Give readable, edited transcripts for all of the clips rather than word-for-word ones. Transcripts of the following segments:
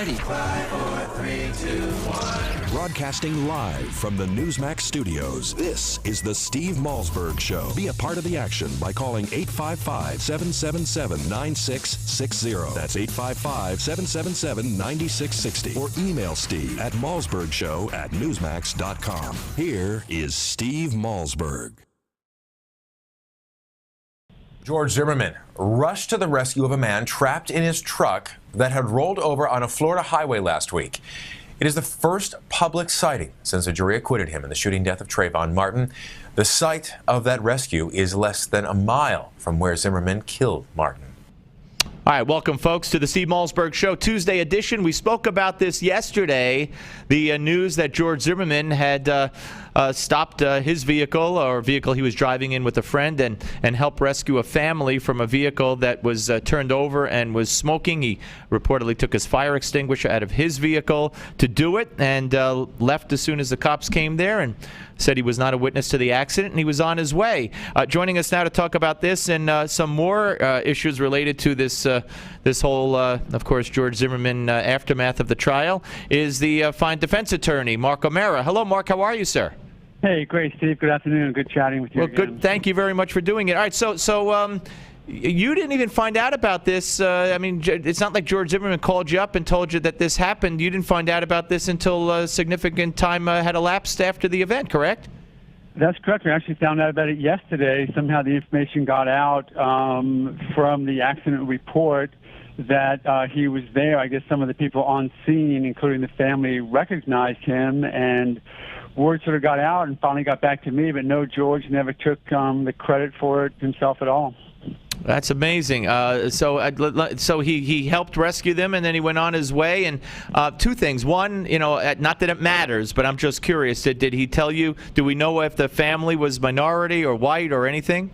ready. 5, 4, 3, 2, 1. Broadcasting live from the Newsmax studios, this is the Steve Malzberg Show. Be a part of the action by calling 855-777-9660. That's 855-777-9660. Or email Steve at malzbergshow@newsmax.com. Here is Steve Malzberg. George Zimmerman rushed to the rescue of a man trapped in his truck that had rolled over on a Florida highway last week. It is the first public sighting since a jury acquitted him in the shooting death of Trayvon Martin. The site of that rescue is less than a mile from where Zimmerman killed Martin. All right, welcome, folks, to the Steve Malzberg Show, Tuesday edition. We spoke about this yesterday, the news that George Zimmerman had stopped his vehicle, or a vehicle he was driving in with a friend, and helped rescue a family from a vehicle that was turned over and was smoking. He reportedly took his fire extinguisher out of his vehicle to do it, and left as soon as the cops came there, and said he was not a witness to the accident, and he was on his way. Joining us now to talk about this and some more issues related to this whole, of course, George Zimmerman aftermath of the trial is the fine defense attorney, Mark O'Mara. Hello, Mark. How are you, sir? Hey, great, Steve. Good afternoon. Good chatting with you again. Good. Thank you very much for doing it. All right, so you didn't even find out about this. I mean, it's not like George Zimmerman called you up and told you that this happened. You didn't find out about this until significant time had elapsed after the event, correct? That's correct. We actually found out about it yesterday. Somehow the information got out from the accident report that he was there. I guess some of the people on scene, including the family, recognized him, and word sort of got out and finally got back to me. But no, George never took the credit for it himself at all. That's amazing. So he helped rescue them, and then he went on his way. And two things. One, not that it matters, but I'm just curious. Did he tell you? Do we know if the family was minority or white or anything?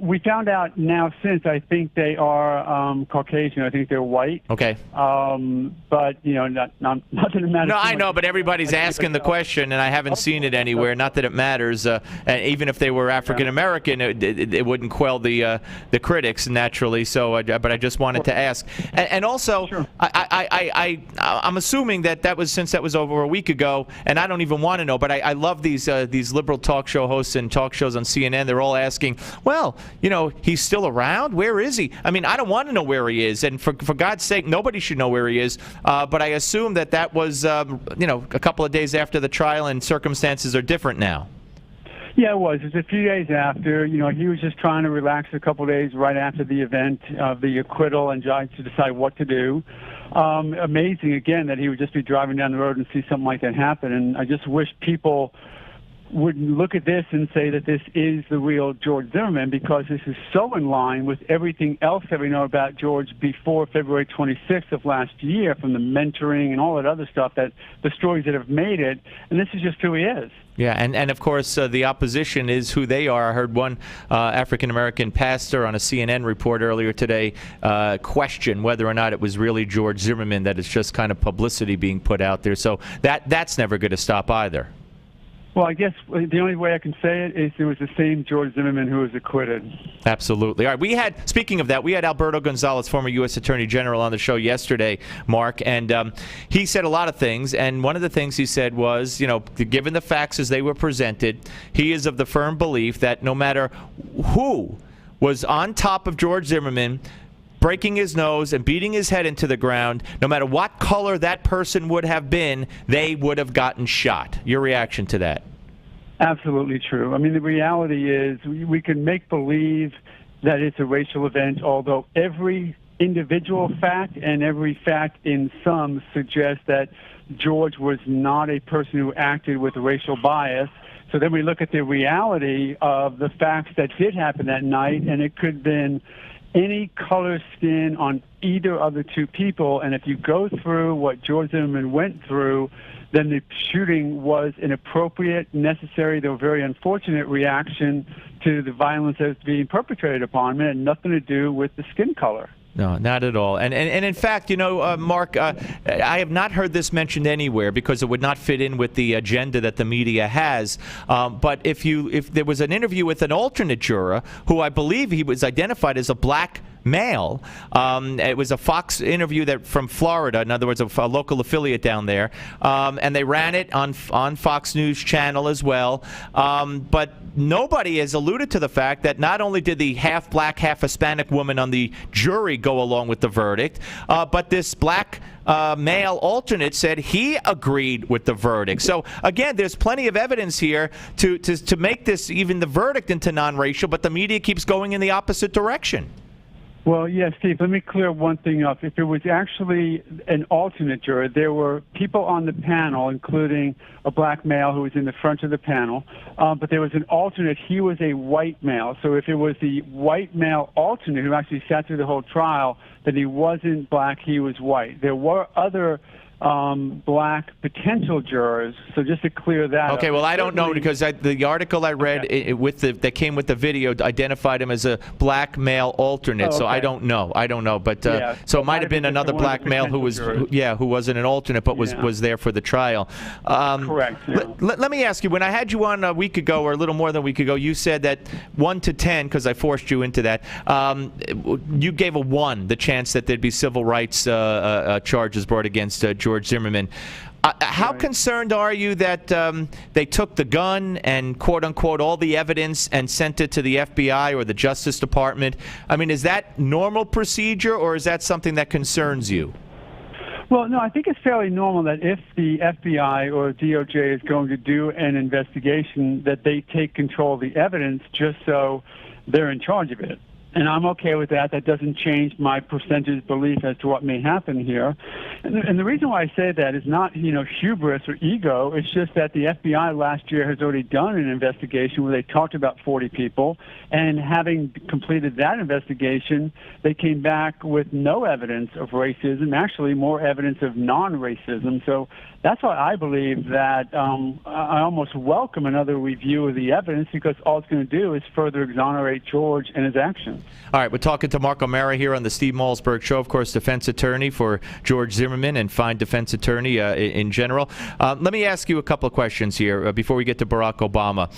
We found out now since I think they are Caucasian. I think they're white. Okay. But, not that it matters. No, I know, but everybody's asking the question, and I haven't seen it anywhere. Not that it matters. And even if they were African American, it wouldn't quell the critics naturally. So, but I just wanted to ask. And also, sure. I'm assuming that was since that was over a week ago, and I don't even want to know. But I love these liberal talk show hosts and talk shows on CNN. They're all asking, well, he's still around? Where is he? I mean, I don't want to know where he is. And for God's sake, nobody should know where he is. But I assume that was, a couple of days after the trial, and circumstances are different now. Yeah, it was. It was a few days after. He was just trying to relax a couple of days right after the event of the acquittal and trying to decide what to do. Amazing, again, that he would just be driving down the road and see something like that happen. And I just wish people would look at this and say that this is the real George Zimmerman, because this is so in line with everything else that we know about George before February 26th of last year, from the mentoring and all that other stuff, that the stories that have made it, and this is just who he is. Yeah, and of course, the opposition is who they are. I heard one African-American pastor on a CNN report earlier today question whether or not it was really George Zimmerman, that it's just kind of publicity being put out there. So that's never going to stop either. Well, I guess the only way I can say it is it was the same George Zimmerman who was acquitted. Absolutely. All right. Speaking of that, we had Alberto Gonzales, former U.S. Attorney General, on the show yesterday, Mark, and he said a lot of things. And one of the things he said was, given the facts as they were presented, he is of the firm belief that no matter who was on top of George Zimmerman, breaking his nose and beating his head into the ground, no matter what color that person would have been, they would have gotten shot. Your reaction to that? Absolutely true. I mean, the reality is we can make believe that it's a racial event, although every individual fact and every fact in some suggests that George was not a person who acted with racial bias. So then we look at the reality of the facts that did happen that night, and it could have been any color skin on either of the two people. And if you go through what George Zimmerman went through, then the shooting was an appropriate, necessary, though very unfortunate reaction to the violence that was being perpetrated upon him. It had nothing to do with the skin color. No, not at all. And in fact, Mark, I have not heard this mentioned anywhere because it would not fit in with the agenda that the media has. But if there was an interview with an alternate juror who I believe he was identified as a black male. It was a Fox interview from Florida, in other words, a local affiliate down there, and they ran it on Fox News Channel as well. But nobody has alluded to the fact that not only did the half black, half Hispanic woman on the jury go along with the verdict, but this black male alternate said he agreed with the verdict. So again, there's plenty of evidence here to make this, even the verdict, into non-racial, but the media keeps going in the opposite direction. Well, yes, Steve, let me clear one thing up. If it was actually an alternate juror, there were people on the panel, including a black male who was in the front of the panel, but there was an alternate. He was a white male. So if it was the white male alternate who actually sat through the whole trial, then he wasn't black, he was white. There were other black potential jurors. So just to clear that Okay, up. well, I don't know, because the article I read that came with the video identified him as a black male alternate. So I don't know. But so it might have been another black male who wasn't an alternate but was there for the trial. Correct. Yeah. Let me ask you, when I had you on a week ago, or a little more than a week ago, you said that 1 to 10, because I forced you into that, you gave a 1 the chance that there'd be civil rights charges brought against George Zimmerman. How concerned are you that they took the gun and, quote-unquote, all the evidence and sent it to the FBI or the Justice Department? I mean, is that normal procedure, or is that something that concerns you? Well, no, I think it's fairly normal that if the FBI or DOJ is going to do an investigation, that they take control of the evidence just so they're in charge of it. And I'm okay with that. That doesn't change my percentage belief as to what may happen here. And the reason why I say that is not, hubris or ego. It's just that the FBI last year has already done an investigation where they talked about 40 people. And having completed that investigation, they came back with no evidence of racism, actually more evidence of non-racism. So that's why I believe that I almost welcome another review of the evidence, because all it's going to do is further exonerate George and his actions. All right, we're talking to Mark O'Mara here on the Steve Malzberg Show, of course, defense attorney for George Zimmerman and fine defense attorney in general. Let me ask you a couple of questions here before we get to Barack Obama.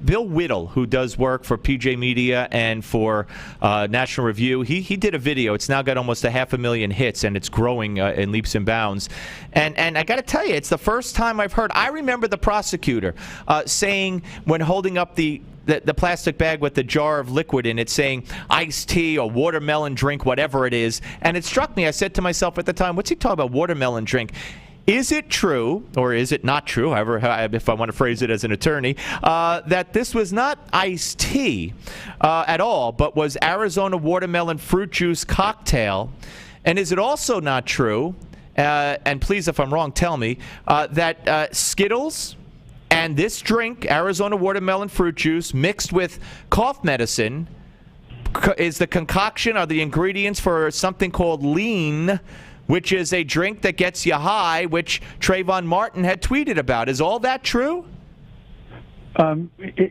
Bill Whittle, who does work for PJ Media and for National Review, he did a video. It's now got almost 500,000 hits, and it's growing in leaps and bounds. And I got to tell you, it's the first time I've heard. I remember the prosecutor saying, when holding up the plastic bag with the jar of liquid in it, saying iced tea or watermelon drink, whatever it is. And it struck me, I said to myself at the time, what's he talking about, watermelon drink? Is it true, or is it not true, however, if I want to phrase it as an attorney, that this was not iced tea at all, but was Arizona watermelon fruit juice cocktail? And is it also not true, and please, if I'm wrong, tell me, that Skittles and this drink, Arizona watermelon fruit juice, mixed with cough medicine, is the concoction or the ingredients for something called lean, which is a drink that gets you high, which Trayvon Martin had tweeted about. Is all that true?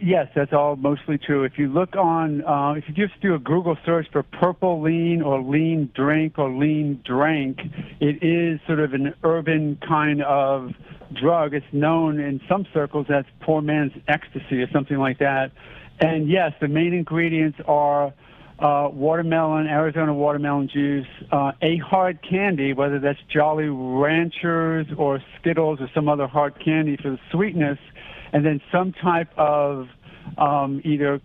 Yes, that's all mostly true. If you look on, if you just do a Google search for purple lean or lean drink or lean drank, it is sort of an urban kind of drug. It's known in some circles as poor man's ecstasy or something like that. And yes, the main ingredients are watermelon, Arizona watermelon juice, a hard candy, whether that's Jolly Ranchers or Skittles or some other hard candy for the sweetness, and then some type of either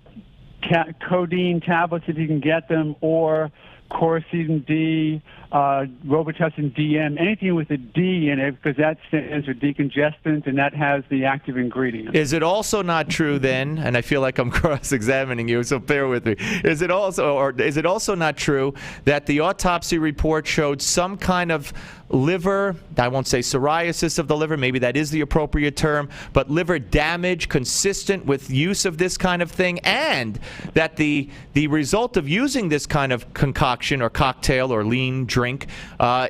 codeine tablets if you can get them, or Quercetin D, Robitussin DM, anything with a D in it, because that stands for decongestant, and that has the active ingredient. Is it also not true then, and I feel like I'm cross-examining you, so bear with me, is it also not true that the autopsy report showed some kind of liver, I won't say psoriasis of the liver, maybe that is the appropriate term, but liver damage consistent with use of this kind of thing, and that the result of using this kind of concoction or cocktail or lean drink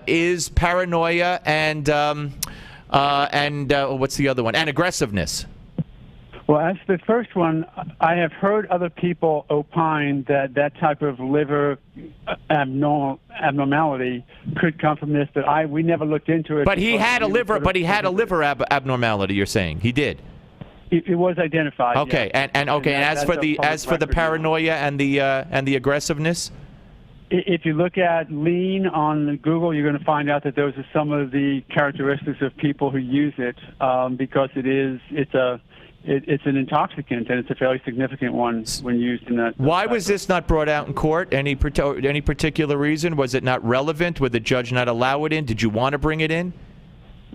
is paranoia and what's the other one? And aggressiveness. Well, as the first one, I have heard other people opine that that type of liver abnormality could come from this, but we never looked into it. But he had a liver. But he had a liver abnormality. You're saying he did. It was identified. Okay, yes. and as for the paranoia and the aggressiveness. If you look at lean on Google, you're going to find out that those are some of the characteristics of people who use it, because it's an intoxicant, and it's a fairly significant one when used in that. Why was this not brought out in court? Any particular reason? Was it not relevant? Would the judge not allow it in? Did you want to bring it in?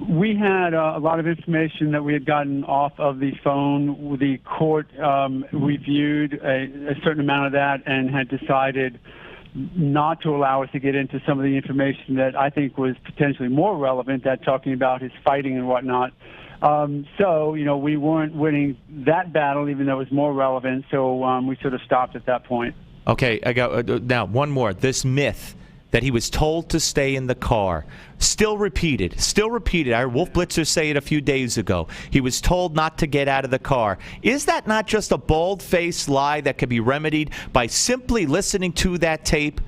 We had a lot of information that we had gotten off of the phone. The court reviewed a certain amount of that and had decided not to allow us to get into some of the information that I think was potentially more relevant, that talking about his fighting and whatnot. So, we weren't winning that battle, even though it was more relevant, so we sort of stopped at that point. Okay, I got now one more. This myth that he was told to stay in the car, still repeated. I heard Wolf Blitzer say it a few days ago. He was told not to get out of the car. Is that not just a bald-faced lie that could be remedied by simply listening to that tape?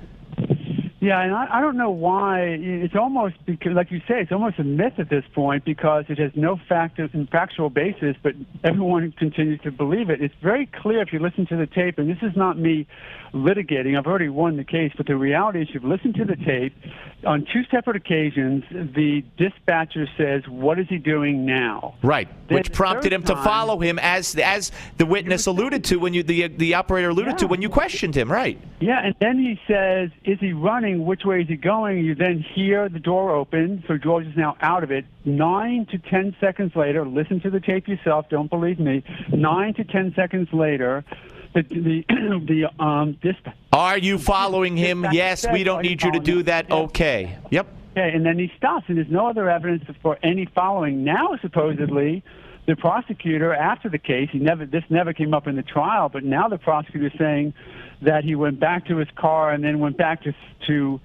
Yeah, and I don't know why. It's almost, because, like you say, it's almost a myth at this point because it has no factual basis, but everyone continues to believe it. It's very clear if you listen to the tape, and this is not me litigating. I've already won the case, but the reality is you've listened to the tape. On two separate occasions, the dispatcher says, "What is he doing now?" Right, which prompted him to follow him, as the witness alluded to when the operator alluded to when you questioned him, right? Yeah, and then he says, "Is he running? Which way is he going?" You then hear the door open, so George is now out of it. 9 to 10 seconds later, listen to the tape yourself, don't believe me. 9 to 10 seconds later, Are you following him? Yes, we don't need you to do that. Okay. Yep. Okay, and then he stops, and there's no other evidence for any following. Now, supposedly, the prosecutor, after the case, this never came up in the trial, but now the prosecutor is saying that he went back to his car and then went back to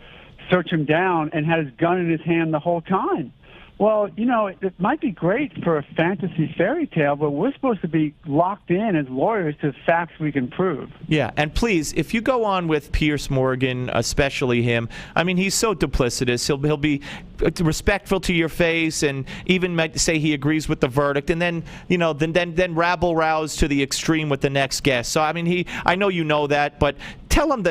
search him down and had his gun in his hand the whole time. Well, it might be great for a fantasy fairy tale, but we're supposed to be locked in as lawyers to facts we can prove. Yeah, and please, if you go on with Pierce Morgan, especially him, I mean, he's so duplicitous. He'll be respectful to your face and even might say he agrees with the verdict, and then then rabble rouse to the extreme with the next guest. So I mean, I know you know that, but tell him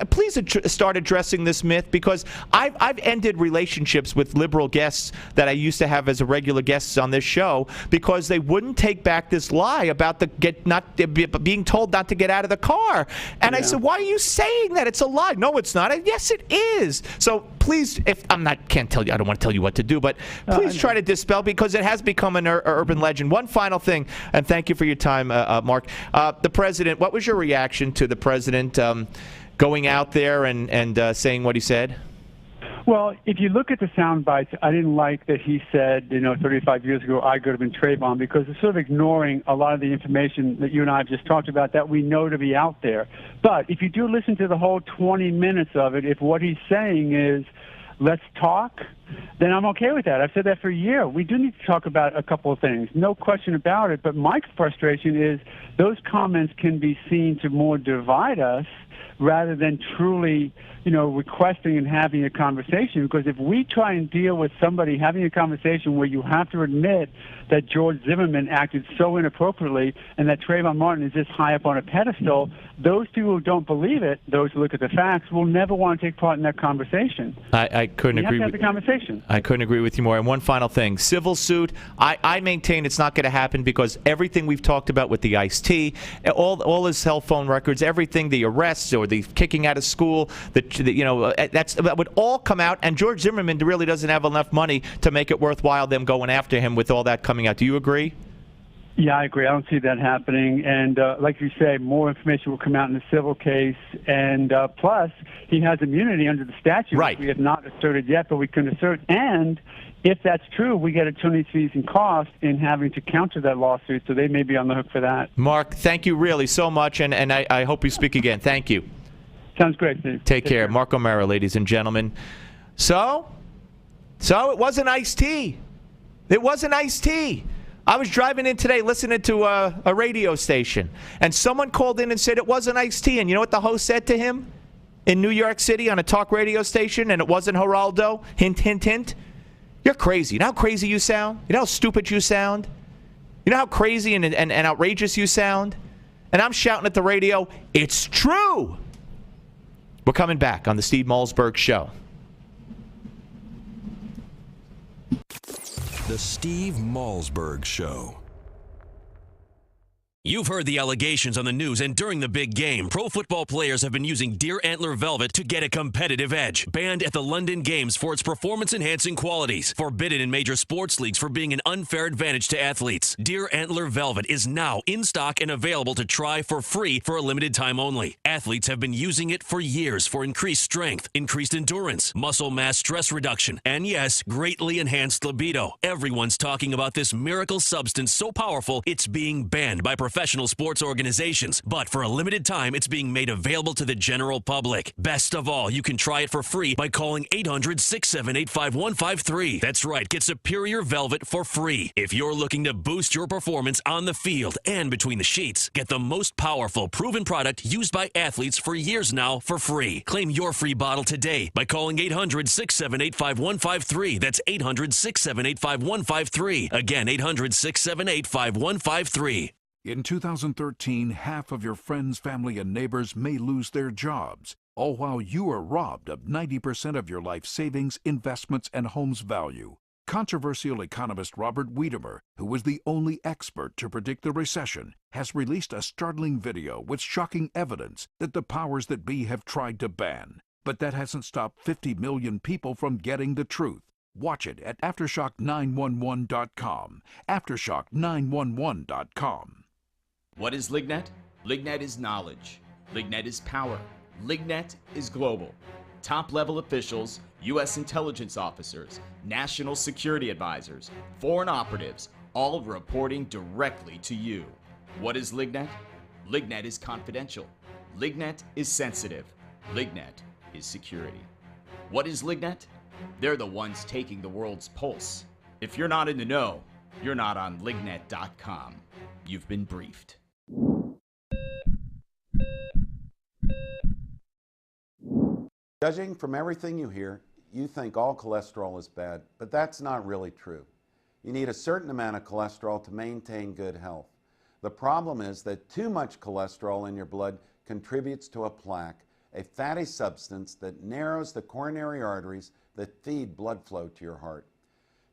please start addressing this myth, because I've ended relationships with liberal guests that I used to have as a regular guests on this show because they wouldn't take back this lie about being told not to get out of the car. And I said, "Why are you saying that? It's a lie." "No, it's not." "Yes, it is." So please, I don't want to tell you what to do, but please try to dispel, because it has become an urban legend. One final thing, and thank you for your time, Mark. The president, what was your reaction to the president going out there and saying what he said? Well, if you look at the sound bites, I didn't like that he said, 35 years ago, I could have been Trayvon, because it's sort of ignoring a lot of the information that you and I have just talked about that we know to be out there. But if you do listen to the whole 20 minutes of it, if what he's saying is, let's talk, then I'm okay with that. I've said that for a year. We do need to talk about a couple of things, no question about it. But my frustration is those comments can be seen to more divide us rather than truly, requesting and having a conversation. Because if we try and deal with somebody having a conversation where you have to admit that George Zimmerman acted so inappropriately and that Trayvon Martin is this high up on a pedestal, those people who don't believe it, those who look at the facts, will never want to take part in that conversation. I couldn't agree. You have to have the conversation. I couldn't agree with you more. And one final thing, civil suit, I maintain it's not going to happen, because everything we've talked about with the Ice-T, all his cell phone records, everything, the arrests or the kicking out of school, that would all come out, and George Zimmerman really doesn't have enough money to make it worthwhile them going after him with all that coming out. Do you agree? Yeah, I agree. I don't see that happening. And like you say, more information will come out in the civil case. And plus, he has immunity under the statute, right, which we have not asserted yet, but we can assert. And if that's true, we get attorney's fees and costs in having to counter that lawsuit, so they may be on the hook for that. Mark, thank you really so much, and I hope we speak again. Thank you. Sounds great, Steve. Take care. Mark O'Mara, ladies and gentlemen. So it wasn't Ice-T. It wasn't Ice-T. I was driving in today listening to a radio station, and someone called in and said it wasn't Ice-T. And you know what the host said to him in New York City on a talk radio station? And it wasn't Geraldo. Hint, hint, hint. You're crazy. You know how crazy you sound? You know how stupid you sound? You know how crazy and outrageous you sound? And I'm shouting at the radio, it's true. We're coming back on the Steve Malzberg Show. The Steve Malzberg Show. You've heard the allegations on the news, and during the big game, pro football players have been using deer antler velvet to get a competitive edge. Banned at the London Games for its performance-enhancing qualities. Forbidden in major sports leagues for being an unfair advantage to athletes. Deer antler velvet is now in stock and available to try for free for a limited time only. Athletes have been using it for years for increased strength, increased endurance, muscle mass stress reduction, and yes, greatly enhanced libido. Everyone's talking about this miracle substance so powerful, it's being banned by professional sports organizations, but for a limited time, it's being made available to the general public. Best of all, you can try it for free by calling 800-678-5153. That's right, get Superior Velvet for free. If you're looking to boost your performance on the field and between the sheets, get the most powerful, proven product used by athletes for years now for free. Claim your free bottle today by calling 800-678-5153. That's 800-678-5153. Again, 800-678-5153. In 2013, half of your friends, family, and neighbors may lose their jobs, all while you are robbed of 90% of your life savings, investments, and home's value. Controversial economist Robert Wiedemer, who was the only expert to predict the recession, has released a startling video with shocking evidence that the powers that be have tried to ban. But that hasn't stopped 50 million people from getting the truth. Watch it at Aftershock911.com. Aftershock911.com. What is Lignet? Lignet is knowledge. Lignet is power. Lignet is global. Top-level officials, U.S. intelligence officers, national security advisors, foreign operatives, all reporting directly to you. What is Lignet? Lignet is confidential. Lignet is sensitive. Lignet is security. What is Lignet? They're the ones taking the world's pulse. If you're not in the know, you're not on Lignet.com. You've been briefed. Judging from everything you hear, you think all cholesterol is bad, but that's not really true. You need a certain amount of cholesterol to maintain good health. The problem is that too much cholesterol in your blood contributes to a plaque, a fatty substance that narrows the coronary arteries that feed blood flow to your heart.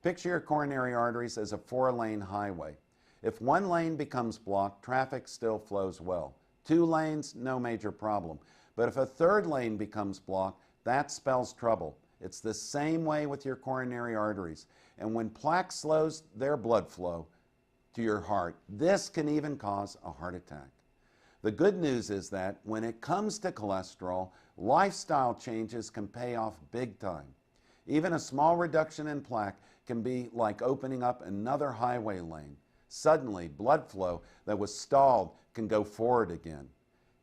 Picture your coronary arteries as a 4-lane highway. If one lane becomes blocked, traffic still flows well. 2 lanes, no major problem. But if a 3rd lane becomes blocked, that spells trouble. It's the same way with your coronary arteries. And when plaque slows their blood flow to your heart, this can even cause a heart attack. The good news is that when it comes to cholesterol, lifestyle changes can pay off big time. Even a small reduction in plaque can be like opening up another highway lane. Suddenly, blood flow that was stalled can go forward again.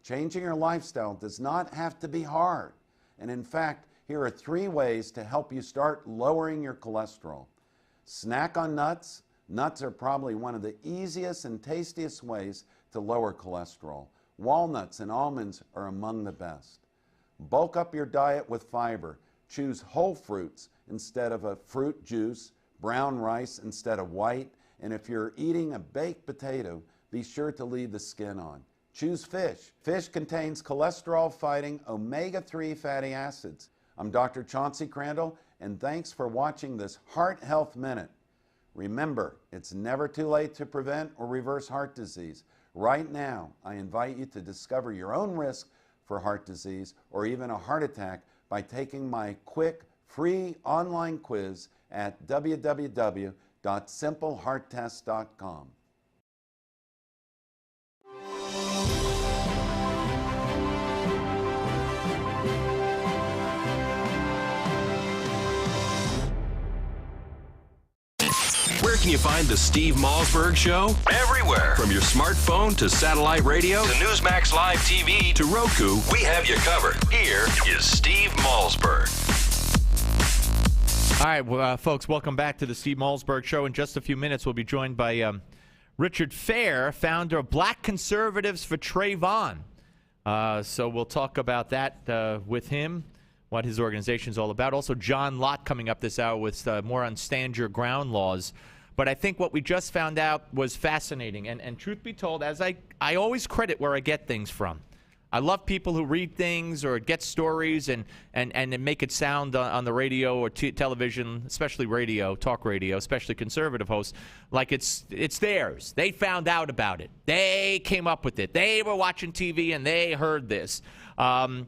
Changing your lifestyle does not have to be hard. And in fact, here are 3 ways to help you start lowering your cholesterol. Snack on nuts. Nuts are probably one of the easiest and tastiest ways to lower cholesterol. Walnuts and almonds are among the best. Bulk up your diet with fiber. Choose whole fruits instead of a fruit juice, brown rice instead of white, and if you're eating a baked potato, be sure to leave the skin on. Choose fish. Fish contains cholesterol-fighting omega-3 fatty acids. I'm Dr. Chauncey Crandall, and thanks for watching this Heart Health Minute. Remember, it's never too late to prevent or reverse heart disease. Right now, I invite you to discover your own risk for heart disease or even a heart attack by taking my quick, free online quiz at www.simplehearttest.com. Where can you find the Steve Malzberg Show? Everywhere. From your smartphone to satellite radio To Newsmax Live TV. to Roku. We have you covered. Here is Steve Malzberg. All right, well, folks, welcome back to the Steve Malzberg Show. In just a few minutes, we'll be joined by Richard Fair, founder of Black Conservatives For Trayvon. So we'll talk about that with him, what his organization is all about. Also, John Lott coming up this hour with more on stand your ground laws. But I think what we just found out was fascinating. And truth be told, as I always credit where I get things from. I love people who read things or get stories and make it sound on the radio or television, especially radio, talk radio, especially conservative hosts, like it's theirs. They found out about it. They came up with it. They were watching TV and they heard this. I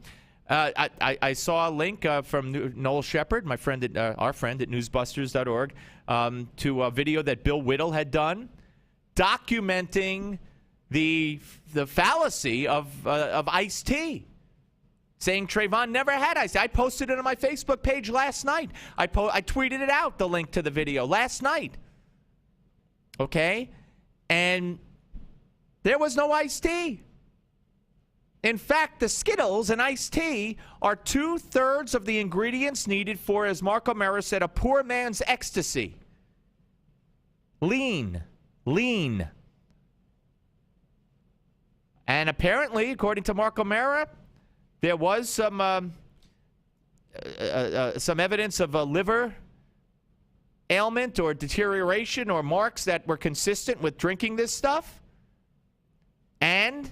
saw a link from Noel Shepard, my friend our friend at newsbusters.org, to a video that Bill Whittle had done documenting the fallacy of Ice-T, saying Trayvon never had Ice-T. I posted it on my Facebook page last night. I tweeted it out, the link to the video, last night. Okay? And there was no Ice-T. In fact, the Skittles and iced tea are 2/3 of the ingredients needed for, as Mark O'Mara said, a poor man's ecstasy. Lean. And apparently, according to Mark O'Mara, there was some evidence of a liver ailment or deterioration or marks that were consistent with drinking this stuff. And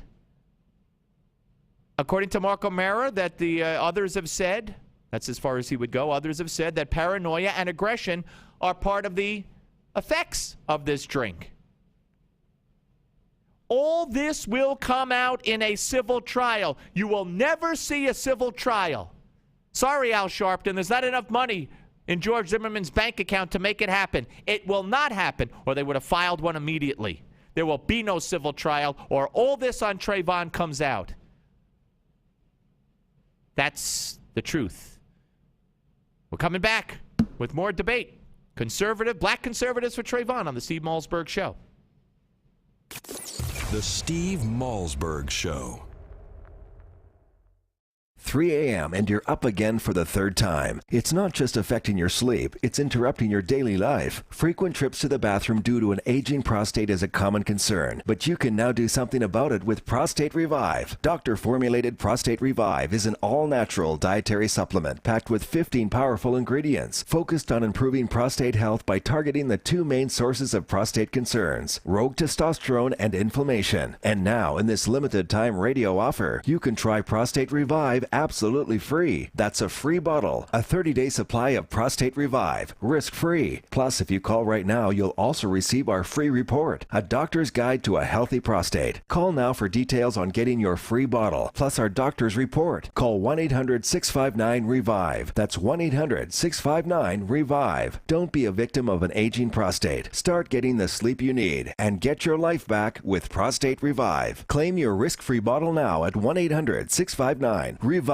according to Mark O'Mara, that the others have said, that's as far as he would go, others have said that paranoia and aggression are part of the effects of this drink. All this will come out in a civil trial. You will never see a civil trial. Sorry, Al Sharpton, there's not enough money in George Zimmerman's bank account to make it happen. It will not happen, or they would have filed one immediately. There will be no civil trial, or all this on Trayvon comes out. That's the truth. We're coming back with more debate. Black Conservatives for Trayvon on the Steve Malzberg Show. The Steve Malzberg Show. 3 a.m. and you're up again for the third time. It's not just affecting your sleep, it's interrupting your daily life. Frequent trips to the bathroom due to an aging prostate is a common concern, but you can now do something about it with Prostate Revive. Doctor-formulated Prostate Revive is an all-natural dietary supplement packed with 15 powerful ingredients, focused on improving prostate health by targeting the two main sources of prostate concerns, rogue testosterone and inflammation. And now, in this limited time radio offer, you can try Prostate Revive absolutely free. That's a free bottle, a 30-day supply of Prostate Revive, risk-free. Plus, if you call right now, you'll also receive our free report, A Doctor's Guide to a Healthy Prostate. Call now for details on getting your free bottle, plus our doctor's report. Call 1-800-659-REVIVE. That's 1-800-659-REVIVE. Don't be a victim of an aging prostate. Start getting the sleep you need and get your life back with Prostate Revive. Claim your risk-free bottle now at 1-800-659-REVIVE.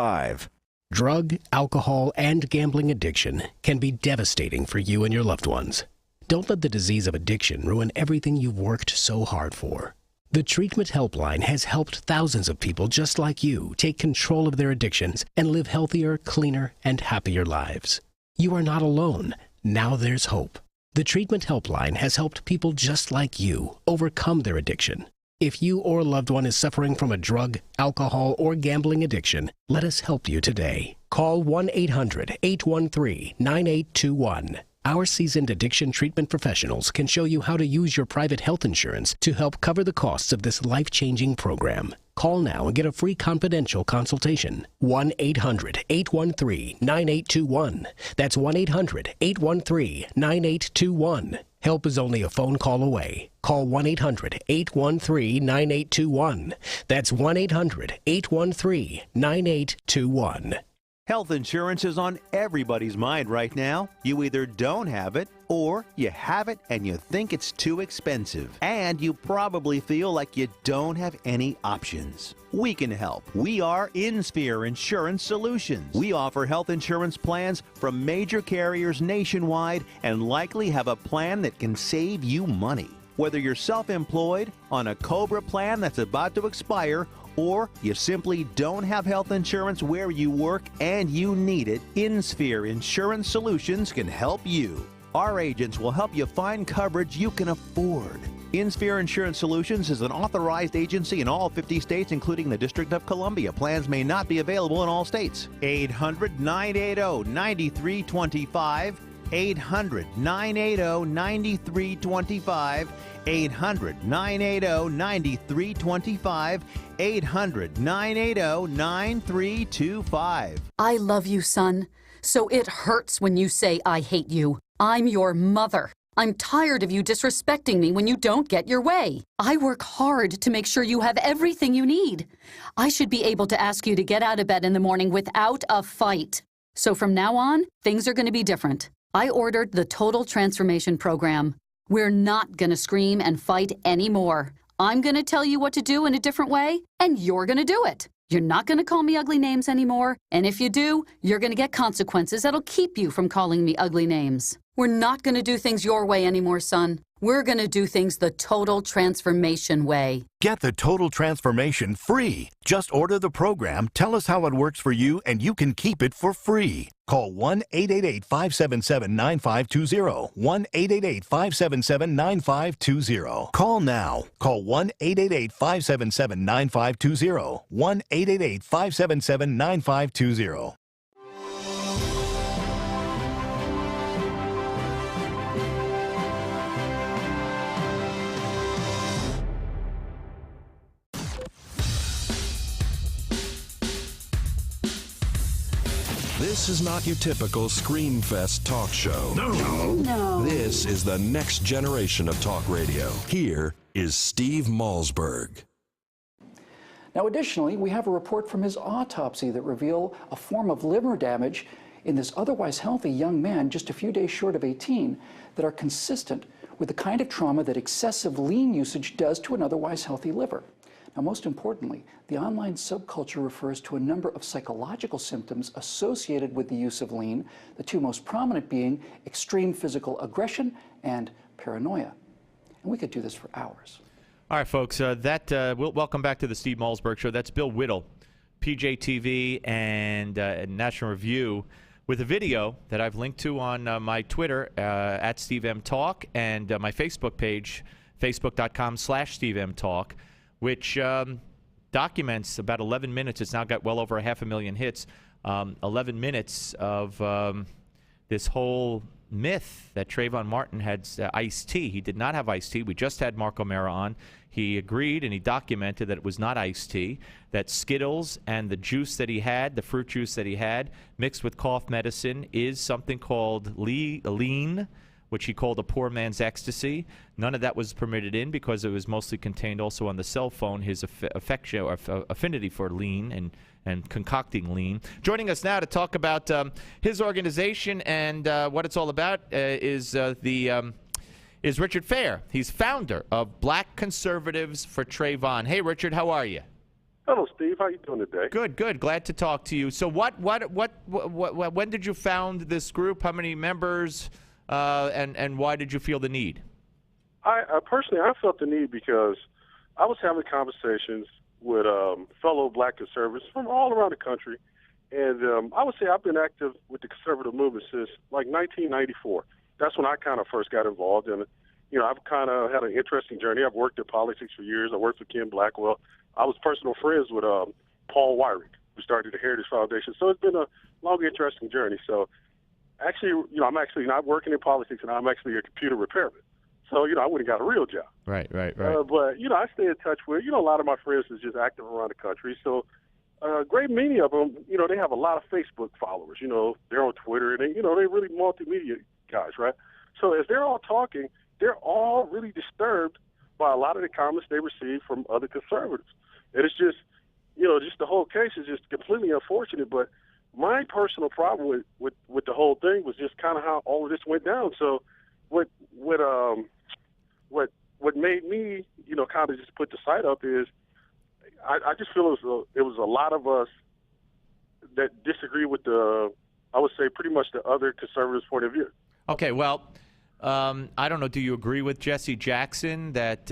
Drug, alcohol, and gambling addiction can be devastating for you and your loved ones. Don't let the disease of addiction ruin everything you've worked so hard for. The Treatment Helpline has helped thousands of people just like you take control of their addictions and live healthier, cleaner, and happier lives. You are not alone. Now there's hope. The Treatment Helpline has helped people just like you overcome their addiction. If you or a loved one is suffering from a drug, alcohol, or gambling addiction, let us help you today. Call 1-800-813-9821. Our seasoned addiction treatment professionals can show you how to use your private health insurance to help cover the costs of this life-changing program. Call now and get a free confidential consultation. 1-800-813-9821. That's 1-800-813-9821. Help is only a phone call away. Call 1-800-813-9821. That's 1-800-813-9821. Health insurance is on everybody's mind right now. You either don't have it or you have it and you think it's too expensive. And you probably feel like you don't have any options. We can help. We are InSphere Insurance Solutions. We offer health insurance plans from major carriers nationwide and likely have a plan that can save you money. Whether you're self-employed, on a COBRA plan that's about to expire, or you simply don't have health insurance where you work and you need it, InSphere Insurance Solutions can help you. Our agents will help you find coverage you can afford. InSphere Insurance Solutions is an authorized agency in all 50 states, including the District of Columbia. Plans may not be available in all states. 800-980-9325. 800-980-9325. 800-980-9325. 800-980-9325. I love you, son. So it hurts when you say I hate you. I'm your mother. I'm tired of you disrespecting me when you don't get your way. I work hard to make sure you have everything you need. I should be able to ask you to get out of bed in the morning without a fight. So from now on, things are going to be different. I ordered the Total Transformation Program. We're not going to scream and fight anymore. I'm going to tell you what to do in a different way, and you're going to do it. You're not going to call me ugly names anymore, and if you do, you're going to get consequences that'll keep you from calling me ugly names. We're not going to do things your way anymore, son. We're going to do things the Total Transformation way. Get the Total Transformation free. Just order the program, tell us how it works for you, and you can keep it for free. Call 1-888-577-9520. 1-888-577-9520. Call now. Call 1-888-577-9520. 1-888-577-9520. This is not your typical Screamfest talk show. No. This is the next generation of talk radio. Here is Steve Malzberg. Now, additionally, we have a report from his autopsy that reveal a form of liver damage in this otherwise healthy young man just a few days short of 18 that are consistent with the kind of trauma that excessive lean usage does to an otherwise healthy liver. Now, most importantly, the online subculture refers to a number of psychological symptoms associated with the use of lean, the two most prominent being extreme physical aggression and paranoia. And we could do this for hours. All right, folks, welcome back to the Steve Malzberg Show. That's Bill Whittle, PJTV and National Review, with a video that I've linked to on my Twitter, at SteveMTalk, and my Facebook page, facebook.com/SteveMTalk, which documents about 11 minutes. It's now got well over 500,000 hits. 11 minutes of this whole myth that Trayvon Martin had iced tea. He did not have iced tea. We just had Mark O'Mara on. He agreed and he documented that it was not iced tea, that Skittles and the juice that he had, the fruit juice that he had, mixed with cough medicine, is something called lean, which he called a poor man's ecstasy. None of that was permitted in because it was mostly contained also on the cell phone, his affection or affinity for lean and concocting lean. Joining us now to talk about his organization and what it's all about is Richard Fair. He's founder of Black Conservatives for Trayvon. Hey, Richard, how are you? Hello, Steve. How you doing today? Good, good. Glad to talk to you. So, when did you found this group? How many members? And why did you feel the need? I personally felt the need because I was having conversations with fellow Black conservatives from all around the country, and I would say I've been active with the conservative movement since like 1994. That's when I kind of first got involved, and I've kind of had an interesting journey. I've worked in politics for years. I worked for Ken Blackwell. I was personal friends with Paul Weyrich, who started the Heritage Foundation. So it's been a long, interesting journey. So. Actually, I'm actually not working in politics, and I'm actually a computer repairman. So, I wouldn't got a real job. Right. But, I stay in touch with, a lot of my friends is just active around the country. So, great many of them, they have a lot of Facebook followers. They're on Twitter, and they're really multimedia guys, right? So as they're all talking, they're all really disturbed by a lot of the comments they receive from other conservatives. And it's just, just the whole case is just completely unfortunate, but my personal problem with the whole thing was just kind of how all of this went down. So what made me, kind of just put the site up is I just feel it was a lot of us that disagree with I would say pretty much the other conservatives' point of view. Okay, well, I don't know. Do you agree with Jesse Jackson that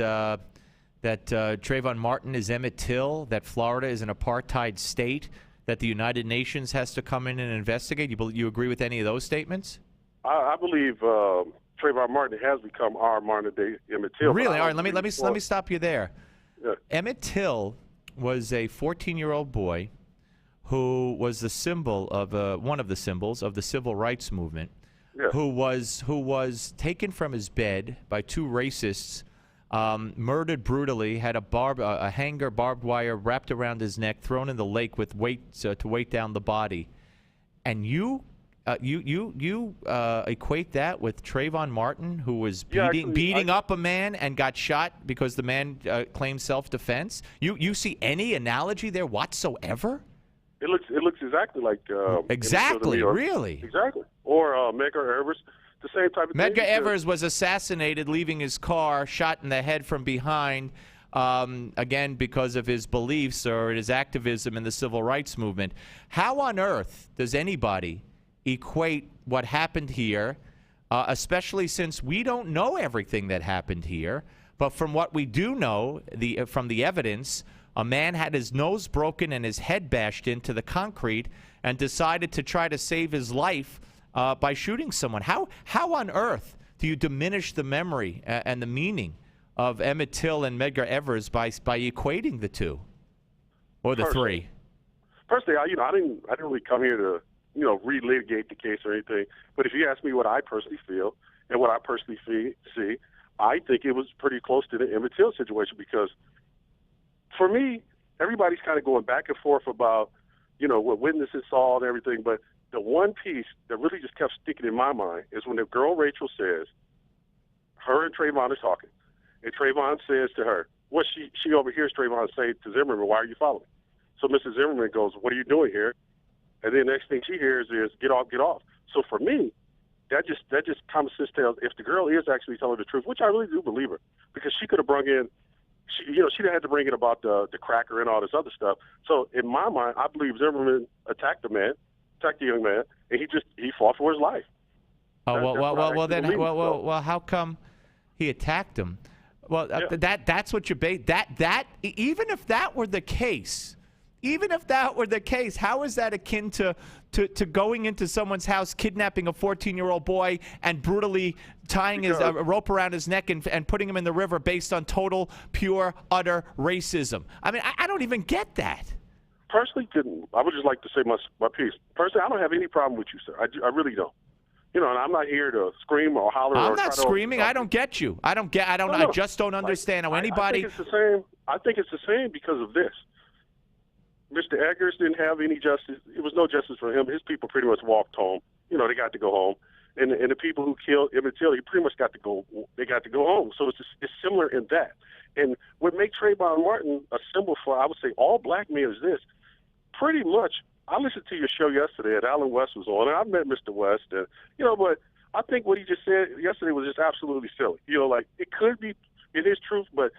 Trayvon Martin is Emmett Till, that Florida is an apartheid state, that the United Nations has to come in and investigate? You agree with any of those statements? I believe Trayvon Martin has become our modern-day Emmett Till. Really? All right, let me stop you there. Yeah. Emmett Till was a 14-year-old boy who was the symbol of one of the symbols of the civil rights movement. who was taken from his bed by two racists, murdered brutally, had a hanger barbed wire wrapped around his neck, thrown in the lake with weights to weight down the body, and you equate that with Trayvon Martin, who was beating up a man and got shot because the man claimed self-defense. You see any analogy there whatsoever? It looks exactly like exactly, really, exactly. Or Medgar Evers, the same type of thing. Medgar Evers was assassinated, leaving his car, shot in the head from behind. Again, because of his beliefs or his activism in the civil rights movement. How on earth does anybody equate what happened here, especially since we don't know everything that happened here, but from what we do know, from the evidence, a man had his nose broken and his head bashed into the concrete and decided to try to save his life by shooting someone. How on earth do you diminish the memory and the meaning of Emmett Till and Medgar Evers by equating the two or the three? Personally, I didn't really come here to relitigate the case or anything. But if you ask me what I personally feel and what I personally see, I think it was pretty close to the Emmett Till situation, because for me, everybody's kind of going back and forth about, what witnesses saw and everything. But the one piece that really just kept sticking in my mind is when the girl Rachel says, her and Trayvon are talking, and Trayvon says to her, she overhears Trayvon say to Zimmerman, "Why are you following?" So Mr. Zimmerman goes, "What are you doing here?" And then the next thing she hears is, "Get off, get off." So for me, that just common sense tells, if the girl is actually telling the truth, which I really do believe her, because she could have brung in, she didn't have to bring in about the cracker and all this other stuff. So in my mind, I believe Zimmerman attacked the young man, and he fought for his life. Well, how come he attacked him? Well, that's what you base that. Even if that were the case, how is that akin to going into someone's house, kidnapping a 14-year-old boy, and brutally tying a rope around his neck and putting him in the river based on total, pure, utter racism? I mean, I don't even get that. Personally, I would just like to say my piece. Personally, I don't have any problem with you, sir. I really don't. And I'm not here to scream or holler. I'm not screaming. I don't get you. I just don't understand how anybody. I think it's the same because of this. Mr. Eggers didn't have any justice. It was no justice for him. His people pretty much walked home. They got to go home. And the people who killed Emmett Till, he pretty much got to go. They got to go home. So it's similar in that. And what makes Trayvon Martin a symbol for, I would say, all black men is this. Pretty much, I listened to your show yesterday, and Alan West was on, and I met Mr. West, and but I think what he just said yesterday was just absolutely silly. It could be, it is truth, but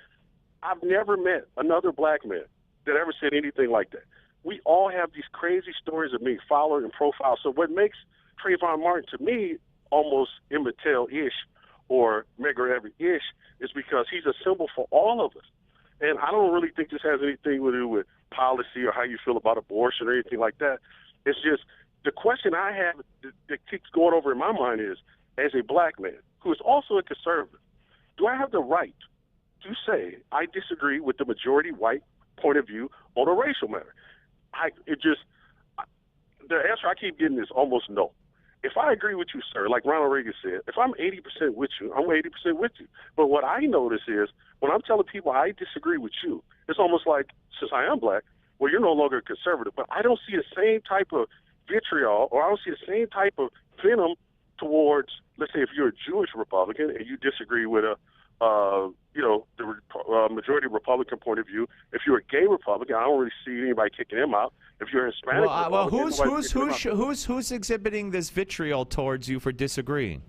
I've never met another black man that ever said anything like that. We all have these crazy stories of being followed and profiled. So what makes Trayvon Martin, to me, almost Emmett Till-ish or Medgar Evers-ish is because he's a symbol for all of us. And I don't really think this has anything to do with policy or how you feel about abortion or anything like that. It's just the question I have that keeps going over in my mind is, as a black man who is also a conservative, do I have the right to say I disagree with the majority white point of view on a racial matter? The answer I keep getting is almost no. If I agree with you, sir, like Ronald Reagan said, if I'm 80% with you, I'm 80% with you. But what I notice is when I'm telling people I disagree with you, it's almost like, since I am black, well, you're no longer a conservative. But I don't see the same type of vitriol, or I don't see the same type of venom towards, let's say, if you're a Jewish Republican and you disagree with the majority Republican point of view. If you're a gay Republican, I don't really see anybody kicking him out. If you're a Hispanic who's exhibiting this vitriol towards you for disagreeing?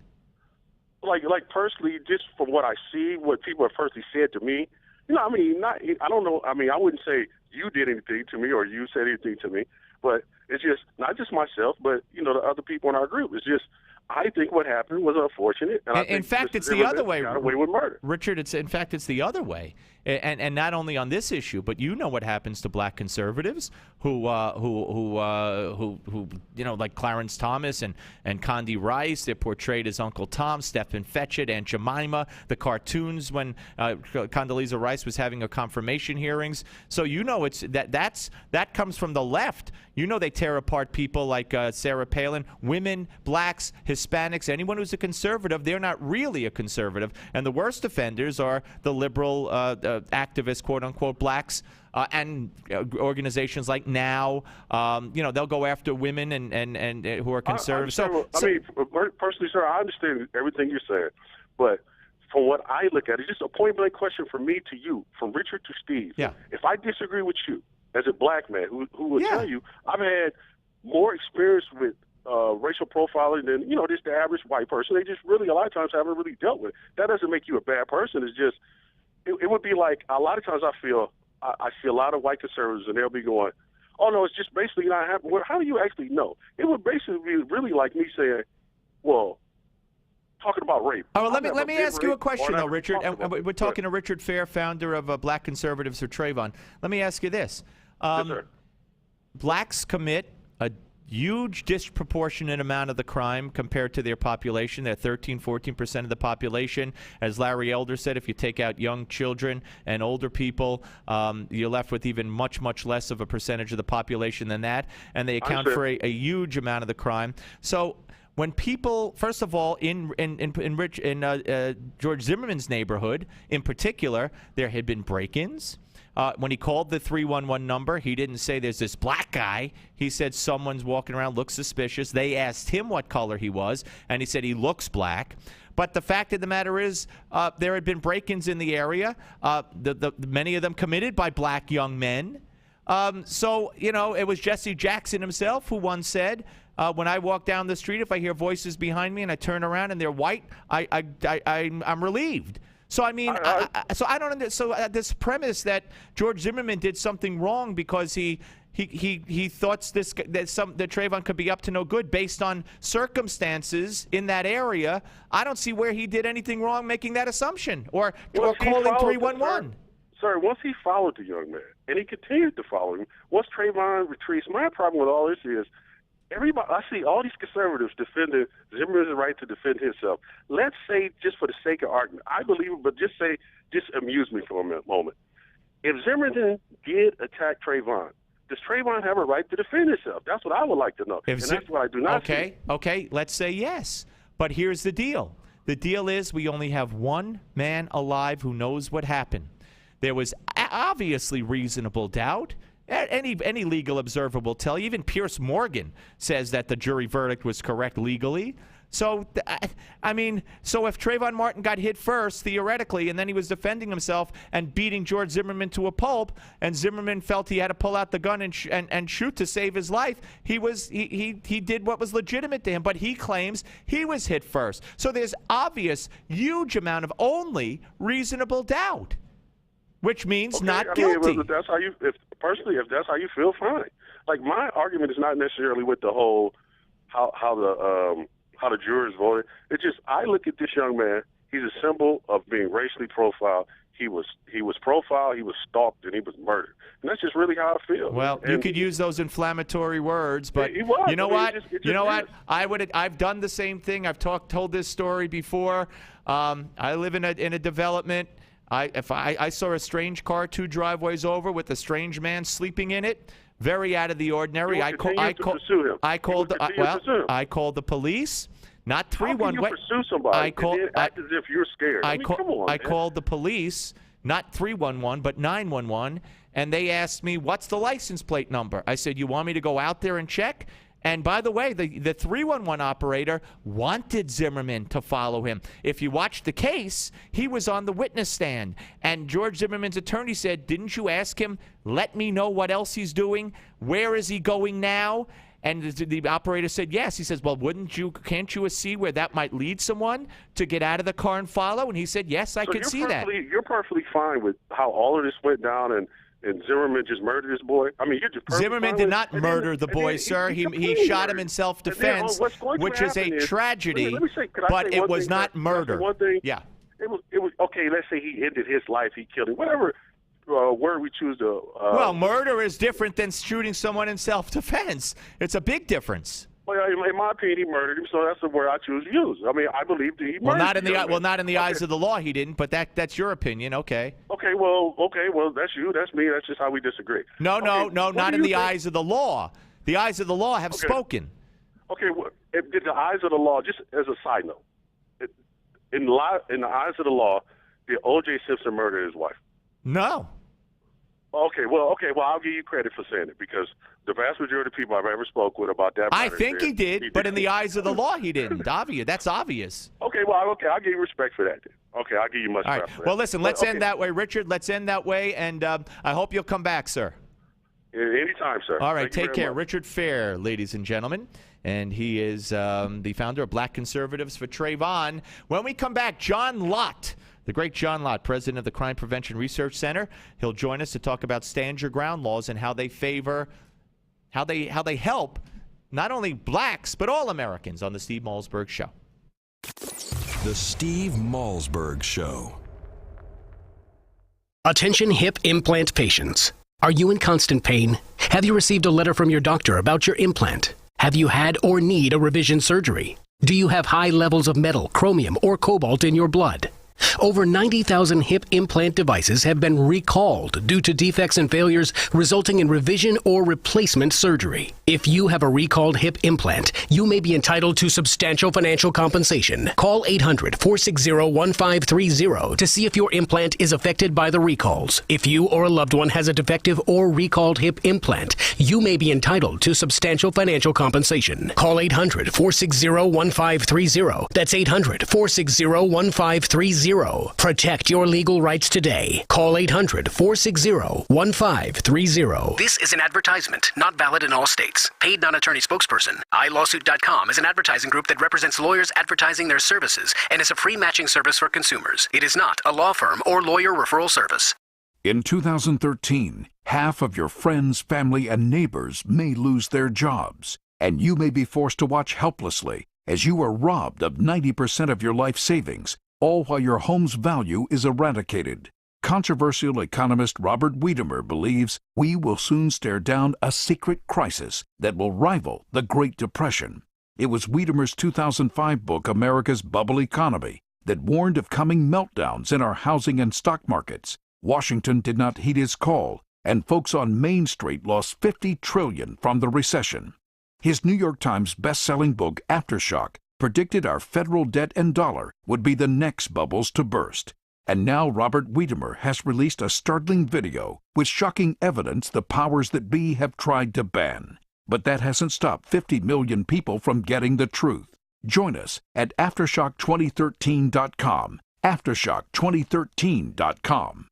Like personally, just from what I see, what people have personally said to me, I don't know. I mean, I wouldn't say you did anything to me or you said anything to me, but it's just not just myself, but the other people in our group. It's just, I think what happened was unfortunate. And in fact, it's the other way. Got away with murder. Richard, it's the other way. And not only on this issue, but what happens to black conservatives who like Clarence Thomas and Condi Rice. They're portrayed as Uncle Tom, Stephen Fetchit, Aunt Jemima, the cartoons when Condoleezza Rice was having her confirmation hearings. So it's that comes from the left. They tear apart people like Sarah Palin, women, blacks, Hispanics, anyone who's a conservative, they're not really a conservative. And the worst offenders are the liberal activist, quote-unquote, blacks, and organizations like Now. They'll go after women and who are conservative. Personally, sir, I understand everything you're saying, but from what I look at, it's just a point-blank question from me to you, from Richard to Steve. Yeah. If I disagree with you as a black man who will tell you I've had more experience with racial profiling than, just the average white person. They just really, a lot of times, haven't really dealt with it. That doesn't make you a bad person. It's just, it would be like, a lot of times I see a lot of white conservatives, and they'll be going, oh, no, it's just basically not happening. Well, how do you actually know? It would basically be really like me saying, well, talking about rape. Oh, well, let me ask you a question, though, Richard. And we're talking to Richard Fair, founder of Black Conservatives For Trayvon. Let me ask you this. Yes, sir. Blacks commit a huge disproportionate amount of the crime compared to their population. They're 13-14% of the population. As Larry Elder said, if you take out young children and older people, you're left with even much, much less of a percentage of the population than that. And they account for a huge amount of the crime. So when people, first of all, in George Zimmerman's neighborhood in particular, there had been break-ins. When he called the 311 number, he didn't say there's this black guy. He said someone's walking around, looks suspicious. They asked him what color he was, and he said he looks black. But the fact of the matter is there had been break-ins in the area, many of them committed by black young men. It was Jesse Jackson himself who once said, when I walk down the street, if I hear voices behind me and I turn around and they're white, I'm relieved. So I mean, I don't understand. So this premise that George Zimmerman did something wrong because he thought that Trayvon could be up to no good based on circumstances in that area. I don't see where he did anything wrong making that assumission or calling 311. Sir, once he followed the young man and he continued to follow him, once Trayvon retreats, my problem with all this is, I see all these conservatives defending Zimmerman's right to defend himself. Let's say, just for the sake of argument, I believe it, but just amuse me for a moment. If Zimmerman did attack Trayvon, does Trayvon have a right to defend himself? That's what I would like to know. And that's what I do not see. Okay, let's say yes. But here's the deal. The deal is we only have one man alive who knows what happened. There was obviously reasonable doubt. Any legal observer will tell you. Even Pierce Morgan says that the jury verdict was correct legally. So, so if Trayvon Martin got hit first, theoretically, and then he was defending himself and beating George Zimmerman to a pulp, and Zimmerman felt he had to pull out the gun and shoot to save his life, he did what was legitimate to him, but he claims he was hit first. So there's obvious, huge amount of only reasonable doubt, which means not guilty. If that's how you feel, fine. Like, my argument is not necessarily with the whole how the jurors voted. It's just, I look at this young man. He's a symbol of being racially profiled. He was profiled, he was stalked, and he was murdered. And that's just really how I feel. Well, you could use those inflammatory words, but you know what? I've done the same thing. I've told this story before. I live in a development. If I saw a strange car 2 driveways over with a strange man sleeping in it, very out of the ordinary. I called the police, not 311. How can you pursue somebody and then act as if you're scared? I called the police, not 311, but 911, and they asked me, what's the license plate number? I said, you want me to go out there and check? And by the way, the 311 operator wanted Zimmerman to follow him. If you watch the case, he was on the witness stand. And George Zimmerman's attorney said, didn't you ask him, let me know what else he's doing? Where is he going now? And the operator said, yes. He says, well, can't you see where that might lead someone to get out of the car and follow? And he said, yes, I could see that. You're perfectly fine with how all of this went down and Zimmerman just murdered his boy? I mean, you're just Zimmerman did not murder the boy, sir. He shot him in self-defense, which is a tragedy, but it was not murder. One thing, yeah. It was okay, let's say he ended his life, he killed him, whatever word we choose to... well, murder is different than shooting someone in self-defense. It's a big difference. Well, in my opinion, he murdered him, so that's the word I choose to use. I mean, I believe that he murdered him. Not in the eyes of the law, he didn't. But that's your opinion. Okay. Okay. Well, that's you. That's me. That's just how we disagree. No, not in the eyes of the law. The eyes of the law have spoken. Okay, well, in the eyes of the law, just as a side note, in the eyes of the law, did O.J. Simpson murder his wife? No. Okay, well, I'll give you credit for saying it because the vast majority of people I've ever spoke with about that I matter think said he did, but in the eyes of the law, he didn't. Obvious. That's obvious. Okay, I'll give you respect for that then. Okay, I'll give you much All respect right. for Well, that. listen, let's end that way, Richard. Let's end that way, and I hope you'll come back, sir. Anytime, sir. All right, Thank you take very care. much. Richard Fair, ladies and gentlemen. And he is the founder of Black Conservatives for Trayvon. When we come back, John Lott, the great John Lott, president of the Crime Prevention Research Center. He'll join us to talk about stand your ground laws and how they help not only blacks, but all Americans on the Steve Malzberg Show. The Steve Malzberg Show. Attention hip implant patients. Are you in constant pain? Have you received a letter from your doctor about your implant? Have you had or need a revision surgery? Do you have high levels of metal, chromium, or cobalt in your blood? Over 90,000 hip implant devices have been recalled due to defects and failures resulting in revision or replacement surgery. If you have a recalled hip implant, you may be entitled to substantial financial compensation. Call 800-460-1530 to see if your implant is affected by the recalls. If you or a loved one has a defective or recalled hip implant, you may be entitled to substantial financial compensation. Call 800-460-1530. That's 800-460-1530. Protect your legal rights today. Call 800-460-1530. This is an advertisement, not valid in all states. Paid non-attorney spokesperson. iLawsuit.com is an advertising group that represents lawyers advertising their services and is a free matching service for consumers. It is not a law firm or lawyer referral service. In 2013, half of your friends, family, and neighbors may lose their jobs, and you may be forced to watch helplessly as you are robbed of 90% of your life savings, all while your home's value is eradicated. Controversial economist Robert Wiedemer believes we will soon stare down a secret crisis that will rival the Great Depression. It was Wiedemer's 2005 book, America's Bubble Economy, that warned of coming meltdowns in our housing and stock markets. Washington did not heed his call, and folks on Main Street lost $50 trillion from the recession. His New York Times best-selling book, Aftershock, predicted our federal debt and dollar would be the next bubbles to burst. And now Robert Wiedemer has released a startling video with shocking evidence the powers that be have tried to ban. But that hasn't stopped 50 million people from getting the truth. Join us at Aftershock2013.com. Aftershock2013.com.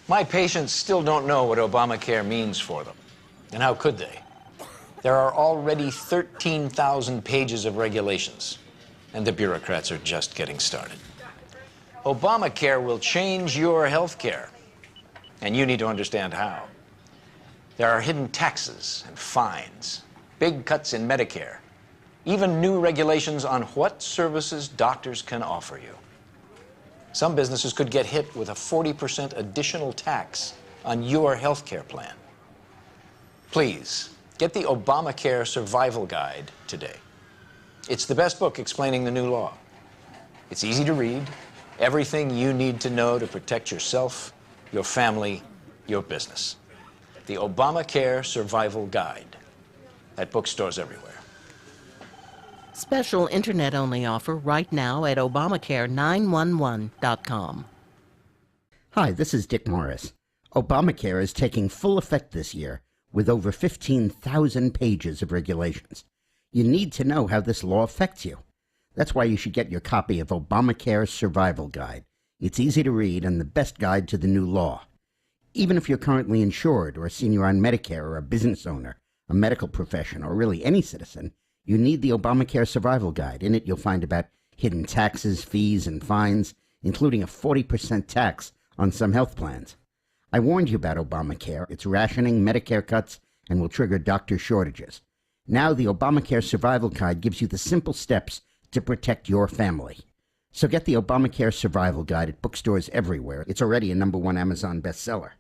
My patients still don't know what Obamacare means for them. And how could they? There are already 13,000 pages of regulations, and the bureaucrats are just getting started. Obamacare will change your health care, and you need to understand how. There are hidden taxes and fines, big cuts in Medicare, even new regulations on what services doctors can offer you. Some businesses could get hit with a 40% additional tax on your health care plan. Please, get the Obamacare Survival Guide today. It's the best book explaining the new law. It's easy to read, everything you need to know to protect yourself, your family, your business. The Obamacare Survival Guide at bookstores everywhere. Special internet-only offer right now at Obamacare911.com. Hi, this is Dick Morris. Obamacare is taking full effect this year with over 15,000 pages of regulations. You need to know how this law affects you. That's why you should get your copy of Obamacare Survival Guide. It's easy to read and the best guide to the new law. Even if you're currently insured or a senior on Medicare or a business owner, a medical professional, or really any citizen, you need the Obamacare Survival Guide. In it, you'll find about hidden taxes, fees, and fines, including a 40% tax on some health plans. I warned you about Obamacare. It's rationing, Medicare cuts, and will trigger doctor shortages. Now the Obamacare Survival Guide gives you the simple steps to protect your family. So get the Obamacare Survival Guide at bookstores everywhere. It's already a #1 Amazon bestseller.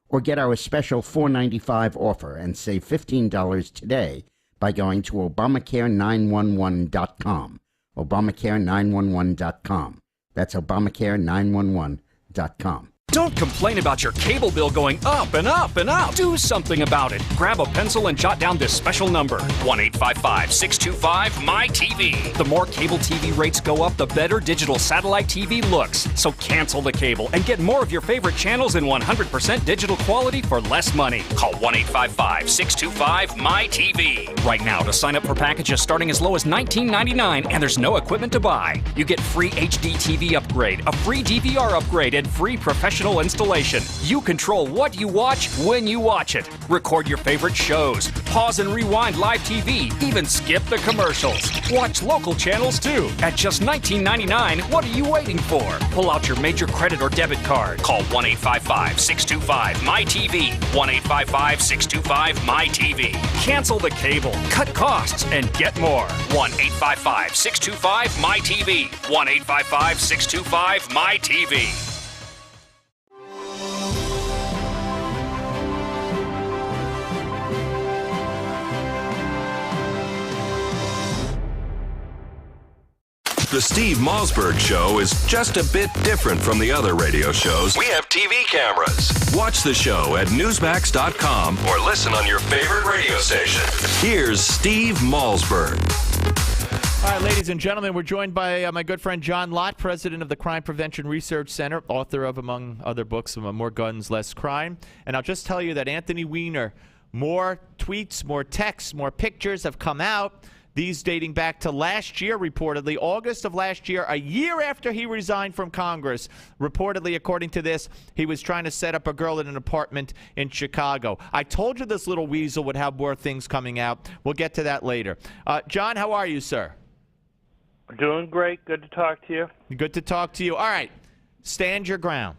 Or get our special $4.95 offer and save $15 today by going to Obamacare911.com. Obamacare911.com. That's Obamacare911.com. Don't complain about your cable bill going up and up and up. Do something about it. Grab a pencil and jot down this special number, 1-855-625-MY-TV. The more cable TV rates go up, the better digital satellite TV looks. So cancel the cable and get more of your favorite channels in 100% digital quality for less money. Call 1-855-625-MY-TV. Right now to sign up for packages starting as low as $19.99, and there's no equipment to buy. You get free HD TV upgrade, a free DVR upgrade, and free professional installation. You control what you watch when you watch it. Record your favorite shows. Pause and rewind live TV. Even skip the commercials. Watch local channels too. At just $19.99, what are you waiting for? Pull out your major credit or debit card. Call 1-855-625-MY-TV. 1-855-625-MY-TV. Cancel the cable. Cut costs and get more. 1-855-625-MY-TV. 1-855-625-MY-TV. The Steve Malzberg Show is just a bit different from the other radio shows. We have TV cameras. Watch the show at Newsmax.com or listen on your favorite radio station. Here's Steve Malzberg. All right, ladies and gentlemen, we're joined by my good friend John Lott, president of the Crime Prevention Research Center, author of, among other books, More Guns, Less Crime. And I'll just tell you that Anthony Weiner, more tweets, more texts, more pictures have come out. These dating back to last year, reportedly, August of last year, a year after he resigned from Congress. Reportedly, according to this, he was trying to set up a girl in an apartment in Chicago. I told you this little weasel would have more things coming out. We'll get to that later. John, how are you, sir? Doing great. Good to talk to you. Good to talk to you. All right. Stand your ground.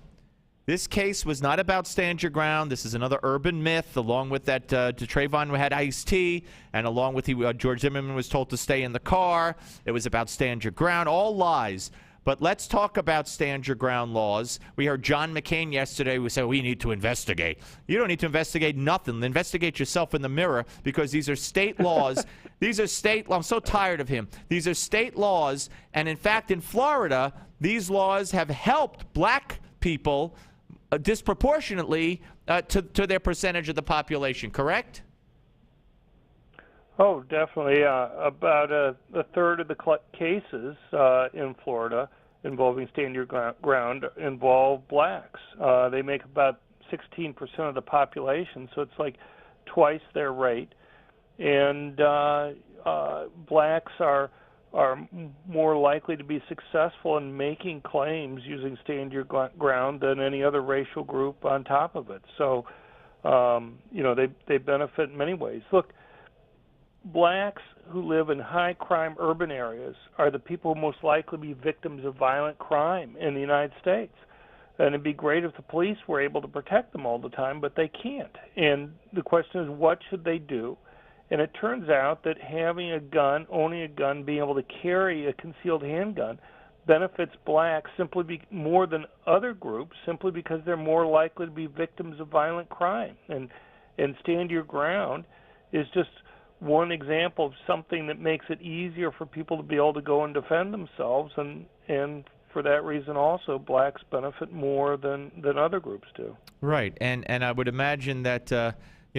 This case was not about stand your ground. This is another urban myth, along with that Trayvon had iced tea, and along with George Zimmerman was told to stay in the car. It was about stand your ground. All lies. But let's talk about stand your ground laws. We heard John McCain yesterday who said we need to investigate. You don't need to investigate nothing. Investigate yourself in the mirror, because these are state laws. These are state laws. I'm so tired of him. These are state laws. And in fact, in Florida, these laws have helped black people disproportionately to their percentage of the population, correct? Oh, definitely. About a third of the cases in Florida involving stand your ground involve blacks. They make about 16% of the population, so it's like twice their rate. And blacks are more likely to be successful in making claims using stand your ground than any other racial group on top of it. So, they benefit in many ways. Look, blacks who live in high crime urban areas are the people most likely to be victims of violent crime in the United States. And it'd be great if the police were able to protect them all the time, but they can't. And the question is, what should they do? And it turns out that having a gun, owning a gun, being able to carry a concealed handgun benefits blacks more than other groups, simply because they're more likely to be victims of violent crime. And stand your ground is just one example of something that makes it easier for people to be able to go and defend themselves, and for that reason also blacks benefit more than other groups do. Right, and I would imagine that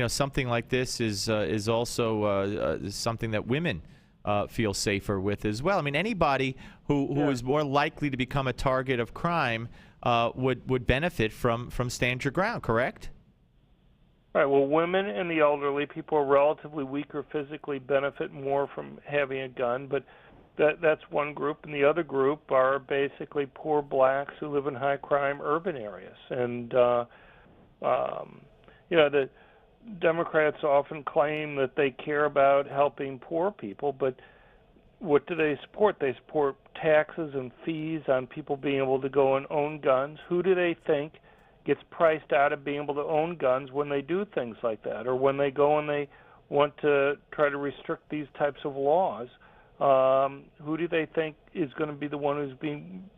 something like this is also something that women feel safer with as well. I mean, anybody who is more likely to become a target of crime would benefit from stand your ground, correct? Right. Well, women and the elderly, people who are relatively weaker physically, benefit more from having a gun, but that's one group. And the other group are basically poor blacks who live in high crime urban areas. And the Democrats often claim that they care about helping poor people, but what do they support? They support taxes and fees on people being able to go and own guns. Who do they think gets priced out of being able to own guns when they do things like that, or when they go and they want to try to restrict these types of laws? Who do they think is going to be the one who's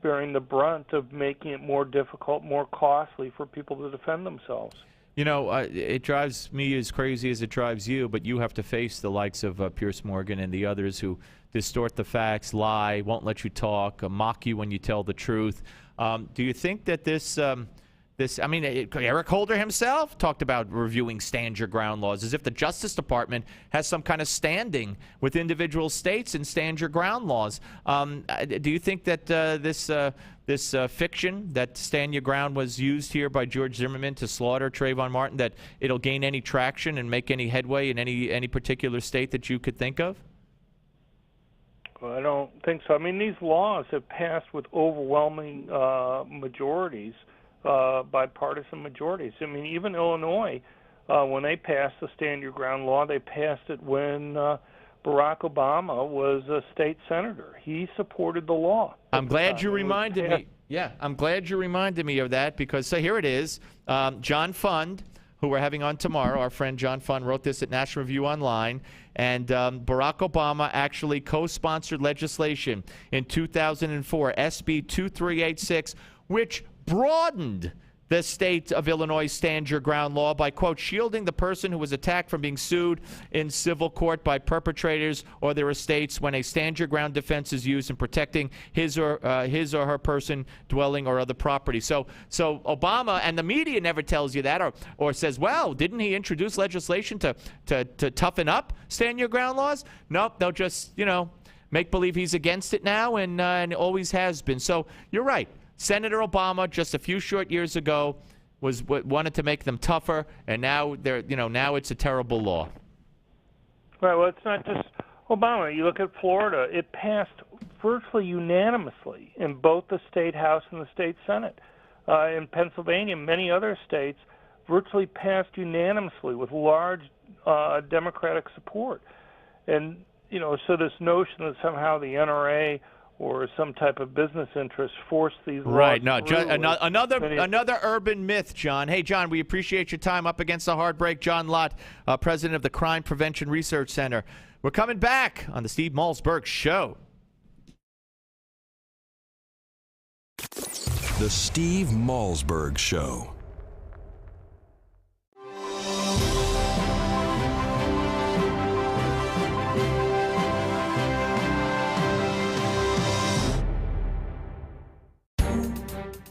bearing the brunt of making it more difficult, more costly for people to defend themselves? It drives me as crazy as it drives you, but you have to face the likes of Pierce Morgan and the others who distort the facts, lie, won't let you talk, mock you when you tell the truth. Do you think that this I mean, Eric Holder himself talked about reviewing stand your ground laws, as if the Justice Department has some kind of standing with individual states and stand your ground laws. Do you think that this fiction that stand your ground was used here by George Zimmerman to slaughter Trayvon Martin, that it'll gain any traction and make any headway in any particular state that you could think of? Well, I don't think so. I mean, these laws have passed with overwhelming majorities. Bipartisan majorities. I mean, even Illinois, when they passed the Stand Your Ground law, they passed it when Barack Obama was a state senator. He supported the law. I'm glad you reminded me. Yeah, I'm glad you reminded me of that, because so here it is. John Fund, who we're having on tomorrow, our friend John Fund wrote this at National Review Online, and Barack Obama actually co-sponsored legislation in 2004, SB 2386, which broadened the state of Illinois' Stand Your Ground law by, quote, shielding the person who was attacked from being sued in civil court by perpetrators or their estates when a Stand Your Ground defense is used in protecting his or her person, dwelling, or other property. So Obama, and the media never tells you that, or says, well, didn't he introduce legislation to toughen up Stand Your Ground laws? Nope, they'll just, make believe he's against it now, and always has been. So you're right. Senator Obama, just a few short years ago, wanted to make them tougher, and now now it's a terrible law. Right. Well, it's not just Obama. You look at Florida; it passed virtually unanimously in both the state House and the state Senate. In Pennsylvania, many other states virtually passed unanimously with large Democratic support. And so this notion that somehow the NRA or some type of business interest force these laws. Right. No, another urban myth, John. Hey, John, we appreciate your time. Up against the hard break, John Lott, president of the Crime Prevention Research Center. We're coming back on the Steve Malzberg Show. The Steve Malzberg Show.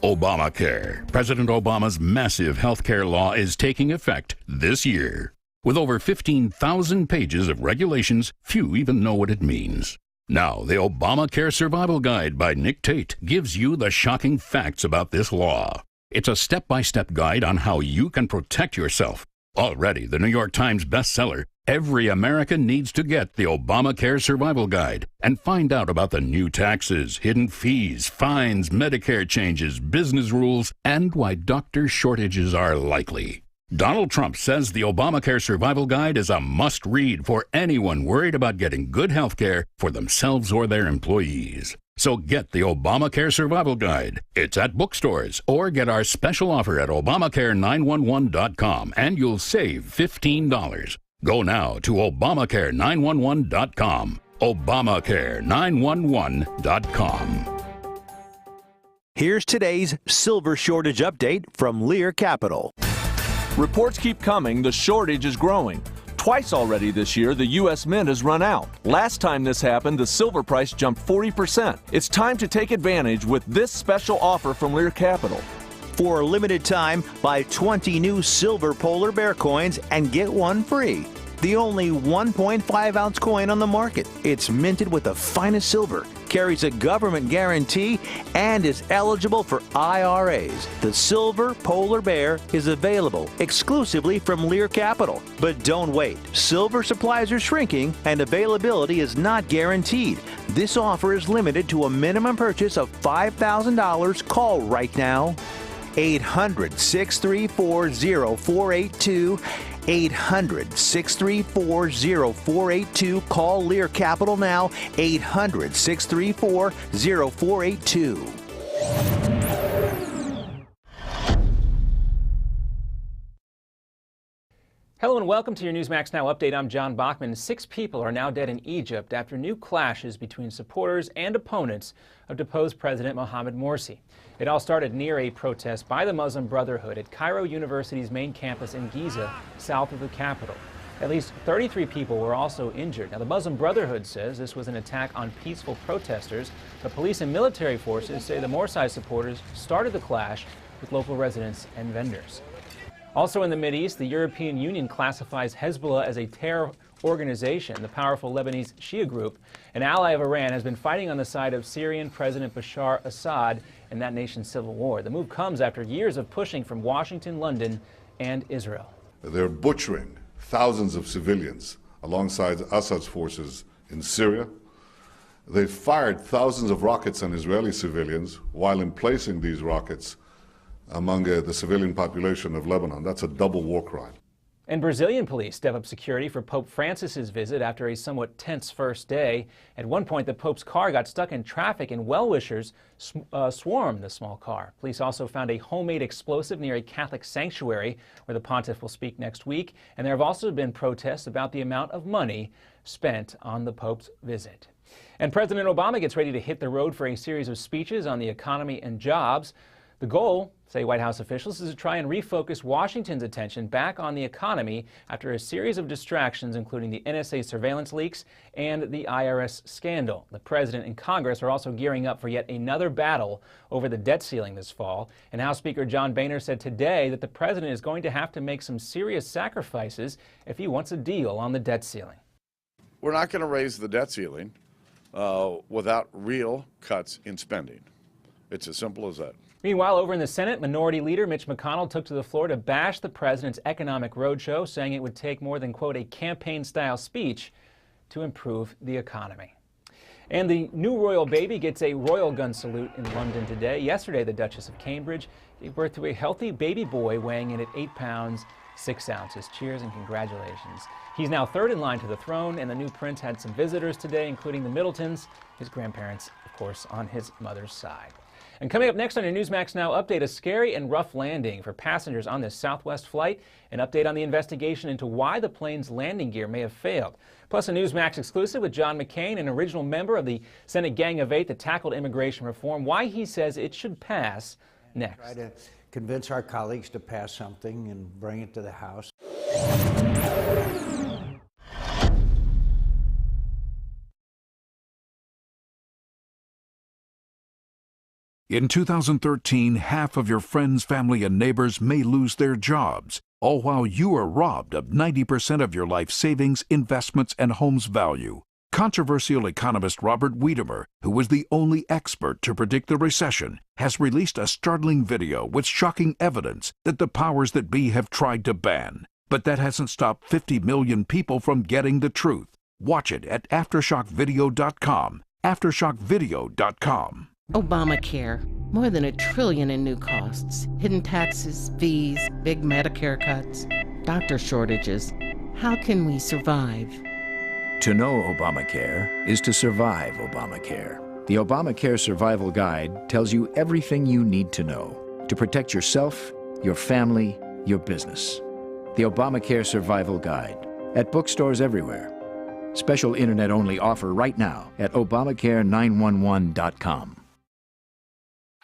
Obamacare. President Obama's massive health care law is taking effect this year. With over 15,000 pages of regulations, few even know what it means. Now, the Obamacare Survival Guide by Nick Tate gives you the shocking facts about this law. It's a step-by-step guide on how you can protect yourself. Already the New York Times bestseller, every American needs to get the Obamacare Survival Guide and find out about the new taxes, hidden fees, fines, Medicare changes, business rules, and why doctor shortages are likely. Donald Trump says the Obamacare Survival Guide is a must-read for anyone worried about getting good health care for themselves or their employees. So get the Obamacare Survival Guide. It's at bookstores, or get our special offer at Obamacare911.com and you'll save $15. Go now to Obamacare911.com. Obamacare911.com. Here's today's silver shortage update from Lear Capital. Reports keep coming, the shortage is growing. Twice already this year, the U.S. Mint has run out. Last time this happened, the silver price jumped 40%. It's time to take advantage with this special offer from Lear Capital. For a limited time, buy 20 new silver polar bear coins and get one free. The only 1.5 ounce coin on the market. It's minted with the finest silver, carries a government guarantee, and is eligible for IRAs. The silver polar bear is available exclusively from Lear Capital. But don't wait. Silver supplies are shrinking and availability is not guaranteed. This offer is limited to a minimum purchase of $5,000. Call right now. 800-634-0482. 800-634-0482. Call Lear Capital now. 800-634-0482. Hello and welcome to your Newsmax Now update. I'm John Bachman. 6 people are now dead in Egypt after new clashes between supporters and opponents of deposed President Mohamed Morsi. It all started near a protest by the Muslim Brotherhood at Cairo University's main campus in Giza, south of the capital. At least 33 people were also injured. Now, the Muslim Brotherhood says this was an attack on peaceful protesters, but police and military forces say the Morsi supporters started the clash with local residents and vendors. Also in the Mideast, the European Union classifies Hezbollah as a terror organization. The powerful Lebanese Shia group, an ally of Iran, has been fighting on the side of Syrian President Bashar Assad in that nation's civil war. The move comes after years of pushing from Washington, London, and Israel. They're butchering thousands of civilians alongside Assad's forces in Syria. They've fired thousands of rockets on Israeli civilians while emplacing these rockets among the civilian population of Lebanon. That's a double war crime. And Brazilian police step up security for Pope Francis's visit after a somewhat tense first day. At one point, the Pope's car got stuck in traffic and well-wishers swarmed the small car. Police also found a homemade explosive near a Catholic sanctuary where the pontiff will speak next week. And there have also been protests about the amount of money spent on the Pope's visit. And President Obama gets ready to hit the road for a series of speeches on the economy and jobs. The goal, say White House officials, is to try and refocus Washington's attention back on the economy after a series of distractions, including the NSA surveillance leaks and the IRS scandal. The president and Congress are also gearing up for yet another battle over the debt ceiling this fall. And House Speaker John Boehner said today that the president is going to have to make some serious sacrifices if he wants a deal on the debt ceiling. We're not going to raise the debt ceiling without real cuts in spending. It's as simple as that. Meanwhile, over in the Senate, Minority Leader Mitch McConnell took to the floor to bash the president's economic roadshow, saying it would take more than, quote, a campaign-style speech to improve the economy. And the new royal baby gets a royal gun salute in London today. Yesterday, the Duchess of Cambridge gave birth to a healthy baby boy weighing in at 8 pounds, 6 ounces. Cheers and congratulations. He's now third in line to the throne, and the new prince had some visitors today, including the Middletons, his grandparents, of course, on his mother's side. And coming up next on your Newsmax Now update, a scary and rough landing for passengers on this Southwest flight, an update on the investigation into why the plane's landing gear may have failed. Plus a Newsmax exclusive with John McCain, an original member of the Senate Gang of Eight that tackled immigration reform, why he says it should pass next. Try to convince our colleagues to pass something and bring it to the House. In 2013, half of your friends, family, and neighbors may lose their jobs, all while you are robbed of 90% of your life savings, investments, and home's value. Controversial economist Robert Wiedemer, who was the only expert to predict the recession, has released a startling video with shocking evidence that the powers that be have tried to ban. But that hasn't stopped 50 million people from getting the truth. Watch it at AftershockVideo.com. AftershockVideo.com. Obamacare. More than $1 trillion in new costs. Hidden taxes, fees, big Medicare cuts, doctor shortages. How can we survive? To know Obamacare is to survive Obamacare. The Obamacare Survival Guide tells you everything you need to know to protect yourself, your family, your business. The Obamacare Survival Guide at bookstores everywhere. Special internet-only offer right now at Obamacare911.com.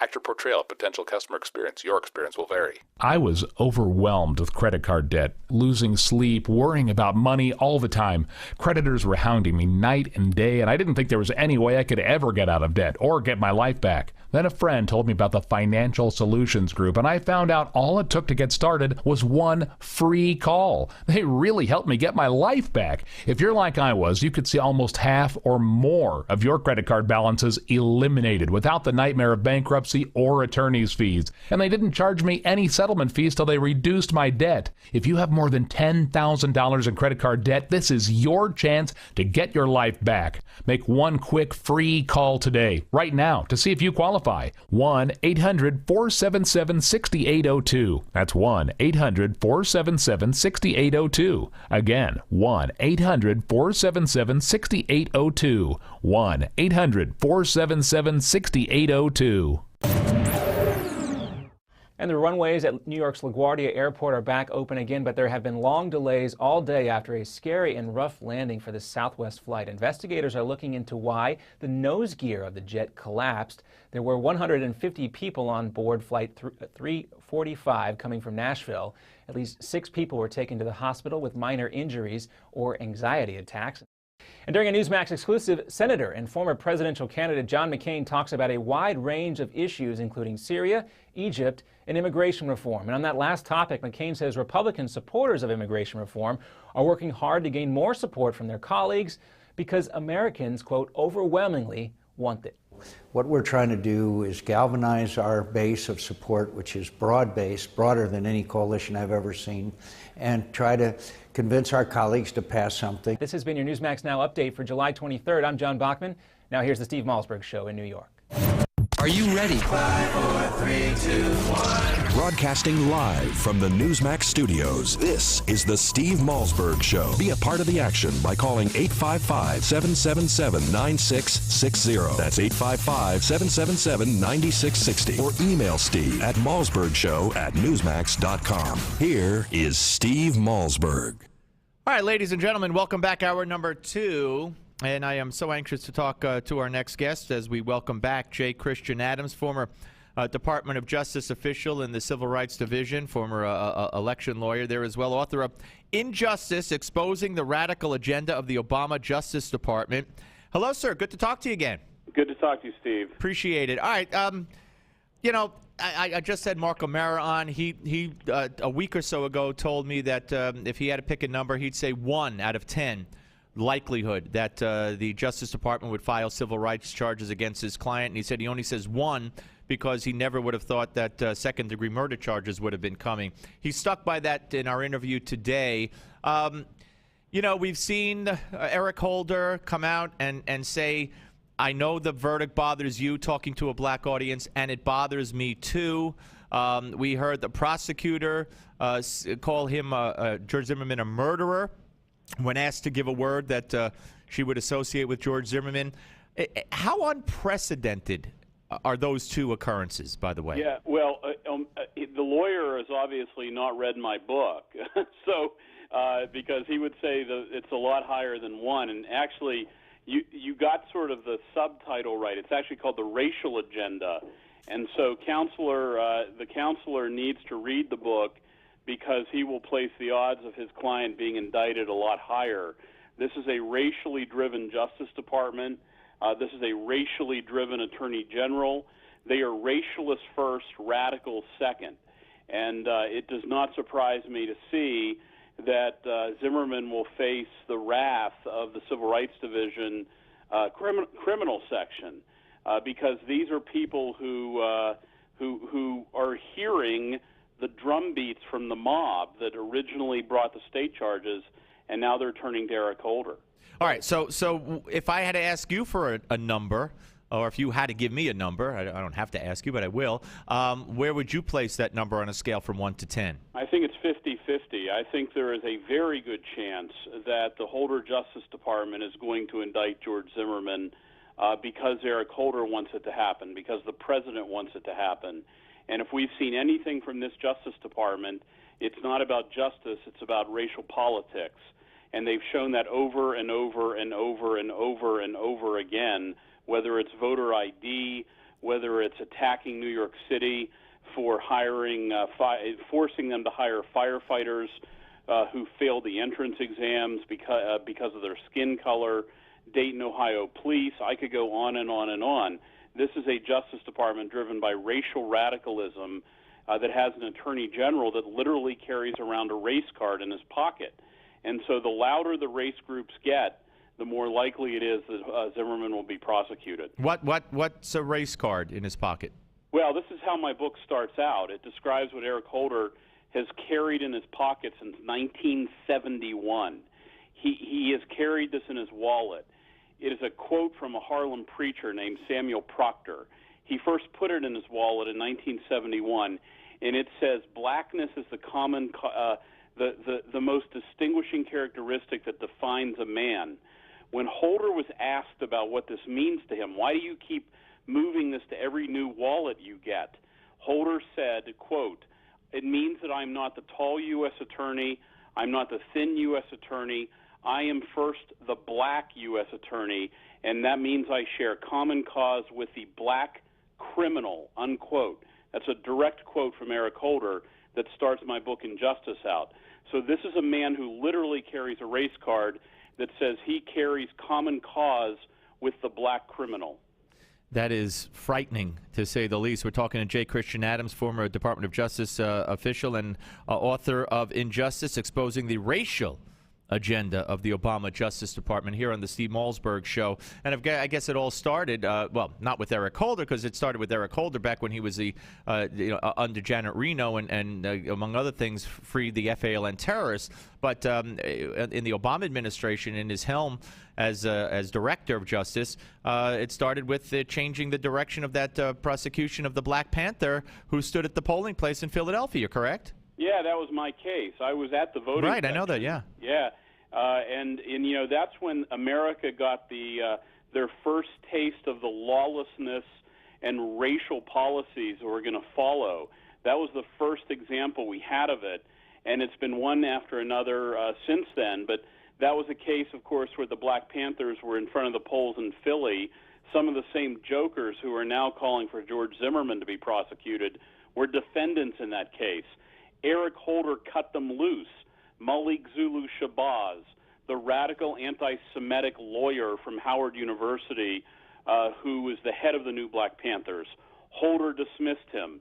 Accurate portrayal of potential customer experience. Your experience will vary. I was overwhelmed with credit card debt, losing sleep, worrying about money all the time. Creditors were hounding me night and day, and I didn't think there was any way I could ever get out of debt or get my life back. Then a friend told me about the Financial Solutions Group, and I found out all it took to get started was one free call. They really helped me get my life back. If you're like I was, you could see almost half or more of your credit card balances eliminated without the nightmare of bankruptcy or attorney's fees. And they didn't charge me any settlement fees till they reduced my debt. If you have more than $10,000 in credit card debt, this is your chance to get your life back. Make one quick free call today, right now, to see if you qualify. 1-800-477-6802. That's 1-800-477-6802. Again, 1-800-477-6802. 1-800-477-6802. And the runways at New York's LaGuardia Airport are back open again, but there have been long delays all day after a scary and rough landing for the Southwest flight. Investigators are looking into why the nose gear of the jet collapsed. There were 150 people on board Flight 345 coming from Nashville. At least 6 people were taken to the hospital with minor injuries or anxiety attacks. And during a Newsmax exclusive, Senator and former presidential candidate John McCain talks about a wide range of issues, including Syria, Egypt, and immigration reform. And on that last topic, McCain says Republican supporters of immigration reform are working hard to gain more support from their colleagues because Americans, quote, overwhelmingly want it. What we're trying to do is galvanize our base of support, which is broad-based, broader than any coalition I've ever seen, and try to convince our colleagues to pass something. This has been your Newsmax Now update for July 23rd. I'm John Bachman. Now here's the Steve Malzberg Show in New York. Are you ready? 5, 4, 3, 2, 1. Broadcasting live from the Newsmax studios, this is the Steve Malzberg Show. Be a part of the action by calling 855-777-9660. That's 855-777-9660. Or email Steve at malzbergshow@newsmax.com. Here is Steve Malzberg. All right, ladies and gentlemen, welcome back. Hour number 2. And I am so anxious to talk to our next guest as we welcome back J. Christian Adams, former Department of Justice official in the Civil Rights Division, former election lawyer there as well, author of Injustice, Exposing the Radical Agenda of the Obama Justice Department. Hello, sir. Good to talk to you again. Good to talk to you, Steve. Appreciate it. All right. You know, I just had Mark O'Mara on. He a week or so ago told me that if he had to pick a number, he'd say 1 out of 10. Likelihood that the Justice Department would file civil rights charges against his client. And he said he only says 1 because he never would have thought that second-degree murder charges would have been coming. He stuck by that in our interview today. You know, we've seen Eric Holder come out and say, I know the verdict bothers you, talking to a black audience, and it bothers me too. We heard the prosecutor call him, George Zimmerman, a murderer when asked to give a word that she would associate with George Zimmerman. How unprecedented are those two occurrences, by the way? Yeah, well, the lawyer has obviously not read my book, so because he would say that it's a lot higher than 1. And actually, you got sort of the subtitle right. It's actually called The Racial Agenda. And so the counselor needs to read the book because he will place the odds of his client being indicted a lot higher. This is a racially driven Justice Department. This is a racially driven Attorney General. They are racialists first, radicals second. And it does not surprise me to see that Zimmerman will face the wrath of the Civil Rights Division criminal section because these are people who are hearing the drumbeats from the mob that originally brought the state charges, and now they're turning to Eric Holder. All right, so if I had to ask you for a number, or if you had to give me a number, I don't have to ask you, but I will, where would you place that number on a scale from 1 to 10? I think it's 50-50. I think there is a very good chance that the Holder Justice Department is going to indict George Zimmerman because Eric Holder wants it to happen, because the president wants it to happen. And if we've seen anything from this Justice Department, it's not about justice, it's about racial politics. And they've shown that over and over and over and over and over again, whether it's voter ID, whether it's attacking New York City for hiring, forcing them to hire firefighters who failed the entrance exams because of their skin color, Dayton, Ohio police. I could go on and on and on. This is a Justice Department driven by racial radicalism that has an Attorney General that literally carries around a race card in his pocket. And so the louder the race groups get, the more likely it is that Zimmerman will be prosecuted. What's a race card in his pocket? Well, this is how my book starts out. It describes what Eric Holder has carried in his pocket since 1971. He has carried this in his wallet. It is a quote from a Harlem preacher named Samuel Proctor. He first put it in his wallet in 1971, and it says, "Blackness is the common, the most distinguishing characteristic that defines a man." When Holder was asked about what this means to him, why do you keep moving this to every new wallet you get? Holder said, quote, "It means that I'm not the tall U.S. attorney, I'm not the thin U.S. attorney, I am first the black U.S. attorney, and that means I share common cause with the black criminal," unquote. That's a direct quote from Eric Holder that starts my book Injustice out. So this is a man who literally carries a race card that says he carries common cause with the black criminal. That is frightening, to say the least. We're talking to J. Christian Adams, former Department of Justice official and author of Injustice, Exposing the Racial Agenda of the Obama Justice Department, here on the Steve Malzberg Show. And I guess it all started, well, not with Eric Holder, because it started with Eric Holder back when he was the, under Janet Reno and among other things, freed the FALN terrorists. But in the Obama administration, in his helm as Director of Justice, it started with changing the direction of that prosecution of the Black Panther who stood at the polling place in Philadelphia, correct? Yeah, that was my case. I was at the voting Right, I know that, yeah. Yeah, and that's when America got their first taste of the lawlessness and racial policies that were going to follow. That was the first example we had of it, and it's been one after another since then. But that was a case, of course, where the Black Panthers were in front of the polls in Philly. Some of the same jokers who are now calling for George Zimmerman to be prosecuted were defendants in that case. Eric Holder cut them loose. Malik Zulu Shabazz, the radical anti-Semitic lawyer from Howard University, who was the head of the new Black Panthers. Holder dismissed him.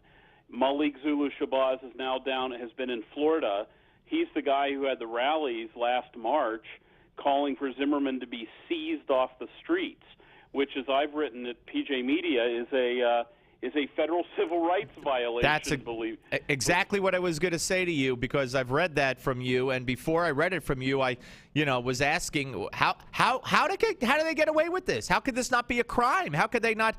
Malik Zulu Shabazz has been in Florida. He's the guy who had the rallies last March calling for Zimmerman to be seized off the streets, which, as I've written at PJ Media, is a federal civil rights violation. That's exactly what I was going to say to you, because I've read that from you, and before I read it from you, I was asking how do they get away with this? How could this not be a crime? How could they not,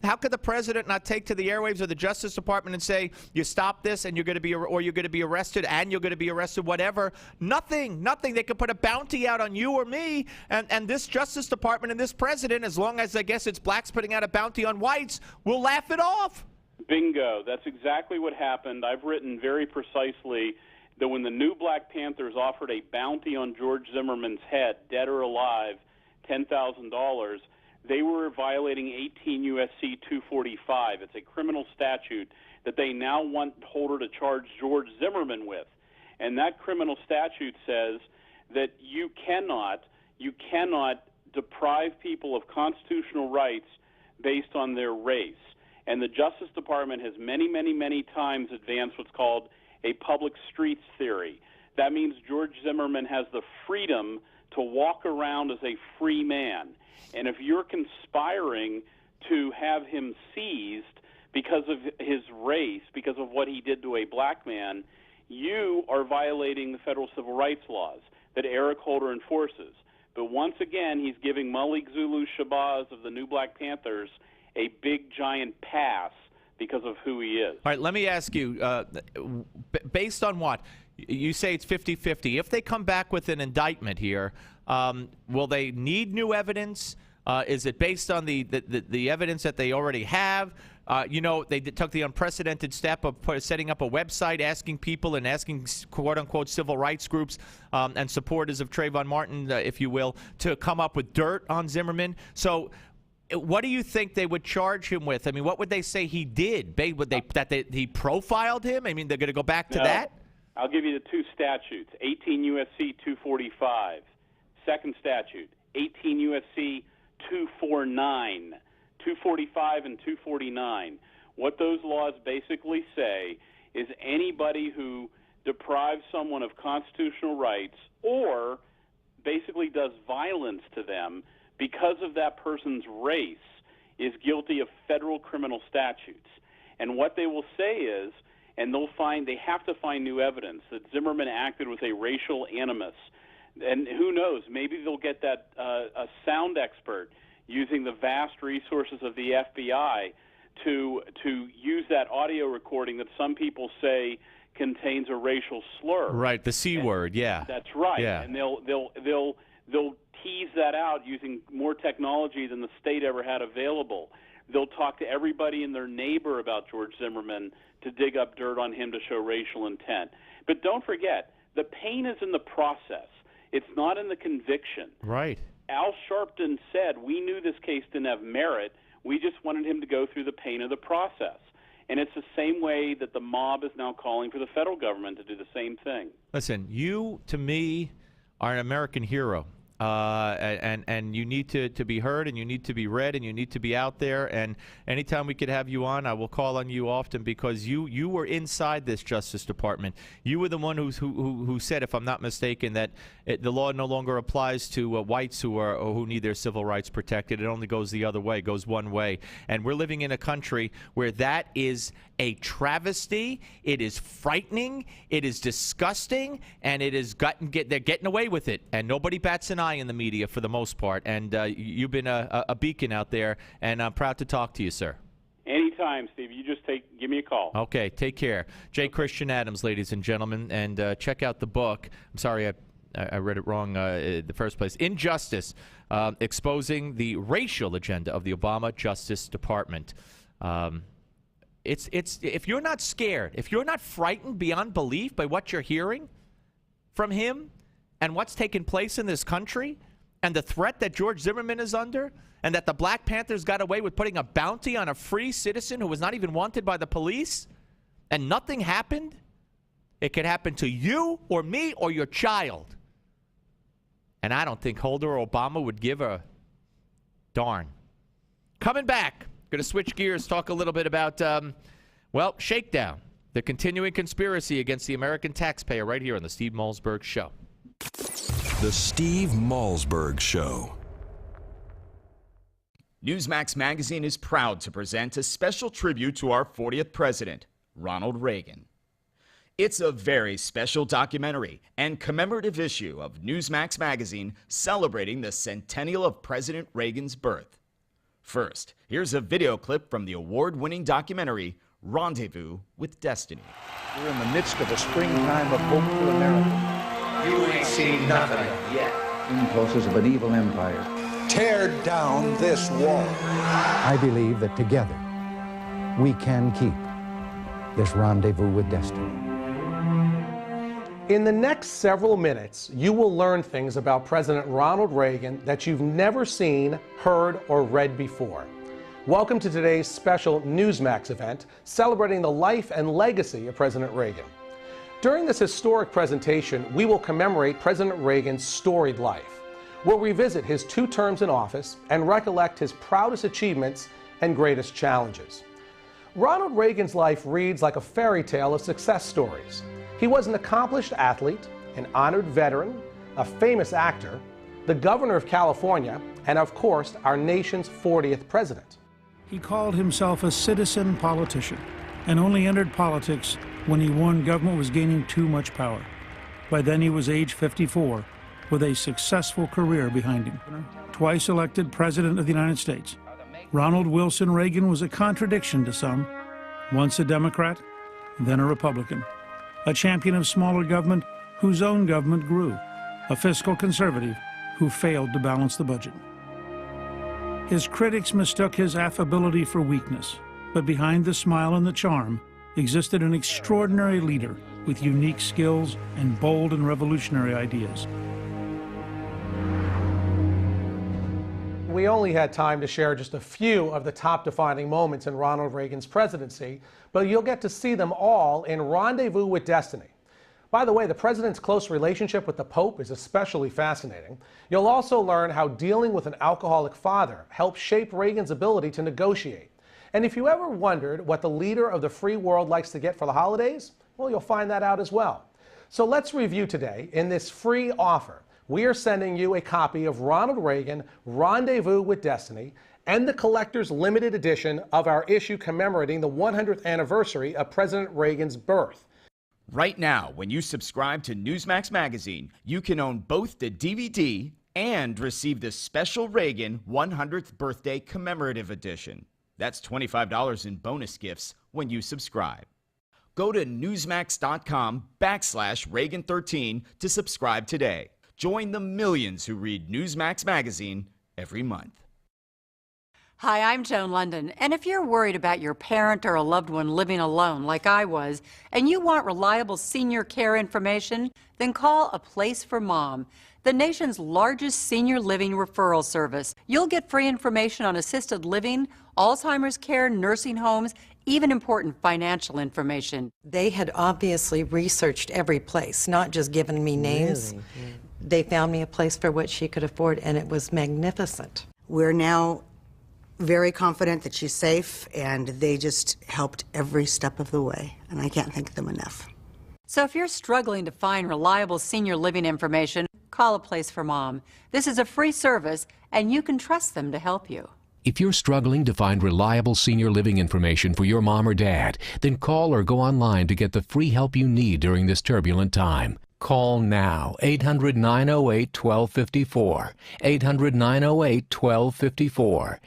how could the president not take to the airwaves of the Justice Department and say, you stop this and you're going to be arrested and you're going to be arrested, whatever? Nothing. They could put a bounty out on you or me, and this Justice Department and this president, as long as I guess it's blacks putting out a bounty on whites, will laugh it off. Bingo. That's exactly what happened. I've written very precisely that when the new Black Panthers offered a bounty on George Zimmerman's head, dead or alive, $10,000, they were violating 18 U.S.C. 245. It's a criminal statute that they now want Holder to charge George Zimmerman with. And that criminal statute says that you cannot deprive people of constitutional rights based on their race. And the Justice Department has many, many, many times advanced what's called a public streets theory. That means George Zimmerman has the freedom to walk around as a free man. And if you're conspiring to have him seized because of his race, because of what he did to a black man, you are violating the federal civil rights laws that Eric Holder enforces. But once again, he's giving Malik Zulu Shabazz of the new Black Panthers a big, giant pass because of who he is. All right, let me ask you, based on what? You say it's 50-50. If they come back with an indictment here, will they need new evidence? Is it based on the evidence that they already have? They took the unprecedented step of setting up a website, asking people and asking quote-unquote civil rights groups and supporters of Trayvon Martin, if you will, to come up with dirt on Zimmerman. So what do you think they would charge him with? I mean, what would they say he did? He profiled him? I mean, they're going to go back to that? I'll give you the two statutes, 18 U.S.C. 245. Second statute, 18 U.S.C. 249. 245 and 249. What those laws basically say is anybody who deprives someone of constitutional rights or basically does violence to them because of that person's race is guilty of federal criminal statutes. And what they will say is, and they have to find new evidence that Zimmerman acted with a racial animus. And who knows, maybe they'll get that a sound expert using the vast resources of the FBI to use that audio recording that some people say contains a racial slur. Right, the C word, yeah. That's right. Yeah. And they'll tease that out using more technology than the state ever had available. They'll talk to everybody and their neighbor about George Zimmerman to dig up dirt on him to show racial intent. But don't forget, the pain is in the process. It's not in the conviction. Right. Al Sharpton said, we knew this case didn't have merit. We just wanted him to go through the pain of the process. And it's the same way that the mob is now calling for the federal government to do the same thing. Listen, you, to me, are an American hero. And you need to be heard, and you need to be read, and you need to be out there. And anytime we could have you on, I will call on you often, because you were inside this Justice Department. You were the one who said, if I'm not mistaken, that the law no longer applies to whites who need their civil rights protected. It only goes the other way, goes one way. And we're living in a country where that is a travesty. It is frightening. It is disgusting, and it is they're getting away with it, and nobody bats an eye in the media for the most part. And you've been a beacon out there, and I'm proud to talk to you, sir. Anytime, Steve. You just give me a call. Okay, take care. J. Christian Adams, ladies and gentlemen, and check out the book. I'm sorry, I read it wrong in the first place. Injustice, exposing the racial agenda of the Obama Justice Department. It's if you're not scared, if you're not frightened beyond belief by what you're hearing from him and what's taking place in this country and the threat that George Zimmerman is under, and that the Black Panthers got away with putting a bounty on a free citizen who was not even wanted by the police, and nothing happened, it could happen to you or me or your child. And I don't think Holder or Obama would give a darn. Coming back, going to switch gears, talk a little bit about, Shakedown, the continuing conspiracy against the American taxpayer, right here on the Steve Malzberg Show. The Steve Malzberg Show. Newsmax Magazine is proud to present a special tribute to our 40th president, Ronald Reagan. It's a very special documentary and commemorative issue of Newsmax Magazine celebrating the centennial of President Reagan's birth. First, here's a video clip from the award-winning documentary, Rendezvous with Destiny. We're in the midst of a springtime of hope for America. You ain't seen nothing yet. Impulses of an evil empire. Tear down this wall. I believe that together we can keep this rendezvous with destiny. In the next several minutes, you will learn things about President Ronald Reagan that you've never seen, heard, or read before. Welcome to today's special Newsmax event celebrating the life and legacy of President Reagan. During this historic presentation, we will commemorate President Reagan's storied life. We'll revisit his 2 terms in office and recollect his proudest achievements and greatest challenges. Ronald Reagan's life reads like a fairy tale of success stories. He was an accomplished athlete, an honored veteran, a famous actor, the governor of California, and of course, our nation's 40th president. He called himself a citizen politician and only entered politics when he warned government was gaining too much power. By then he was age 54, with a successful career behind him. Twice elected President of the United States, Ronald Wilson Reagan was a contradiction to some. Once a Democrat, then a Republican. A champion of smaller government whose own government grew. A fiscal conservative who failed to balance the budget. His critics mistook his affability for weakness, but behind the smile and the charm existed an extraordinary leader with unique skills and bold and revolutionary ideas. We only had time to share just a few of the top defining moments in Ronald Reagan's presidency, but you'll get to see them all in Rendezvous with Destiny. By the way, the president's close relationship with the Pope is especially fascinating. You'll also learn how dealing with an alcoholic father helped shape Reagan's ability to negotiate. And if you ever wondered what the leader of the free world likes to get for the holidays, well, you'll find that out as well. So let's review today. In this free offer, we are sending you a copy of Ronald Reagan, Rendezvous with Destiny, and the collector's limited edition of our issue commemorating the 100th anniversary of President Reagan's birth. Right now, when you subscribe to Newsmax Magazine, you can own both the DVD and receive the special Reagan 100th Birthday Commemorative Edition. That's $25 in bonus gifts when you subscribe. Go to newsmax.com/Reagan13 to subscribe today. Join the millions who read Newsmax Magazine every month. Hi, I'm Joan London, and if you're worried about your parent or a loved one living alone like I was, and you want reliable senior care information, then call A Place for Mom, the nation's largest senior living referral service. You'll get free information on assisted living, Alzheimer's care, nursing homes, even important financial information. They had obviously researched every place, not just given me names. Really? They found me a place for what she could afford, and it was magnificent. We're now very confident that she's safe, and they just helped every step of the way, and I can't thank them enough. So if you're struggling to find reliable senior living information, call A Place for Mom. This is a free service, and you can trust them to help you. If you're struggling to find reliable senior living information for your mom or dad, then call or go online to get the free help you need during this turbulent time. Call now, 800-908-1254, 800-908-1254.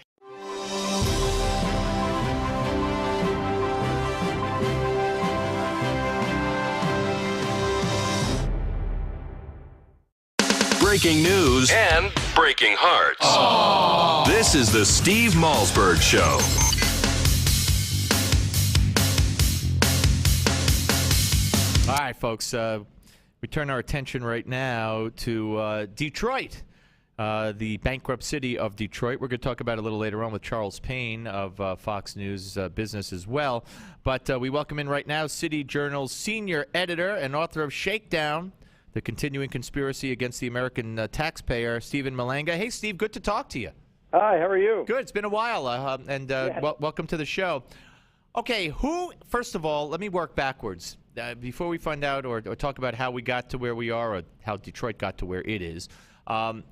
Breaking news and breaking hearts. Aww. This is the Steve Malzberg Show. All right, folks. We turn our attention right now to Detroit, the bankrupt city of Detroit. We're going to talk about it a little later on with Charles Payne of Fox News Business as well. But we welcome in right now City Journal's senior editor and author of Shakedown, the continuing conspiracy against the American taxpayer, Stephen Malanga. Hey, Steve, good to talk to you. Hi, how are you? Good. It's been a while, welcome to the show. Okay, first of all, let me work backwards. Before we find out or talk about how we got to where we are or how Detroit got to where it is, are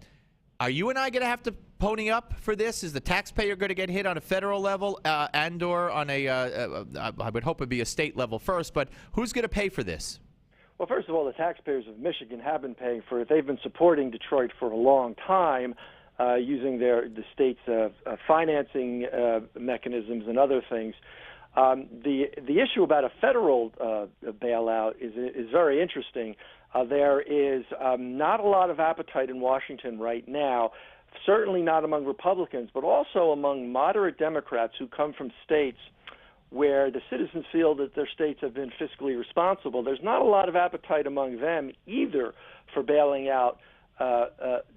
you and I going to have to pony up for this? Is the taxpayer going to get hit on a federal level and or on I would hope it would be a state level first, but who's going to pay for this? Well, first of all, the taxpayers of Michigan have been paying for it. They've been supporting Detroit for a long time, using the state's financing mechanisms and other things. The issue about a federal bailout is very interesting. There is not a lot of appetite in Washington right now, certainly not among Republicans, but also among moderate Democrats who come from states where the citizens feel that their states have been fiscally responsible. There's not a lot of appetite among them either for bailing out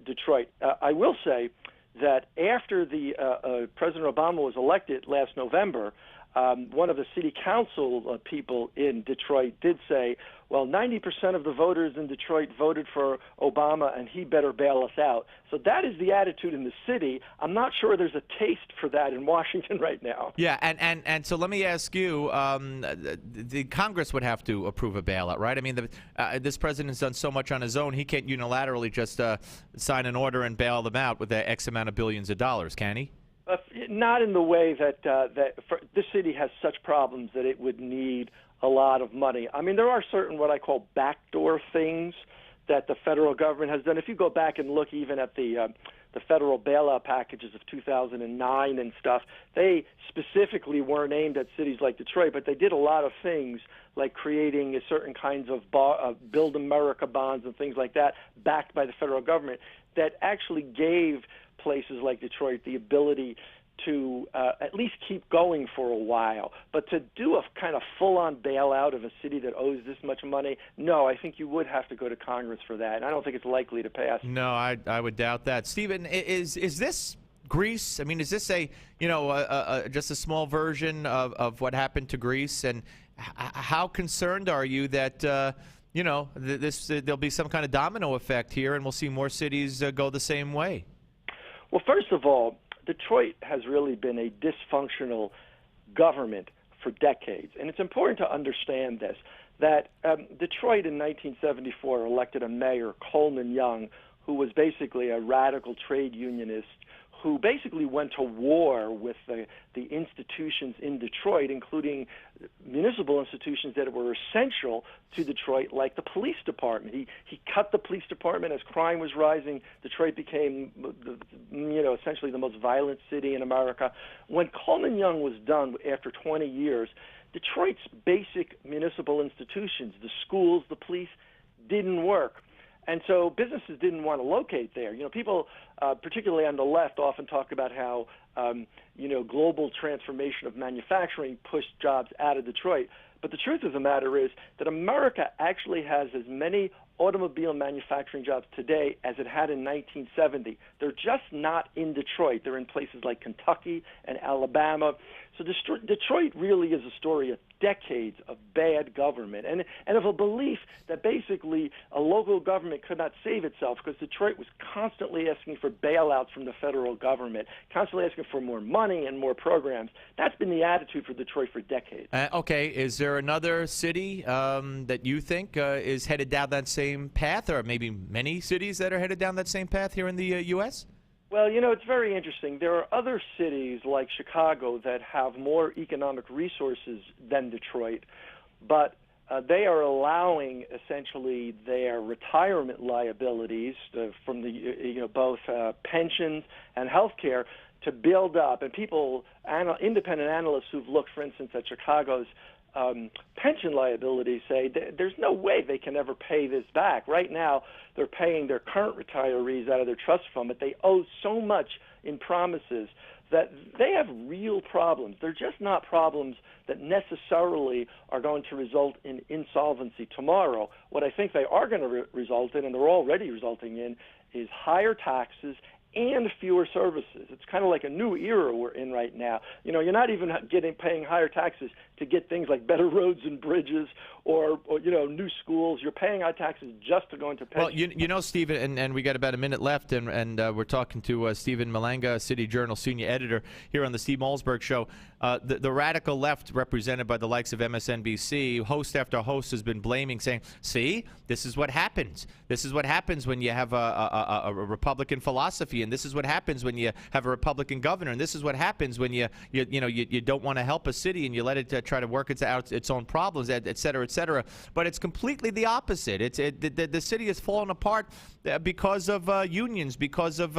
Detroit. I will say that after President Obama was elected last November, one of the city council people in Detroit did say, well, 90% of the voters in Detroit voted for Obama, and he better bail us out. So that is the attitude in the city. I'm not sure there's a taste for that in Washington right now. Yeah, and so let me ask you, the Congress would have to approve a bailout, right? I mean, this president's done so much on his own, he can't unilaterally just sign an order and bail them out with the X amount of billions of dollars, can he? Not in the way that this city has such problems that it would need a lot of money. I mean, there are certain what I call backdoor things that the federal government has done. If you go back and look even at the federal bailout packages of 2009 and stuff, they specifically weren't aimed at cities like Detroit, but they did a lot of things like creating certain kinds of Build America bonds and things like that backed by the federal government that actually gave places like Detroit the ability to at least keep going for a while. But to do a kind of full-on bailout of a city that owes this much money, no, I think you would have to go to Congress for that, and I don't think it's likely to pass. No, I would doubt that. Stephen, is this Greece? I mean, is this just a small version of what happened to Greece? And how concerned are you that there'll be some kind of domino effect here, and we'll see more cities go the same way? Well, first of all, Detroit has really been a dysfunctional government for decades. And it's important to understand this, that Detroit in 1974 elected a mayor, Coleman Young, who was basically a radical trade unionist who basically went to war with the institutions in Detroit, including municipal institutions that were essential to Detroit, like the police department. He cut the police department as crime was rising. Detroit became, essentially the most violent city in America. When Coleman Young was done after 20 years, Detroit's basic municipal institutions, the schools, the police, didn't work. And so businesses didn't want to locate there. People, particularly on the left, often talk about how, global transformation of manufacturing pushed jobs out of Detroit. But the truth of the matter is that America actually has as many automobile manufacturing jobs today as it had in 1970. They're just not in Detroit. They're in places like Kentucky and Alabama. So Detroit really is a story of decades of bad government and of a belief that basically a local government could not save itself because Detroit was constantly asking for bailouts from the federal government, constantly asking for more money and more programs. That's been the attitude for Detroit for decades. Okay, is there another city that you think is headed down that same path, or maybe many cities that are headed down that same path here in the U.S.? Well, it's very interesting. There are other cities like Chicago that have more economic resources than Detroit, but they are allowing essentially their retirement liabilities from the both pensions and health care to build up. And independent analysts who've looked, for instance, at Chicago's pension liabilities say there's no way they can ever pay this back. Right now, they're paying their current retirees out of their trust fund, but they owe so much in promises that they have real problems. They're just not problems that necessarily are going to result in insolvency tomorrow. What I think they are going to result in, and they're already resulting in, is higher taxes and fewer services. It's kind of like a new era we're in right now. You're not even paying higher taxes to get things like better roads and bridges or new schools. You're paying high taxes just to go into pensions. Well, Stephen, and we got about a minute left, and we're talking to Stephen Malanga, City Journal senior editor here on the Steve Malzberg Show. The radical left, represented by the likes of MSNBC, host after host has been blaming, saying, see, this is what happens. This is what happens when you have a Republican philosophy, and this is what happens when you have a Republican governor, and this is what happens when you don't want to help a city and you let it try to work out its own problems, et cetera, et cetera. But it's completely the opposite. The city has fallen apart because of unions, because of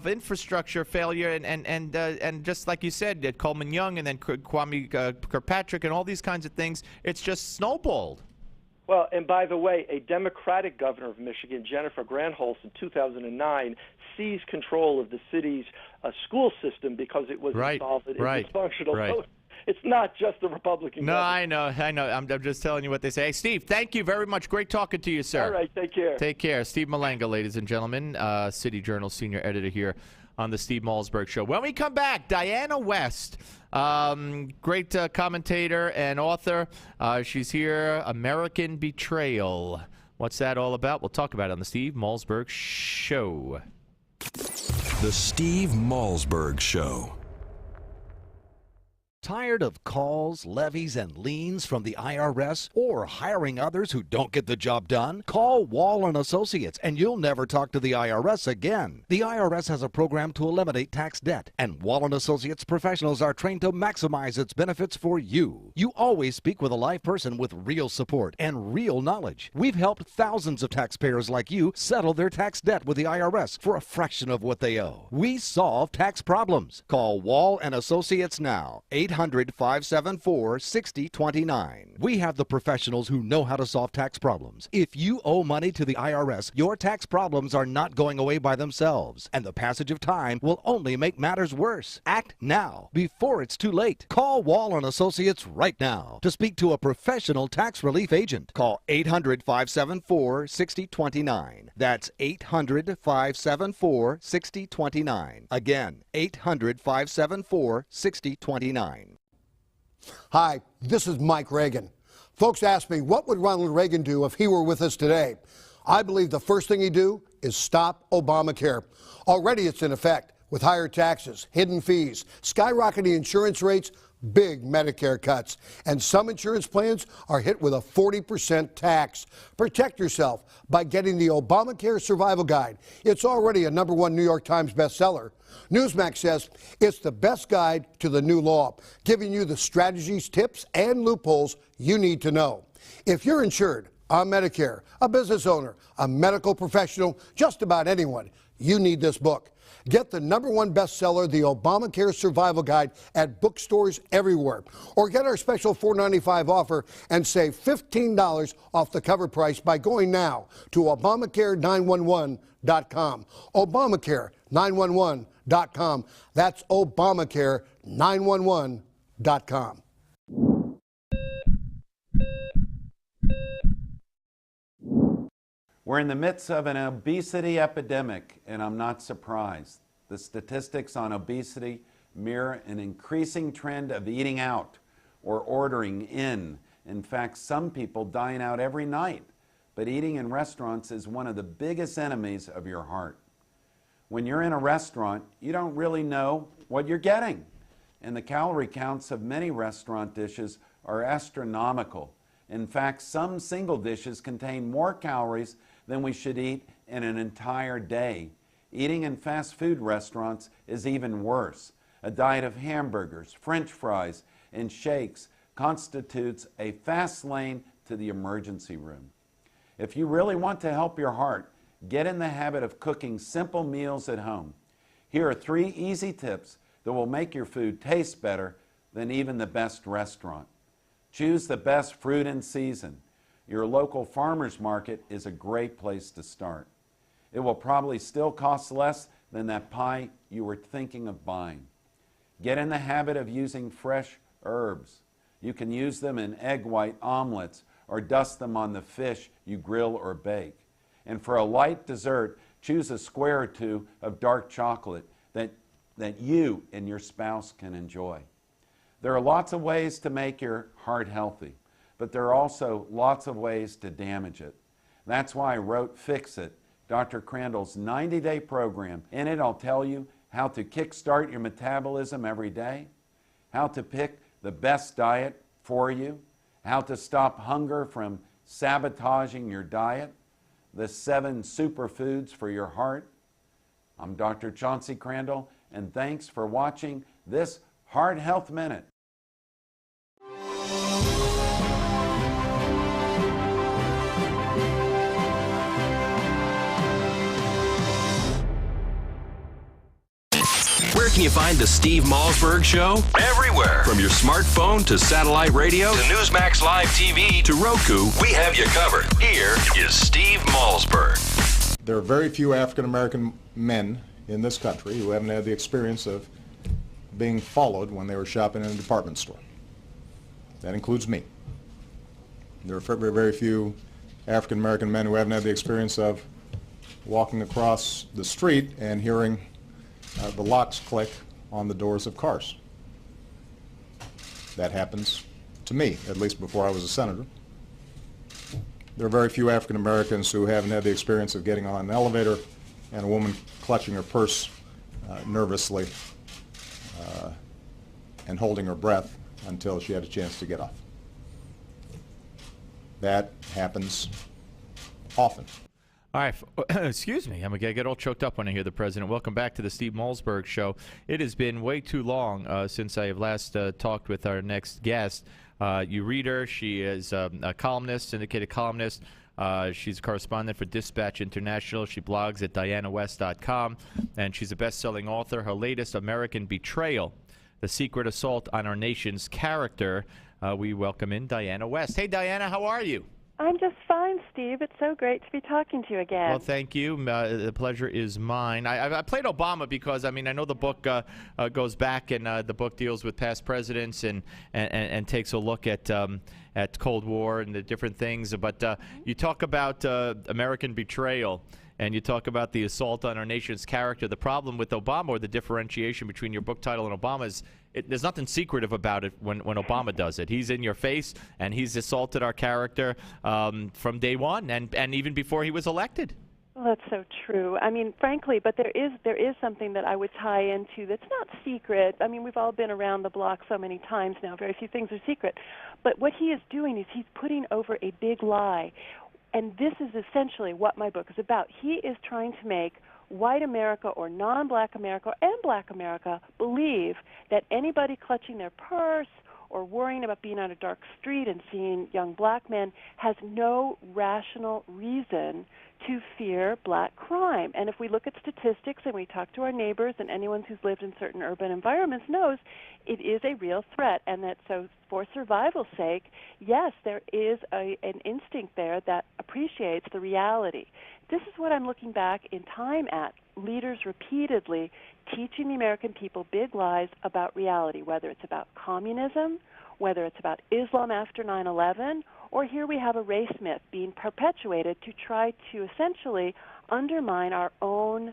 infrastructure failure, and just like you said, Coleman Young and then Kwame Kirkpatrick and all these kinds of things. It's just snowballed. Well, and by the way, a Democratic governor of Michigan, Jennifer Granholm, in 2009, seized control of the city's school system because it was insolvent and dysfunctional. Right. So it's not just the Republican government. I know. I'm just telling you what they say. Hey, Steve, thank you very much. Great talking to you, sir. All right, take care. Take care. Steve Malanga, ladies and gentlemen, City Journal senior editor here on the Steve Malzberg Show. When we come back, Diana West, great commentator and author. She's here, American Betrayal. What's that all about? We'll talk about it on the Steve Malzberg Show. The Steve Malzberg Show. Tired of calls, levies, and liens from the IRS or hiring others who don't get the job done? Call Wall & Associates and you'll never talk to the IRS again. The IRS has a program to eliminate tax debt, and Wall & Associates professionals are trained to maximize its benefits for you. You always speak with a live person with real support and real knowledge. We've helped thousands of taxpayers like you settle their tax debt with the IRS for a fraction of what they owe. We solve tax problems. Call Wall & Associates now. 800-574-6029. We have the professionals who know how to solve tax problems. If you owe money to the IRS, your tax problems are not going away by themselves, and the passage of time will only make matters worse. Act now, before it's too late. Call Wall & Associates right now to speak to a professional tax relief agent. Call 800-574-6029. That's 800-574-6029. Again, 800-574-6029. Hi, this is Mike Reagan. Folks ask me, what would Ronald Reagan do if he were with us today? I believe the first thing he'd do is stop Obamacare. Already it's in effect, with higher taxes, hidden fees, skyrocketing insurance rates, big Medicare cuts, and some insurance plans are hit with a 40% tax. Protect yourself by getting the Obamacare Survival Guide. It's already a #1 New York Times bestseller. Newsmax says it's the best guide to the new law, giving you the strategies, tips, and loopholes you need to know. If you're insured on Medicare, a business owner, a medical professional, just about anyone, you need this book. Get the #1 bestseller, the Obamacare Survival Guide, at bookstores everywhere. Or get our special $4.95 offer and save $15 off the cover price by going now to Obamacare911.com. Obamacare911.com. That's Obamacare911.com. We're in the midst of an obesity epidemic, and I'm not surprised. The statistics on obesity mirror an increasing trend of eating out or ordering in. In fact, some people dine out every night, but eating in restaurants is one of the biggest enemies of your heart. When you're in a restaurant, you don't really know what you're getting, and the calorie counts of many restaurant dishes are astronomical. In fact, some single dishes contain more calories than we should eat in an entire day. Eating in fast food restaurants is even worse. A diet of hamburgers, French fries, and shakes constitutes a fast lane to the emergency room. If you really want to help your heart, get in the habit of cooking simple meals at home. Here are 3 easy tips that will make your food taste better than even the best restaurant. Choose the best fruit in season. Your local farmer's market is a great place to start. It will probably still cost less than that pie you were thinking of buying. Get in the habit of using fresh herbs. You can use them in egg white omelets or dust them on the fish you grill or bake. And for a light dessert, choose a square or 2 of dark chocolate that you and your spouse can enjoy. There are lots of ways to make your heart healthy, but there are also lots of ways to damage it. That's why I wrote Fix It, Dr. Crandall's 90-day program. In it, I'll tell you how to kickstart your metabolism every day, how to pick the best diet for you, how to stop hunger from sabotaging your diet, the 7 superfoods for your heart. I'm Dr. Chauncey Crandall, and thanks for watching this Heart Health Minute. Where can you find the Steve Malzberg Show? Everywhere. From your smartphone to satellite radio to Newsmax Live TV to Roku, we have you covered. Here is Steve Malzberg. There are very few African-American men in this country who haven't had the experience of being followed when they were shopping in a department store. That includes me. There are very, very few African-American men who haven't had the experience of walking across the street and hearing the locks click on the doors of cars. That happens to me, at least before I was a senator. There are very few African Americans who haven't had the experience of getting on an elevator and a woman clutching her purse nervously and holding her breath until she had a chance to get off. That happens often. All right, excuse me. I'm going to get all choked up when I hear the president. Welcome back to the Steve Malzberg Show. It has been way too long since I have last talked with our next guest. You read her. She is a columnist, syndicated columnist. She's a correspondent for Dispatch International. She blogs at dianawest.com, and she's a best-selling author. Her latest, American Betrayal, The Secret Assault on Our Nation's Character. We welcome in Diana West. Hey, Diana, how are you? I'm just fine, Steve. It's so great to be talking to you again. Well, thank you. The pleasure is mine. I played Obama because, I mean, I know the book goes back, and the book deals with past presidents and takes a look at Cold War and the different things. But you talk about American Betrayal, and you talk about the assault on our nation's character. The problem with Obama, or the differentiation between your book title and Obama, is there's nothing secretive about it when Obama does it. He's in your face, and he's assaulted our character from day one, and even before he was elected. Well, that's so true. I mean, frankly, but there is something that I would tie into that's not secret. I mean, we've all been around the block so many times now. Very few things are secret. But what he is doing is he's putting over a big lie. And this is essentially what my book is about. He is trying to make white America or non-black America and black America believe that anybody clutching their purse or worrying about being on a dark street and seeing young black men has no rational reason to fear black crime. And if we look at statistics and we talk to our neighbors, and anyone who's lived in certain urban environments knows it is a real threat, and that so for survival's sake, yes, there is an instinct there that appreciates the reality. This is what I'm looking back in time at, leaders repeatedly teaching the American people big lies about reality, whether it's about communism, whether it's about Islam after 9/11, or here we have a race myth being perpetuated to try to essentially undermine our own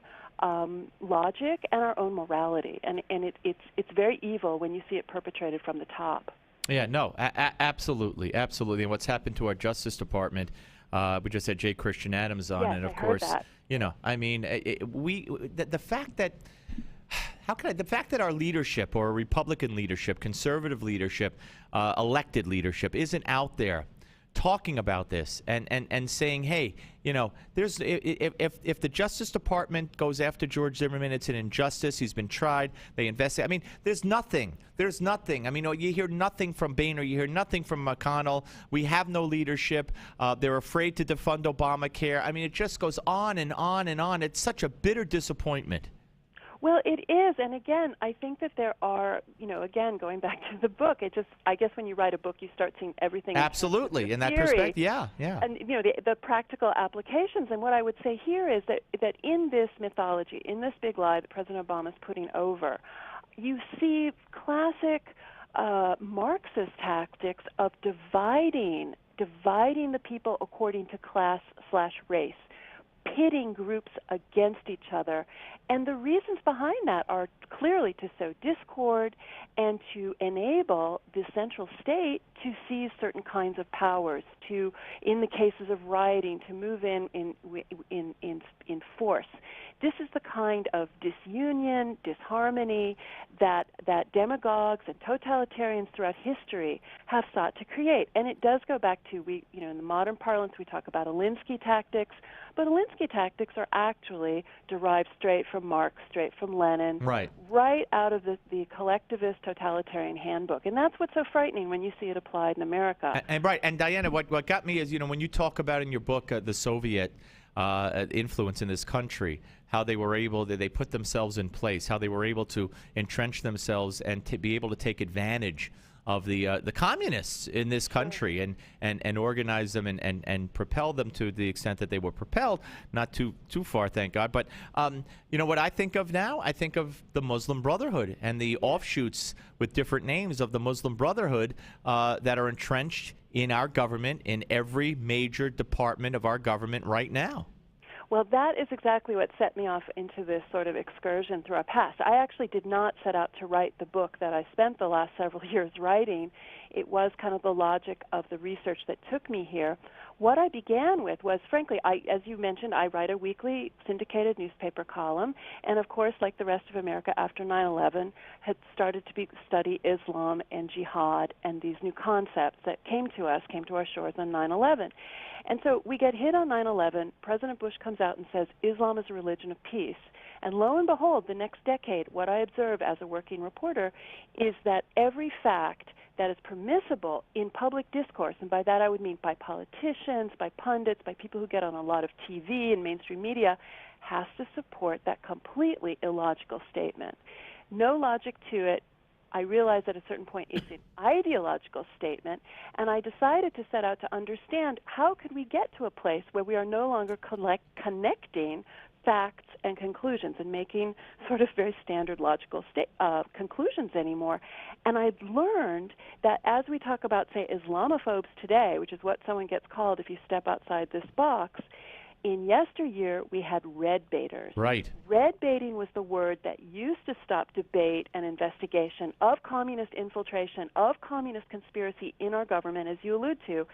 logic and our own morality. And it's very evil when you see it perpetrated from the top. Yeah, no, absolutely, absolutely. And what's happened to our Justice Department? We just had J. Christian Adams on, yes, and of I course, heard that. you know, I mean, the fact that the fact that our leadership, or Republican leadership, conservative leadership, elected leadership, isn't out there talking about this and saying, hey, you know, there's if the Justice Department goes after George Zimmerman, it's an injustice. He's been tried. They investigate. I mean, there's nothing. There's nothing. I mean, you hear nothing from Boehner. You hear nothing from McConnell. We have no leadership. They're afraid to defund Obamacare. I mean, it just goes on and on and on. It's such a bitter disappointment. Well, it is, and again, I think that there are, you know, again, going back to the book, I guess when you write a book, you start seeing everything. Absolutely, in that theory, perspective, yeah. And, you know, the practical applications, and what I would say here is that in this mythology, in this big lie that President Obama is putting over, you see classic Marxist tactics of dividing the people according to class/race, pitting groups against each other. And the reasons behind that are clearly to sow discord and to enable the central state to seize certain kinds of powers, to, in the cases of rioting, to move in force. This is the kind of disunion, disharmony that demagogues and totalitarians throughout history have sought to create. And it does go back to, you know, in the modern parlance, we talk about Alinsky tactics, but Alinsky tactics are actually derived straight from Marx, straight from Lenin, right out of the collectivist totalitarian handbook. And that's what's so frightening when you see it applied in America. And Diana, what got me is, you know, when you talk about in your book the Soviet influence in this country, how they were able they put themselves in place, how they were able to entrench themselves and to be able to take advantage of the communists in this country and organize them and propel them to the extent that they were propelled, not too far, thank God. But you know what I think of now? I think of the Muslim Brotherhood and the offshoots with different names of the Muslim Brotherhood that are entrenched in our government, in every major department of our government right now. Well, that is exactly what set me off into this sort of excursion through our past. I actually did not set out to write the book that I spent the last several years writing. It was kind of the logic of the research that took me here. What I began with was, frankly, as you mentioned, I write a weekly syndicated newspaper column, and of course, like the rest of America after 9/11, had started to study Islam and jihad and these new concepts that came to our shores on 9/11. And so we get hit on 9/11. President Bush comes out and says, Islam is a religion of peace. And lo and behold, the next decade, what I observe as a working reporter is that every fact that is permissible in public discourse, and by that I would mean by politicians, by pundits, by people who get on a lot of TV and mainstream media, has to support that completely illogical statement. No logic to it. I realized at a certain point it's an ideological statement, and I decided to set out to understand how could we get to a place where we are no longer connecting facts and conclusions and making sort of very standard logical conclusions anymore. And I've learned that as we talk about, say, Islamophobes today, which is what someone gets called if you step outside this box, in yesteryear, we had red baiters. Right. Red baiting was the word that used to stop debate and investigation of communist infiltration, of communist conspiracy in our government, as you allude to.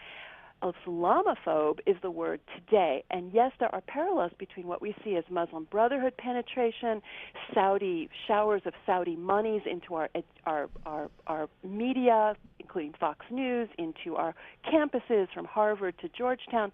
Islamophobe is the word today. And yes, there are parallels between what we see as Muslim Brotherhood penetration, Saudi showers of Saudi monies into our media, including Fox News, into our campuses from Harvard to Georgetown,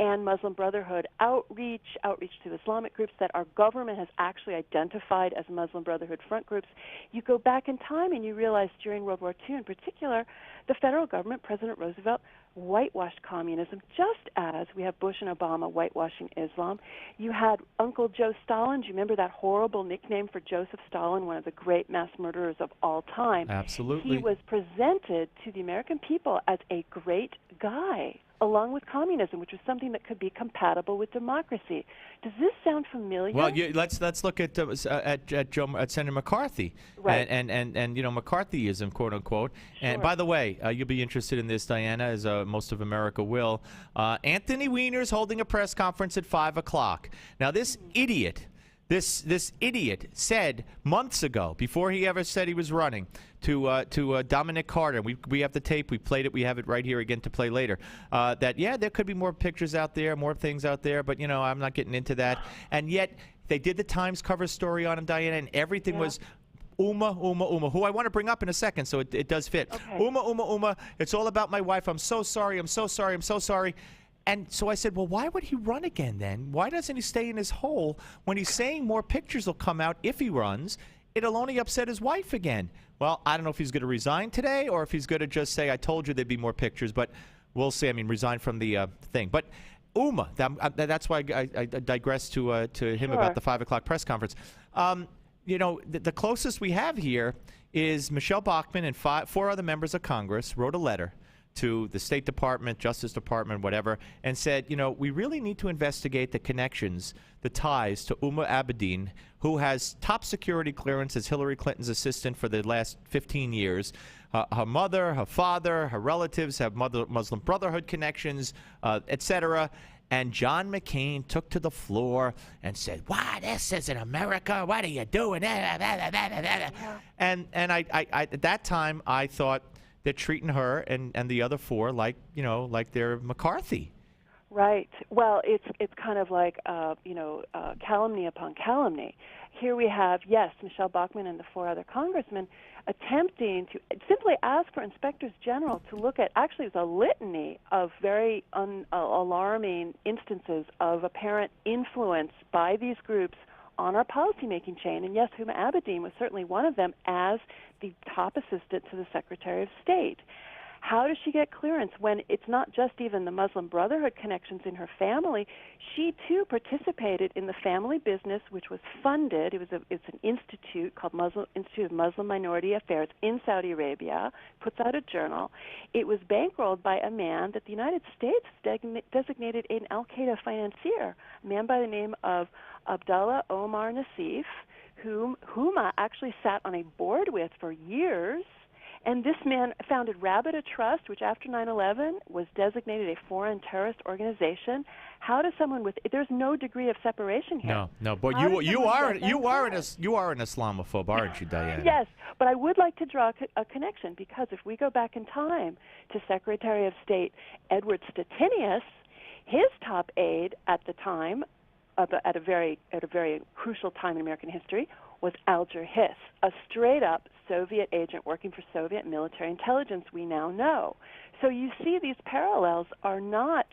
and Muslim Brotherhood outreach to Islamic groups that our government has actually identified as Muslim Brotherhood front groups. You go back in time and you realize during World War II in particular, the federal government, President Roosevelt, whitewashed communism, just as we have Bush and Obama whitewashing Islam. You had Uncle Joe Stalin. Do you remember that horrible nickname for Joseph Stalin, one of the great mass murderers of all time? Absolutely. He was presented presented to the American people as a great guy, along with communism, which was something that could be compatible with democracy. Does this sound familiar? Well, let's look at Senator McCarthy, Right. and you know, McCarthyism, quote unquote. And by the way, you'll be interested in this, Diana, as most of America will. Anthony Weiner's holding a press conference at 5 o'clock. Now, this idiot. This idiot said months ago, before he ever said he was running, to Dominic Carter. We have the tape. We played it. We have it right here again to play later. That there could be more pictures out there, more things out there, but you know, I'm not getting into that. And yet they did the Times cover story on him, Diana, and everything was Uma, who I want to bring up in a second, so it does fit. Okay. Uma. It's all about my wife. I'm so sorry. I'm so sorry. I'm so sorry. And so I said, well, why would he run again then? Why doesn't he stay in his hole when he's saying more pictures will come out if he runs? It'll only upset his wife again. Well, I don't know if he's going to resign today or if he's going to just say, I told you there'd be more pictures, but we'll see. I mean, resign from the thing. But Uma, that's why I digressed to him about the 5 o'clock press conference. You know, the closest we have here is Michelle Bachmann and four other members of Congress wrote a letter to the State Department, Justice Department, whatever, and said, you know, we really need to investigate the connections, the ties to Uma Abedin, who has top security clearance as Hillary Clinton's assistant for the last 15 years. Her mother, her father, her relatives have Muslim Brotherhood connections, etc. And John McCain took to the floor and said, "Why, this isn't America. What are you doing?" And I at that time, I thought, they're treating her and the other four like, you know, like they're McCarthy. Right. Well, it's kind of like, calumny upon calumny. Here we have, yes, Michelle Bachmann and the four other congressmen attempting to simply ask for inspectors general to look at, actually it was a litany of very alarming instances of apparent influence by these groups on our policymaking chain. And yes, Huma Abedin was certainly one of them as the top assistant to the Secretary of State. How does she get clearance when it's not just even the Muslim Brotherhood connections in her family? She, too, participated in the family business, which was funded. It's an institute called Institute of Muslim Minority Affairs in Saudi Arabia, puts out a journal. It was bankrolled by a man that the United States designated an al-Qaeda financier, a man by the name of Abdullah Omar Nassif, whom Huma actually sat on a board with for years. And this man founded Rabida Trust, which after 9/11 was designated a foreign terrorist organization. How does someone with there's no degree of separation here? No, but you are an Islamophobe, aren't you, Diane? Yes, but I would like to draw a connection, because if we go back in time to Secretary of State Edward Stettinius, his top aide at the time, at a very crucial time in American history, was Alger Hiss, a straight-up Soviet agent working for Soviet military intelligence, we now know. So you see, these parallels are not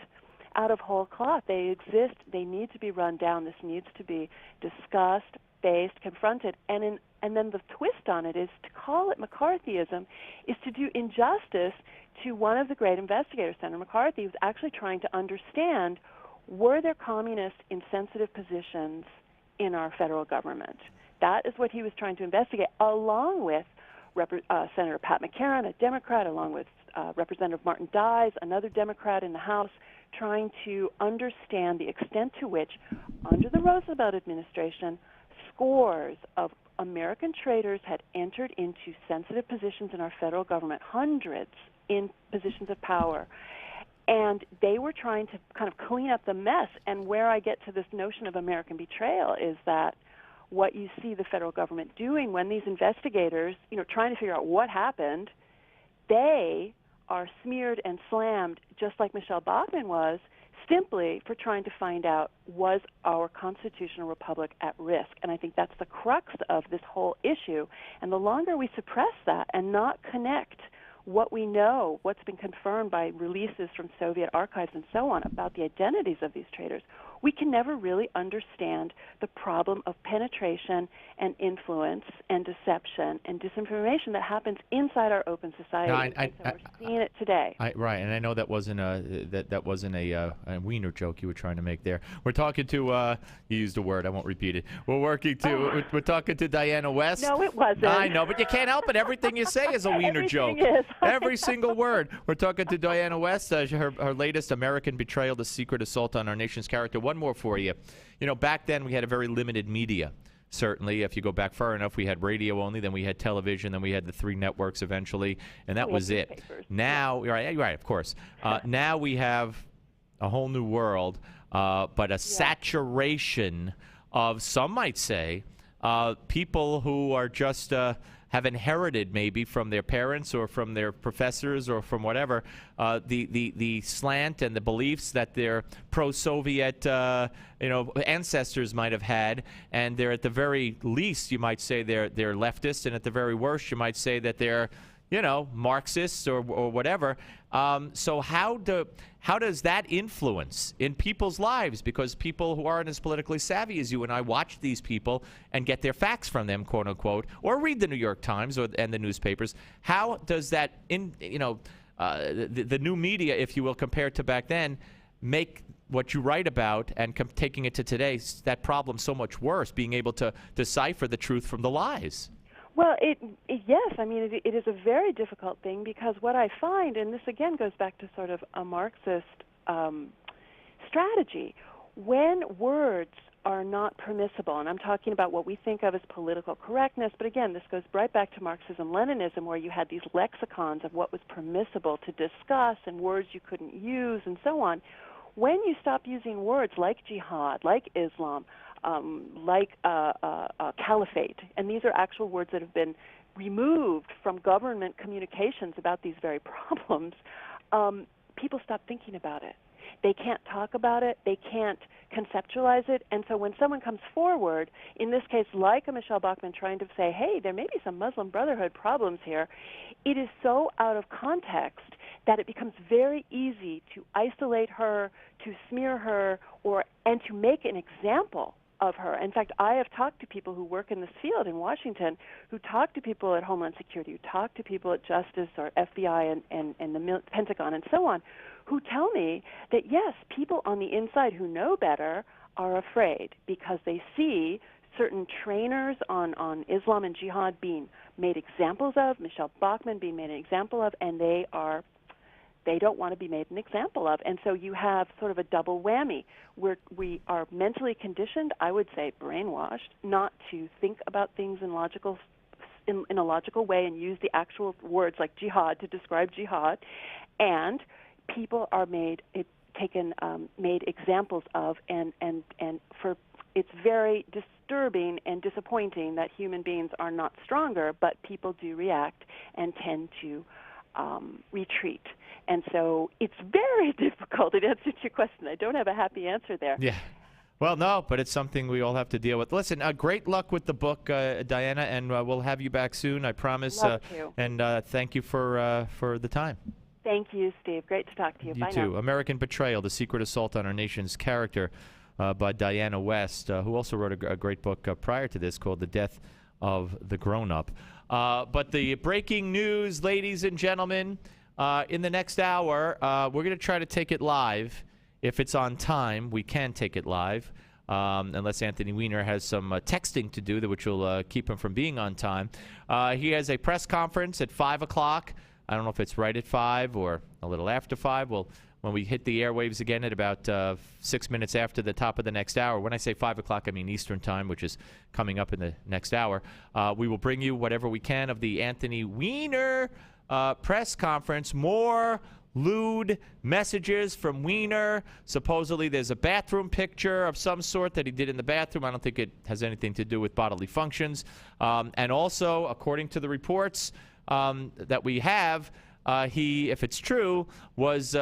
out of whole cloth. They exist. They need to be run down. This needs to be discussed, faced, confronted. And then the twist on it is to call it McCarthyism is to do injustice to one of the great investigators, Senator McCarthy, who's actually trying to understand, were there communists in sensitive positions in our federal government? That is what he was trying to investigate, along with Senator Pat McCarran, a Democrat, along with Representative Martin Dies, another Democrat in the House, trying to understand the extent to which, under the Roosevelt administration, scores of American traitors had entered into sensitive positions in our federal government, hundreds in positions of power. And they were trying to kind of clean up the mess. And where I get to this notion of American betrayal is that what you see the federal government doing when these investigators, trying to figure out what happened, they are smeared and slammed, just like Michelle Bachmann was, simply for trying to find out, was our constitutional republic at risk? And I think that's the crux of this whole issue. And the longer we suppress that and not connect what we know, what's been confirmed by releases from Soviet archives and so on about the identities of these traitors, we can never really understand the problem of penetration and influence and deception and disinformation that happens inside our open society. So we're seeing it today. Right, and I know that wasn't a wiener joke you were trying to make there. We're talking to you used a word, I won't repeat it. We're talking to Diana West. No, it wasn't. I know, but you can't help it. Everything you say is a wiener joke. Is. Every single word. We're talking to Diana West. Her latest American Betrayal: The Secret Assault on Our Nation's Character. One more for you. You know, back then we had a very limited media. Certainly, if you go back far enough, we had radio only, then we had television, then we had the 3 networks eventually, and that was it. Now, right, of course. Now we have a whole new world, but a saturation of, some might say, people who are just have inherited maybe from their parents or from their professors or from whatever the slant and the beliefs that their pro-Soviet ancestors might have had, and they're at the very least you might say they're leftists, and at the very worst you might say that they're Marxists or whatever. So how does that influence in people's lives? Because people who aren't as politically savvy as you and I watch these people and get their facts from them, quote unquote, or read the New York Times and the newspapers. How does that, the new media, if you will, compared to back then, make what you write about and taking it to today, that problem so much worse, being able to decipher the truth from the lies? Well, yes. I mean, it is a very difficult thing, because what I find, and this again goes back to sort of a Marxist strategy, when words are not permissible, and I'm talking about what we think of as political correctness, but again, this goes right back to Marxism-Leninism, where you had these lexicons of what was permissible to discuss and words you couldn't use and so on. When you stop using words like jihad, like Islam, like caliphate, and these are actual words that have been removed from government communications about these very problems, people stop thinking about it. They can't talk about it. They can't conceptualize it. And so when someone comes forward, in this case, like a Michelle Bachmann trying to say, hey, there may be some Muslim Brotherhood problems here, it is so out of context that it becomes very easy to isolate her, to smear her, and to make an example of her. In fact, I have talked to people who work in this field in Washington, who talk to people at Homeland Security, who talk to people at Justice or FBI and the Pentagon and so on, who tell me that, yes, people on the inside who know better are afraid because they see certain trainers on Islam and jihad being made examples of, Michelle Bachmann being made an example of, and they don't want to be made an example of. And so you have sort of a double whammy where we are mentally conditioned, I would say brainwashed, not to think about things in a logical way and use the actual words like jihad to describe jihad. And people are made examples of, and it's very disturbing and disappointing that human beings are not stronger, but people do react and tend to retreat. And so it's very difficult. It answers your question. I don't have a happy answer there. Yeah. Well, no, but it's something we all have to deal with. Listen, great luck with the book, Diana, and we'll have you back soon, I promise. Love to. And thank you for the time. Thank you, Steve. Great to talk to you. You Bye too. now. American Betrayal: The Secret Assault on Our Nation's Character by Diana West, who also wrote a great book prior to this called The Death of the Grown-Up. But the breaking news, ladies and gentlemen, in the next hour, we're going to try to take it live. If it's on time, we can take it live, unless Anthony Weiner has some texting to do, which will keep him from being on time. He has a press conference at 5 o'clock. I don't know if it's right at 5 or a little after 5. Well, when we hit the airwaves again at about 6 minutes after the top of the next hour. When I say 5 o'clock, I mean Eastern Time, which is coming up in the next hour. We will bring you whatever we can of the Anthony Weiner press conference. More lewd messages from Weiner. Supposedly there's a bathroom picture of some sort that he did in the bathroom. I don't think it has anything to do with bodily functions. And also, according to the reports that we have, he, if it's true, was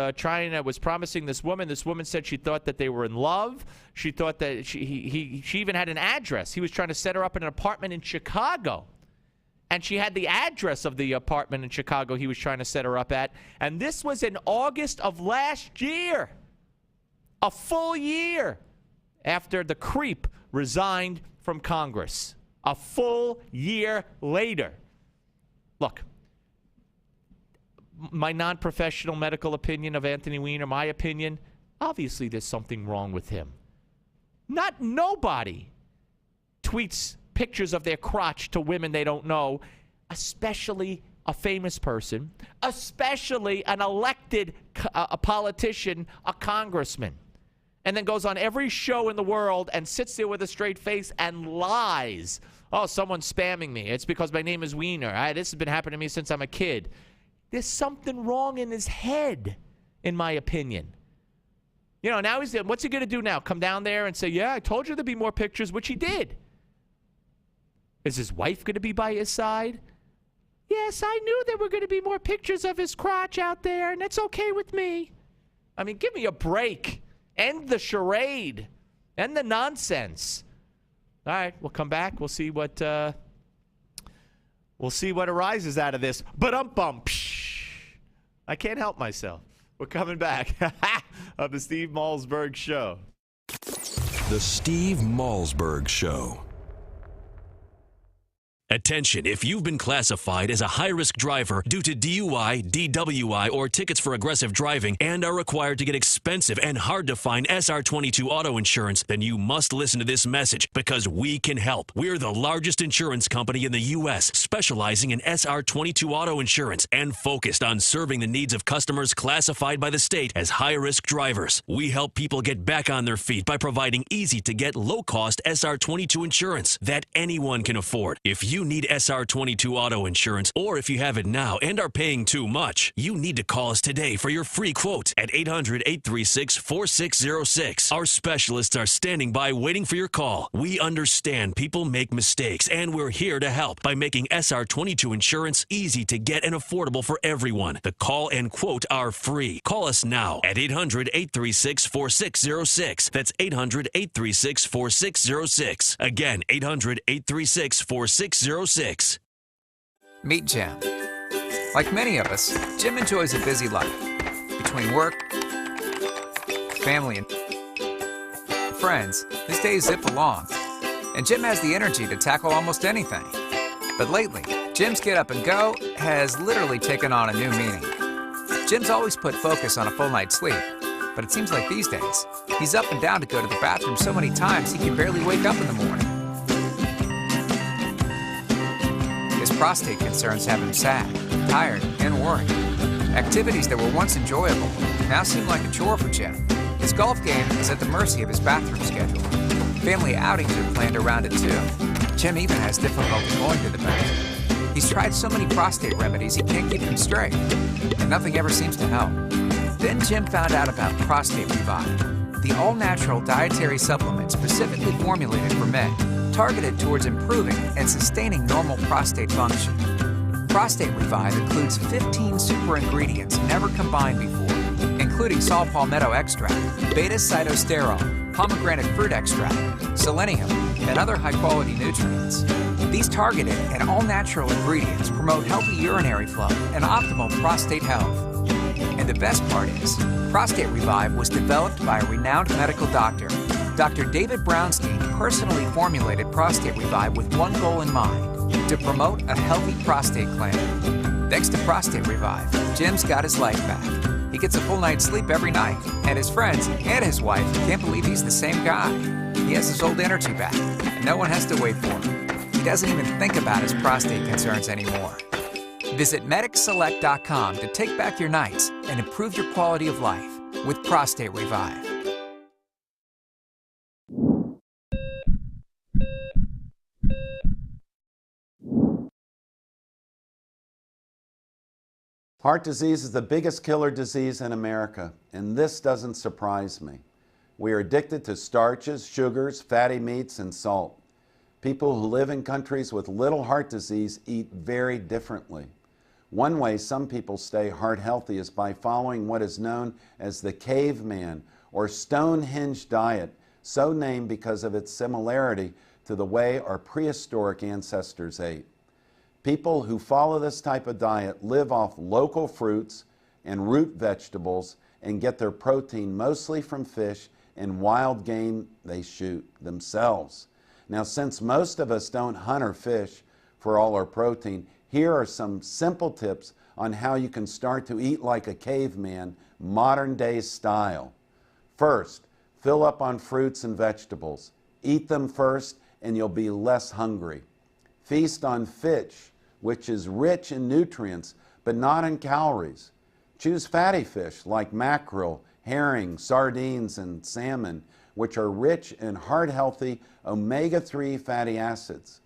promising this woman. This woman said she thought that they were in love. She thought that she even had an address. He was trying to set her up in an apartment in Chicago. And she had the address of the apartment in Chicago he was trying to set her up at. And this was in August of last year. A full year after the creep resigned from Congress. A full year later. Look, my non-professional medical opinion of Anthony Weiner, my opinion, obviously there's something wrong with him. Nobody tweets pictures of their crotch to women they don't know, especially a famous person, especially an elected a politician, a congressman, and then goes on every show in the world and sits there with a straight face and lies. Oh, someone's spamming me. It's because my name is Weiner. This has been happening to me since I'm a kid. There's something wrong in his head, in my opinion. You know, now what's he going to do now? Come down there and say, yeah, I told you there'd be more pictures, which he did. Is his wife going to be by his side? Yes, I knew there were going to be more pictures of his crotch out there, and that's okay with me. I mean, give me a break. End the charade. End the nonsense. All right, we'll come back. We'll see what arises out of this. But I can't help myself. We're coming back of the Steve Malzberg Show. The Steve Malzberg Show. Attention, if you've been classified as a high-risk driver due to DUI, DWI, or tickets for aggressive driving and are required to get expensive and hard-to-find SR22 auto insurance, then you must listen to this message because we can help. We're the largest insurance company in the U.S. specializing in SR22 auto insurance and focused on serving the needs of customers classified by the state as high-risk drivers. We help people get back on their feet by providing easy-to-get, low-cost SR22 insurance that anyone can afford. If you need SR22 auto insurance, or if you have it now and are paying too much, you need to call us today for your free quote at 800-836-4606. Our specialists are standing by waiting for your call. We understand people make mistakes, and we're here to help by making SR22 insurance easy to get and affordable for everyone. The call and quote are free. Call us now at 800-836-4606. That's 800-836-4606. Again, 800-836-4606. Meet Jim. Like many of us, Jim enjoys a busy life. Between work, family, and friends, his days zip along. And Jim has the energy to tackle almost anything. But lately, Jim's get up and go has literally taken on a new meaning. Jim's always put focus on a full night's sleep, but it seems like these days, he's up and down to go to the bathroom so many times he can barely wake up in the morning. His prostate concerns have him sad, tired, and worried. Activities that were once enjoyable now seem like a chore for Jim. His golf game is at the mercy of his bathroom schedule. Family outings are planned around it too. Jim even has difficulty going to the bathroom. He's tried so many prostate remedies he can't keep them straight, and nothing ever seems to help. Then Jim found out about Prostate Revive, the all-natural dietary supplement specifically formulated for men, targeted towards improving and sustaining normal prostate function. Prostate Revive includes 15 super ingredients never combined before, including saw palmetto extract, beta-cytosterol, pomegranate fruit extract, selenium, and other high-quality nutrients. These targeted and all-natural ingredients promote healthy urinary flow and optimal prostate health. And the best part is, Prostate Revive was developed by a renowned medical doctor. Dr. David Brownstein personally formulated Prostate Revive with one goal in mind, to promote a healthy prostate gland. Thanks to Prostate Revive, Jim's got his life back. He gets a full night's sleep every night, and his friends and his wife can't believe he's the same guy. He has his old energy back, and no one has to wait for him. He doesn't even think about his prostate concerns anymore. Visit MedicSelect.com to take back your nights and improve your quality of life with Prostate Revive. Heart disease is the biggest killer disease in America, and this doesn't surprise me. We are addicted to starches, sugars, fatty meats, and salt. People who live in countries with little heart disease eat very differently. One way some people stay heart healthy is by following what is known as the caveman or Stonehenge diet, so named because of its similarity to the way our prehistoric ancestors ate. People who follow this type of diet live off local fruits and root vegetables and get their protein mostly from fish and wild game they shoot themselves. Now, since most of us don't hunt or fish for all our protein, here are some simple tips on how you can start to eat like a caveman, modern day style. First, fill up on fruits and vegetables. Eat them first and you'll be less hungry. Feast on fish, which is rich in nutrients but not in calories. Choose fatty fish like mackerel, herring, sardines, and salmon, which are rich in heart-healthy omega-3 fatty acids.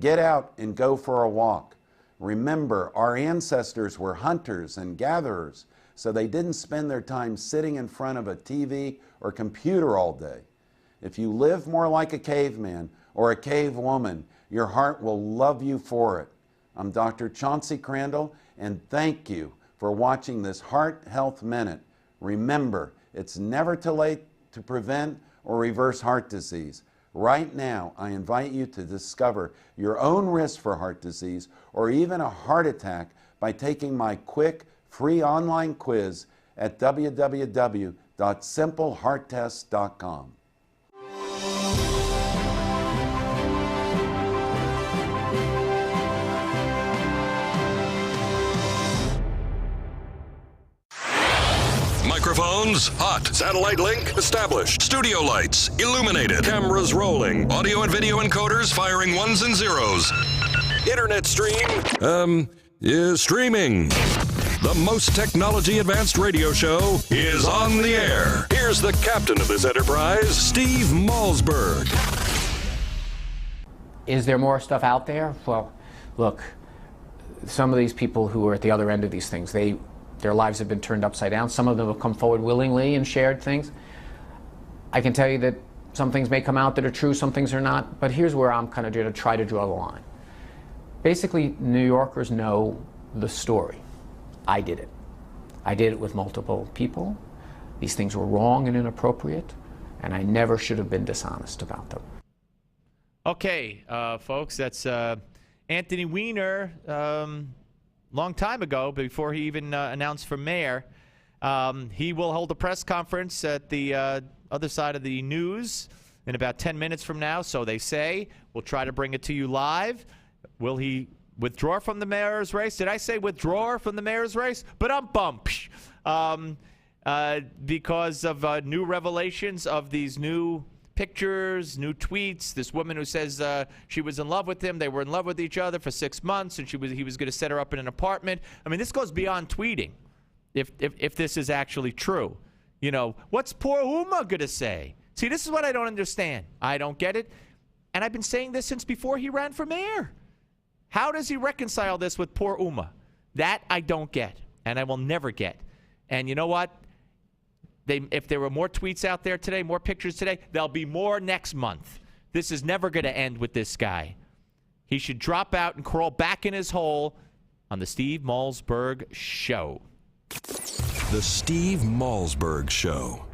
Get out and go for a walk. Remember, our ancestors were hunters and gatherers, so they didn't spend their time sitting in front of a TV or computer all day. If you live more like a caveman or a cave woman, your heart will love you for it. I'm Dr. Chauncey Crandall, and thank you for watching this Heart Health Minute. Remember, it's never too late to prevent or reverse heart disease. Right now, I invite you to discover your own risk for heart disease or even a heart attack by taking my quick, free online quiz at www.simplehearttest.com. Microphones hot. Satellite link established. Studio lights illuminated. Cameras rolling. Audio and video encoders firing ones and zeros. Internet stream is streaming. The most technology advanced radio show is on the air. Here's the captain of this enterprise, Steve Malzberg. Is there more stuff out there? Well, look, some of these people who are at the other end of these things, their lives have been turned upside down. Some of them have come forward willingly and shared things. I can tell you that some things may come out that are true, some things are not, but here's where I'm kind of going to try to draw the line. Basically, New Yorkers know the story. I did it. I did it with multiple people. These things were wrong and inappropriate, and I never should have been dishonest about them. Okay, folks, that's Anthony Weiner. Long time ago, before he even announced for mayor. He will hold a press conference at the other side of the news in about 10 minutes from now, so they say. We'll try to bring it to you live. Will he withdraw from the mayor's race? Did I say withdraw from the mayor's race? But I'm bumped. Because of new revelations of these new pictures, new tweets. This woman who says she was in love with him. They were in love with each other for 6 months, and he was going to set her up in an apartment. I mean, this goes beyond tweeting. If this is actually true, you know, what's poor Uma going to say? See, this is what I don't understand. I don't get it, and I've been saying this since before he ran for mayor. How does he reconcile this with poor Uma? That I don't get, and I will never get. And you know what? If there were more tweets out there today, more pictures today, there'll be more next month. This is never going to end with this guy. He should drop out and crawl back in his hole on the Steve Malzberg Show. The Steve Malzberg Show.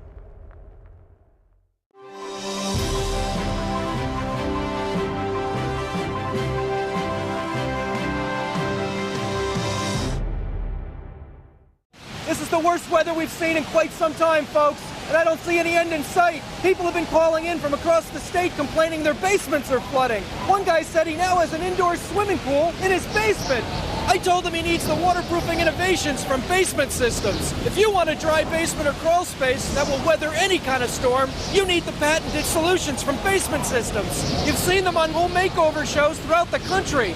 This is the worst weather we've seen in quite some time, folks, and I don't see any end in sight. People have been calling in from across the state complaining their basements are flooding. One guy said he now has an indoor swimming pool in his basement. I told him he needs the waterproofing innovations from Basement Systems. If you want a dry basement or crawl space that will weather any kind of storm, you need the patented solutions from Basement Systems. You've seen them on home makeover shows throughout the country.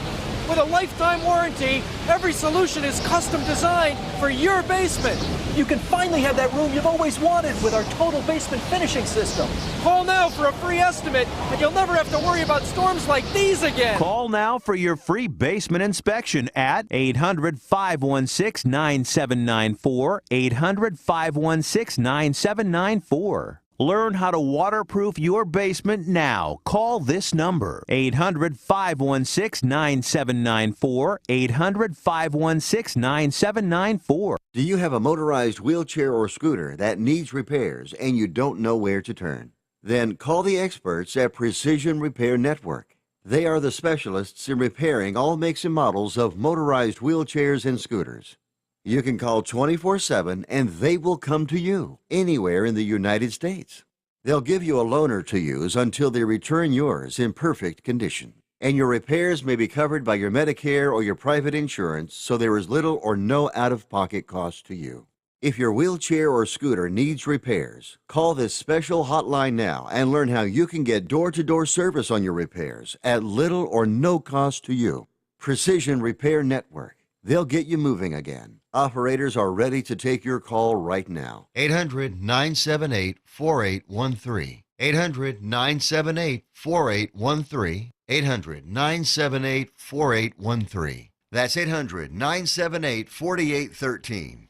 With a lifetime warranty, every solution is custom designed for your basement. You can finally have that room you've always wanted with our total basement finishing system. Call now for a free estimate, and you'll never have to worry about storms like these again. Call now for your free basement inspection at 800-516-9794, 800-516-9794. Learn how to waterproof your basement now. Call this number, 800-516-9794, 800-516-9794. Do you have a motorized wheelchair or scooter that needs repairs and you don't know where to turn? Then call the experts at Precision Repair Network. They are the specialists in repairing all makes and models of motorized wheelchairs and scooters. You can call 24/7 and they will come to you anywhere in the United States. They'll give you a loaner to use until they return yours in perfect condition. And your repairs may be covered by your Medicare or your private insurance, so there is little or no out-of-pocket cost to you. If your wheelchair or scooter needs repairs, call this special hotline now and learn how you can get door-to-door service on your repairs at little or no cost to you. Precision Repair Network. They'll get you moving again. Operators are ready to take your call right now. 800-978-4813. 800-978-4813. 800-978-4813. That's 800-978-4813.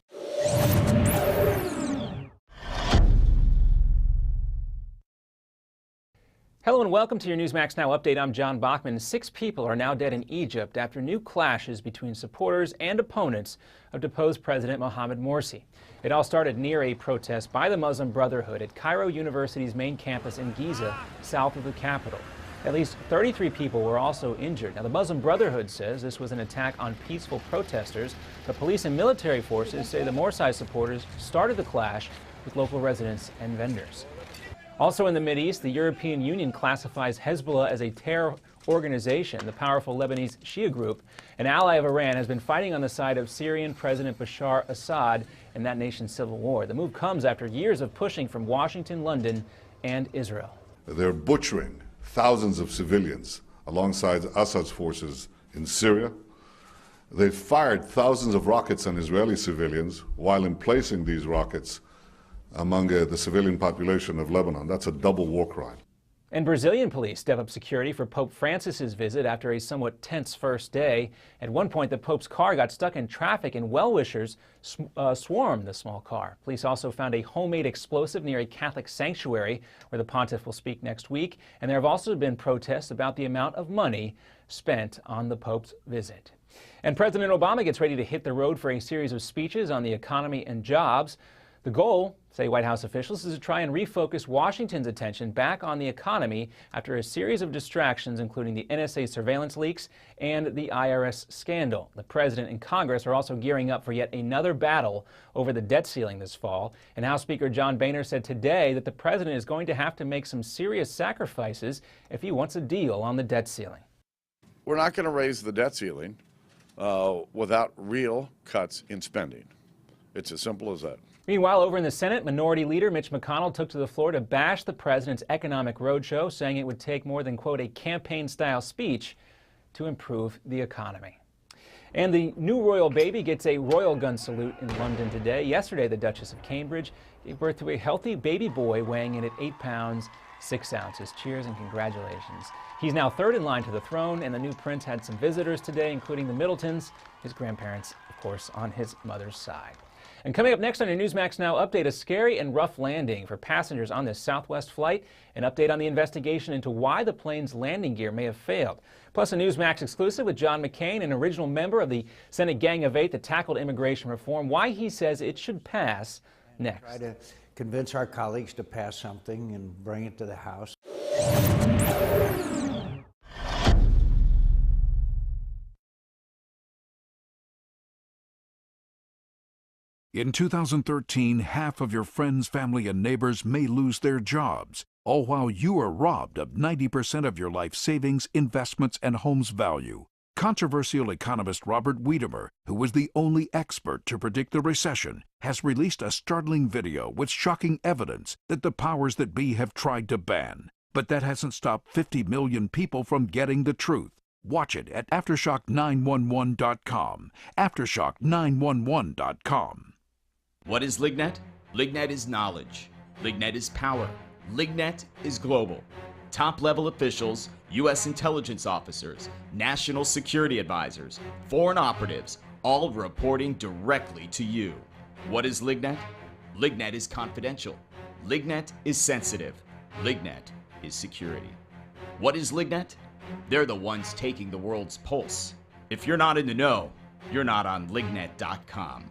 Hello and welcome to your Newsmax Now update. I'm John Bachman. 6 people are now dead in Egypt after new clashes between supporters and opponents of deposed President Mohamed Morsi. It all started near a protest by the Muslim Brotherhood at Cairo University's main campus in Giza, south of the capital. At least 33 people were also injured. Now, the Muslim Brotherhood says this was an attack on peaceful protesters, but police and military forces say the Morsi supporters started the clash with local residents and vendors. Also in the Mideast, the European Union classifies Hezbollah as a terror organization. The powerful Lebanese Shia group, an ally of Iran, has been fighting on the side of Syrian President Bashar Assad in that nation's civil war. The move comes after years of pushing from Washington, London, and Israel. They're butchering thousands of civilians alongside Assad's forces in Syria. They've fired thousands of rockets on Israeli civilians while emplacing these rockets among the civilian population of Lebanon. That's a double war crime. And Brazilian police step up security for Pope Francis's visit after a somewhat tense first day. At one point, the Pope's car got stuck in traffic and well-wishers swarmed the small car. Police also found a homemade explosive near a Catholic sanctuary where the pontiff will speak next week. And there have also been protests about the amount of money spent on the Pope's visit. And President Obama gets ready to hit the road for a series of speeches on the economy and jobs. The goal, say White House officials, is to try and refocus Washington's attention back on the economy after a series of distractions, including the NSA surveillance leaks and the IRS scandal. The president and Congress are also gearing up for yet another battle over the debt ceiling this fall. And House Speaker John Boehner said today that the president is going to have to make some serious sacrifices if he wants a deal on the debt ceiling. We're not going to raise the debt ceiling without real cuts in spending. It's as simple as that. Meanwhile, over in the Senate, Minority Leader Mitch McConnell took to the floor to bash the president's economic roadshow, saying it would take more than, quote, a campaign-style speech to improve the economy. And the new royal baby gets a royal gun salute in London today. Yesterday, the Duchess of Cambridge gave birth to a healthy baby boy weighing in at 8 pounds, 6 ounces. Cheers and congratulations. He's now third in line to the throne, and the new prince had some visitors today, including the Middletons, his grandparents, of course, on his mother's side. And coming up next on your Newsmax Now update, a scary and rough landing for passengers on this Southwest flight, an update on the investigation into why the plane's landing gear may have failed. Plus a Newsmax exclusive with John McCain, an original member of the Senate Gang of 8 that tackled immigration reform, why he says it should pass next. Try to convince our colleagues to pass something and bring it to the House. In 2013, half of your friends, family, and neighbors may lose their jobs, all while you are robbed of 90% of your life savings, investments, and home's value. Controversial economist Robert Wiedemer, who was the only expert to predict the recession, has released a startling video with shocking evidence that the powers that be have tried to ban. But that hasn't stopped 50 million people from getting the truth. Watch it at Aftershock911.com. Aftershock911.com. What is Lignet? Lignet is knowledge. Lignet is power. Lignet is global. Top-level officials, U.S. intelligence officers, national security advisors, foreign operatives, all reporting directly to you. What is Lignet? Lignet is confidential. Lignet is sensitive. Lignet is security. What is Lignet? They're the ones taking the world's pulse. If you're not in the know, you're not on Lignet.com.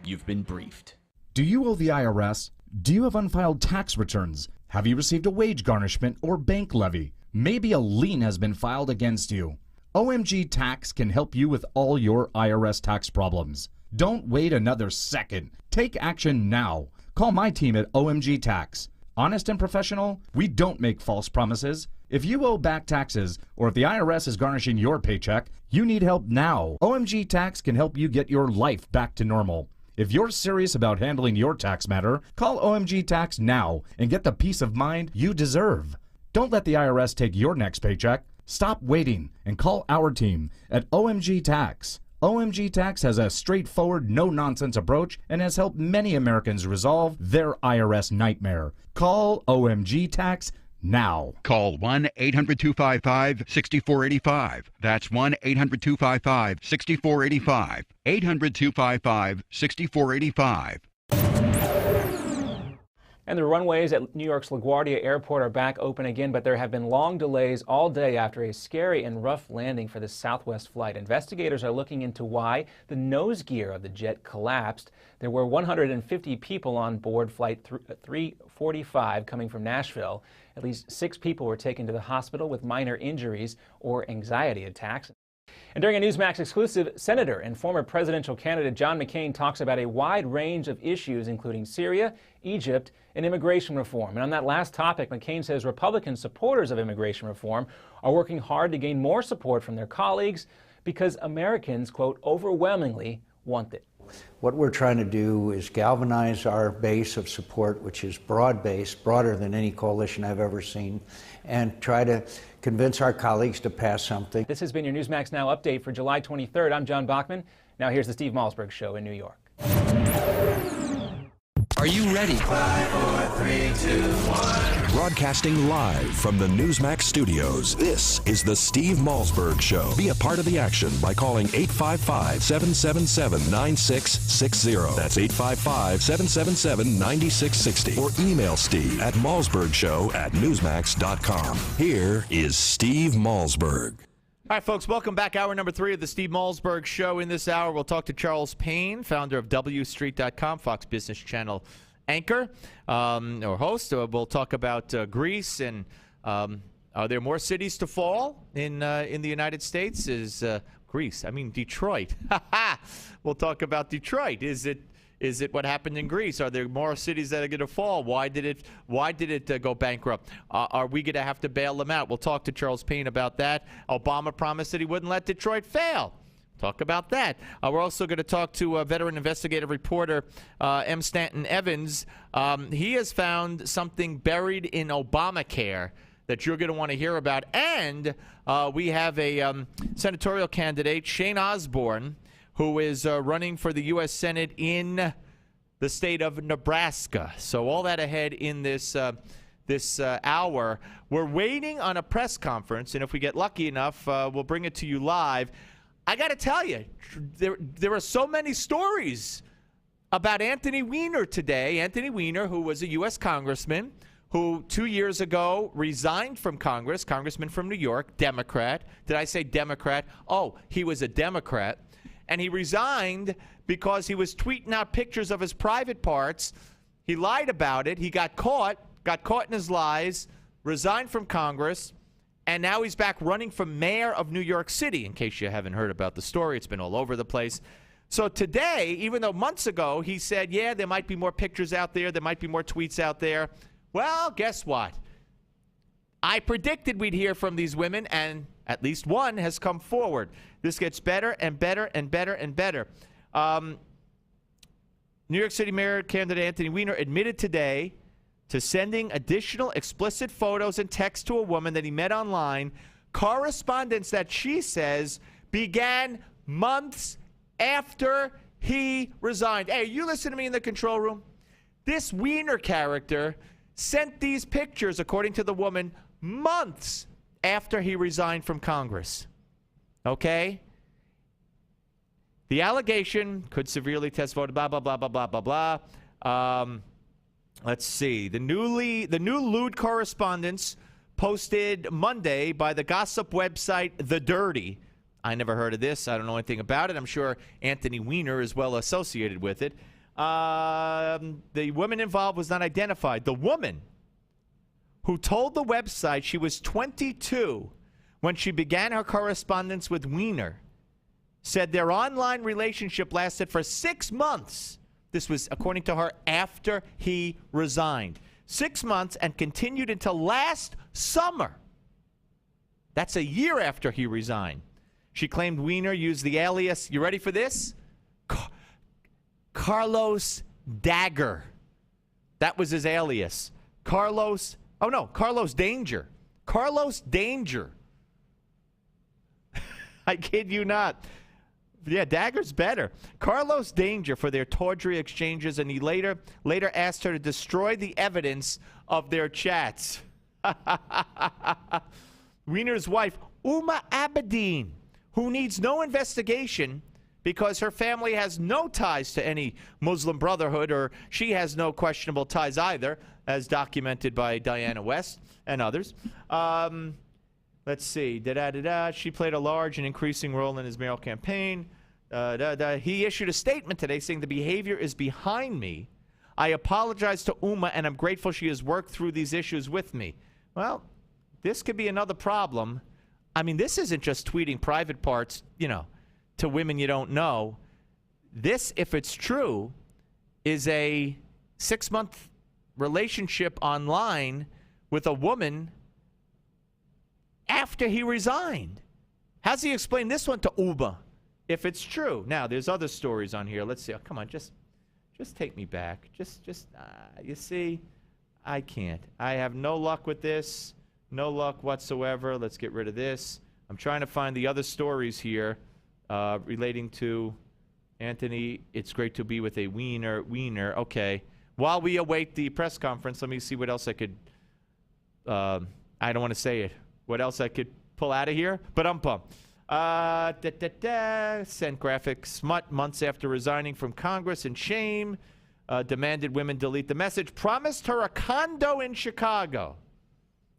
You've been briefed. Do you owe the IRS? Do you have unfiled tax returns? Have you received a wage garnishment or bank levy? Maybe a lien has been filed against you. OMG Tax can help you with all your IRS tax problems. Don't wait another second. Take action now. Call my team at OMG Tax. Honest and professional, we don't make false promises. If you owe back taxes, or if the IRS is garnishing your paycheck, you need help now. OMG Tax can help you get your life back to normal. If you're serious about handling your tax matter, call OMG Tax now and get the peace of mind you deserve. Don't let the IRS take your next paycheck. Stop waiting and call our team at OMG Tax. OMG Tax has a straightforward, no-nonsense approach and has helped many Americans resolve their IRS nightmare. Call OMG Tax now. Call 1-800-255-6485. That's 1-800-255-6485. 800-255-6485. And the runways at New York's LaGuardia Airport are back open again, but there have been long delays all day after a scary and rough landing for the Southwest flight. Investigators are looking into why the nose gear of the jet collapsed. There were 150 people on board Flight 345 coming from Nashville. At least 6 people were taken to the hospital with minor injuries or anxiety attacks. And during a Newsmax exclusive, Senator and former presidential candidate John McCain talks about a wide range of issues, including Syria, Egypt, and immigration reform. And on that last topic, McCain says Republican supporters of immigration reform are working hard to gain more support from their colleagues because Americans, quote, overwhelmingly want it. What we're trying to do is galvanize our base of support, which is broad-based, broader than any coalition I've ever seen, and try to convince our colleagues to pass something. This has been your Newsmax Now update for July 23rd. I'm John Bachman. Now here's the Steve Malzberg Show in New York. Are you ready? 5, 4, 3, 2, 1. Broadcasting live from the Newsmax studios, this is the Steve Malzberg Show. Be a part of the action by calling 855-777-9660. That's 855-777-9660. Or email Steve at malzbergshow@newsmax.com. Here is Steve Malzberg. All right, folks, welcome back. Hour number 3 of the Steve Malzberg Show. In this hour, we'll talk to Charles Payne, founder of WStreet.com, Fox Business Channel anchor or host. We'll talk about Greece and are there more cities to fall in the United States? Is Greece? I mean Detroit. We'll talk about Detroit. Is it what happened in Greece? Are there more cities that are going to fall? Why did it go bankrupt? Are we going to have to bail them out? We'll talk to Charles Payne about that. Obama promised that he wouldn't let Detroit fail. Talk about that. We're also going to talk to veteran investigative reporter M. Stanton Evans. He has found something buried in Obamacare that you're going to want to hear about. And we have a senatorial candidate, Shane Osborne, who is running for the U.S. Senate in the state of Nebraska. So all that ahead in this hour. We're waiting on a press conference, and if we get lucky enough, we'll bring it to you live. I got to tell you, there are so many stories about Anthony Weiner today. Anthony Weiner, who was a U.S. congressman, who 2 years ago resigned from Congress, congressman from New York, Democrat. Did I say Democrat? Oh, he was a Democrat. And he resigned because he was tweeting out pictures of his private parts. He lied about it. He got caught in his lies, resigned from Congress, and now he's back running for mayor of New York City, in case you haven't heard about the story. It's been all over the place. So today, even though months ago he said, yeah, there might be more pictures out there, there might be more tweets out there, well, guess what? I predicted we'd hear from these women, and at least one has come forward. This gets better and better and better and better. New York City Mayor candidate Anthony Weiner admitted today to sending additional explicit photos and texts to a woman that he met online, correspondence that she says began months after he resigned. Hey, you listen to me in the control room? This Weiner character sent these pictures, according to the woman, months after he resigned from Congress. Okay? The allegation could severely test vote, blah, blah, blah, blah, blah, blah, blah. Let's see. The new lewd correspondence posted Monday by the gossip website The Dirty. I never heard of this. I don't know anything about it. I'm sure Anthony Weiner is well associated with it. The woman involved was not identified. The woman who told the website she was 22 when she began her correspondence with Weiner said their online relationship lasted for 6 months. This was, according to her, after he resigned. 6 months and continued until last summer. That's a year after he resigned. She claimed Weiner used the alias, you ready for this? Carlos Dagger. That was his alias. Carlos Danger. Carlos Danger. I kid you not. Yeah, Dagger's better. Carlos Danger for their tawdry exchanges, and he later asked her to destroy the evidence of their chats. Weiner's wife, Uma Abedin, who needs no investigation because her family has no ties to any Muslim Brotherhood, or she has no questionable ties either, as documented by Diana West and others. Let's see. She played a large and increasing role in his mayoral campaign. He issued a statement today saying the behavior is behind me. I apologize to Uma, and I'm grateful she has worked through these issues with me. Well, this could be another problem. I mean, this isn't just tweeting private parts, to women you don't know. This, if it's true, is a 6-month relationship online with a woman after he resigned. How's he explain this one to Uba if it's true? Now, there's other stories on here. Let's see. Oh, come on, just take me back. You see, I can't. I have no luck with this. No luck whatsoever. Let's get rid of this. I'm trying to find the other stories here relating to Anthony. It's great to be with a Weiner. Okay. While we await the press conference, let me see what else I could. I don't want to say it. What else I could pull out of here? But I'm pumped. Sent graphic smut months after resigning from Congress in shame. Demanded women delete the message. Promised her a condo in Chicago.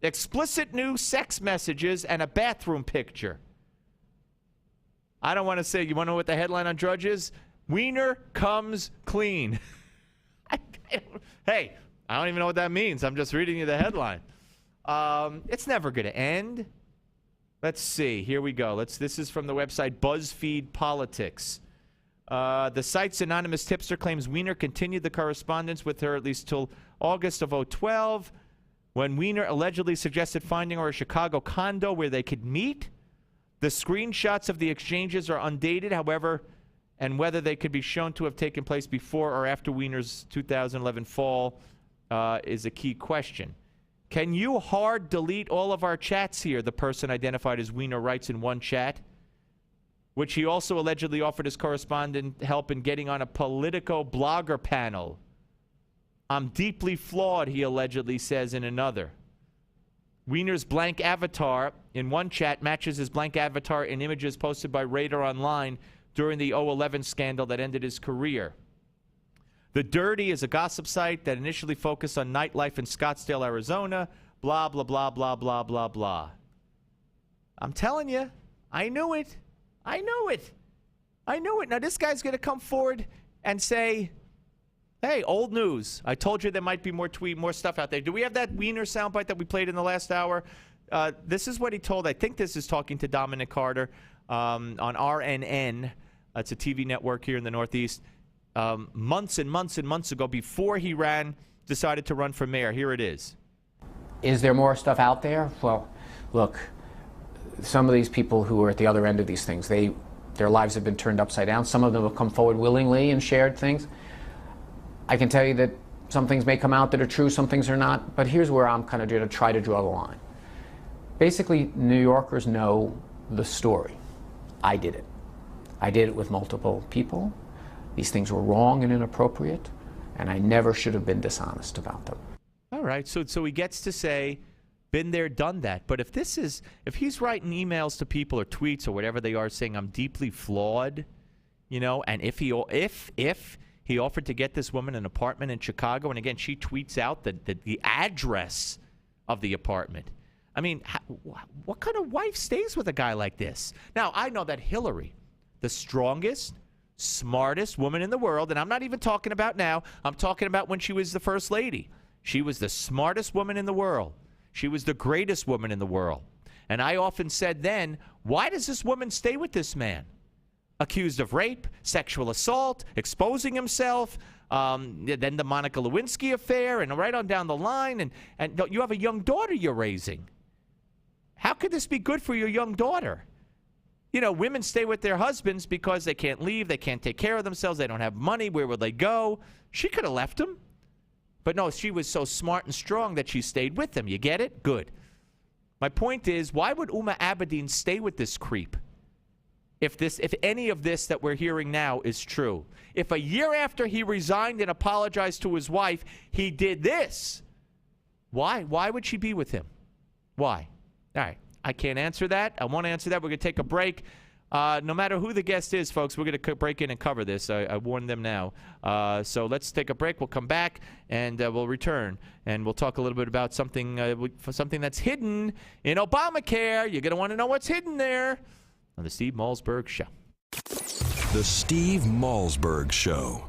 Explicit new sex messages and a bathroom picture. I don't want to say. You want to know what the headline on Drudge is? Weiner comes clean. Hey, I don't even know what that means. I'm just reading you the headline. It's never going to end. Let's see. Here we go. This is from the website BuzzFeed Politics. The site's anonymous tipster claims Weiner continued the correspondence with her at least till August of 2012, when Weiner allegedly suggested finding her a Chicago condo where they could meet. The screenshots of the exchanges are undated, however, and whether they could be shown to have taken place before or after Weiner's 2011 fall is a key question. Can you hard delete all of our chats here? The person identified as Weiner writes in one chat, which he also allegedly offered his correspondent help in getting on a Politico blogger panel. I'm deeply flawed, he allegedly says in another. Weiner's blank avatar in one chat matches his blank avatar in images posted by Radar Online during the 2011 scandal that ended his career. The Dirty is a gossip site that initially focused on nightlife in Scottsdale, Arizona. Blah, blah, blah, blah, blah, blah, blah. I'm telling you, I knew it. Now, this guy's going to come forward and say, hey, old news. I told you there might be more stuff out there. Do we have that Weiner soundbite that we played in the last hour? This is what he told. I think this is talking to Dominic Carter on RNN. It's a TV network here in the Northeast. Months and months and months ago, before he decided to run for mayor. Here it is. Is there more stuff out there? Well, look, some of these people who are at the other end of these things, their lives have been turned upside down. Some of them have come forward willingly and shared things. I can tell you that some things may come out that are true, some things are not, but here's where I'm kind of going to try to draw the line. Basically, New Yorkers know the story. I did it. I did it with multiple people. These things were wrong and inappropriate, and I never should have been dishonest about them. All right, so he gets to say, been there, done that. But if he's writing emails to people or tweets or whatever they are saying I'm deeply flawed, and if he offered to get this woman an apartment in Chicago, and again, she tweets out the address of the apartment. I mean, what kind of wife stays with a guy like this? Now, I know that Hillary, the strongest, smartest woman in the world, and I'm not even talking about now, I'm talking about when she was the first lady. She was the smartest woman in the world. She was the greatest woman in the world. And I often said then, why does this woman stay with this man? accused of rape, sexual assault, exposing himself, then the Monica Lewinsky affair, and right on down the line. And you have a young daughter you're raising. How could this be good for your young daughter? You know, women stay with their husbands because they can't leave, they can't take care of themselves, they don't have money, where would they go? She could have left him. But no, she was so smart and strong that she stayed with him. You get it? Good. My point is, why would Uma Abedin stay with this creep? If any of this that we're hearing now is true. If a year after he resigned and apologized to his wife, he did this, why would she be with him? Why? All right, I can't answer that. I won't answer that. We're going to take a break. No matter who the guest is, folks, we're going to break in and cover this. I warned them now. So let's take a break. We'll come back, and we'll return. And we'll talk a little bit about something that's hidden in Obamacare. You're going to want to know what's hidden there on the Steve Malzberg Show. The Steve Malzberg Show.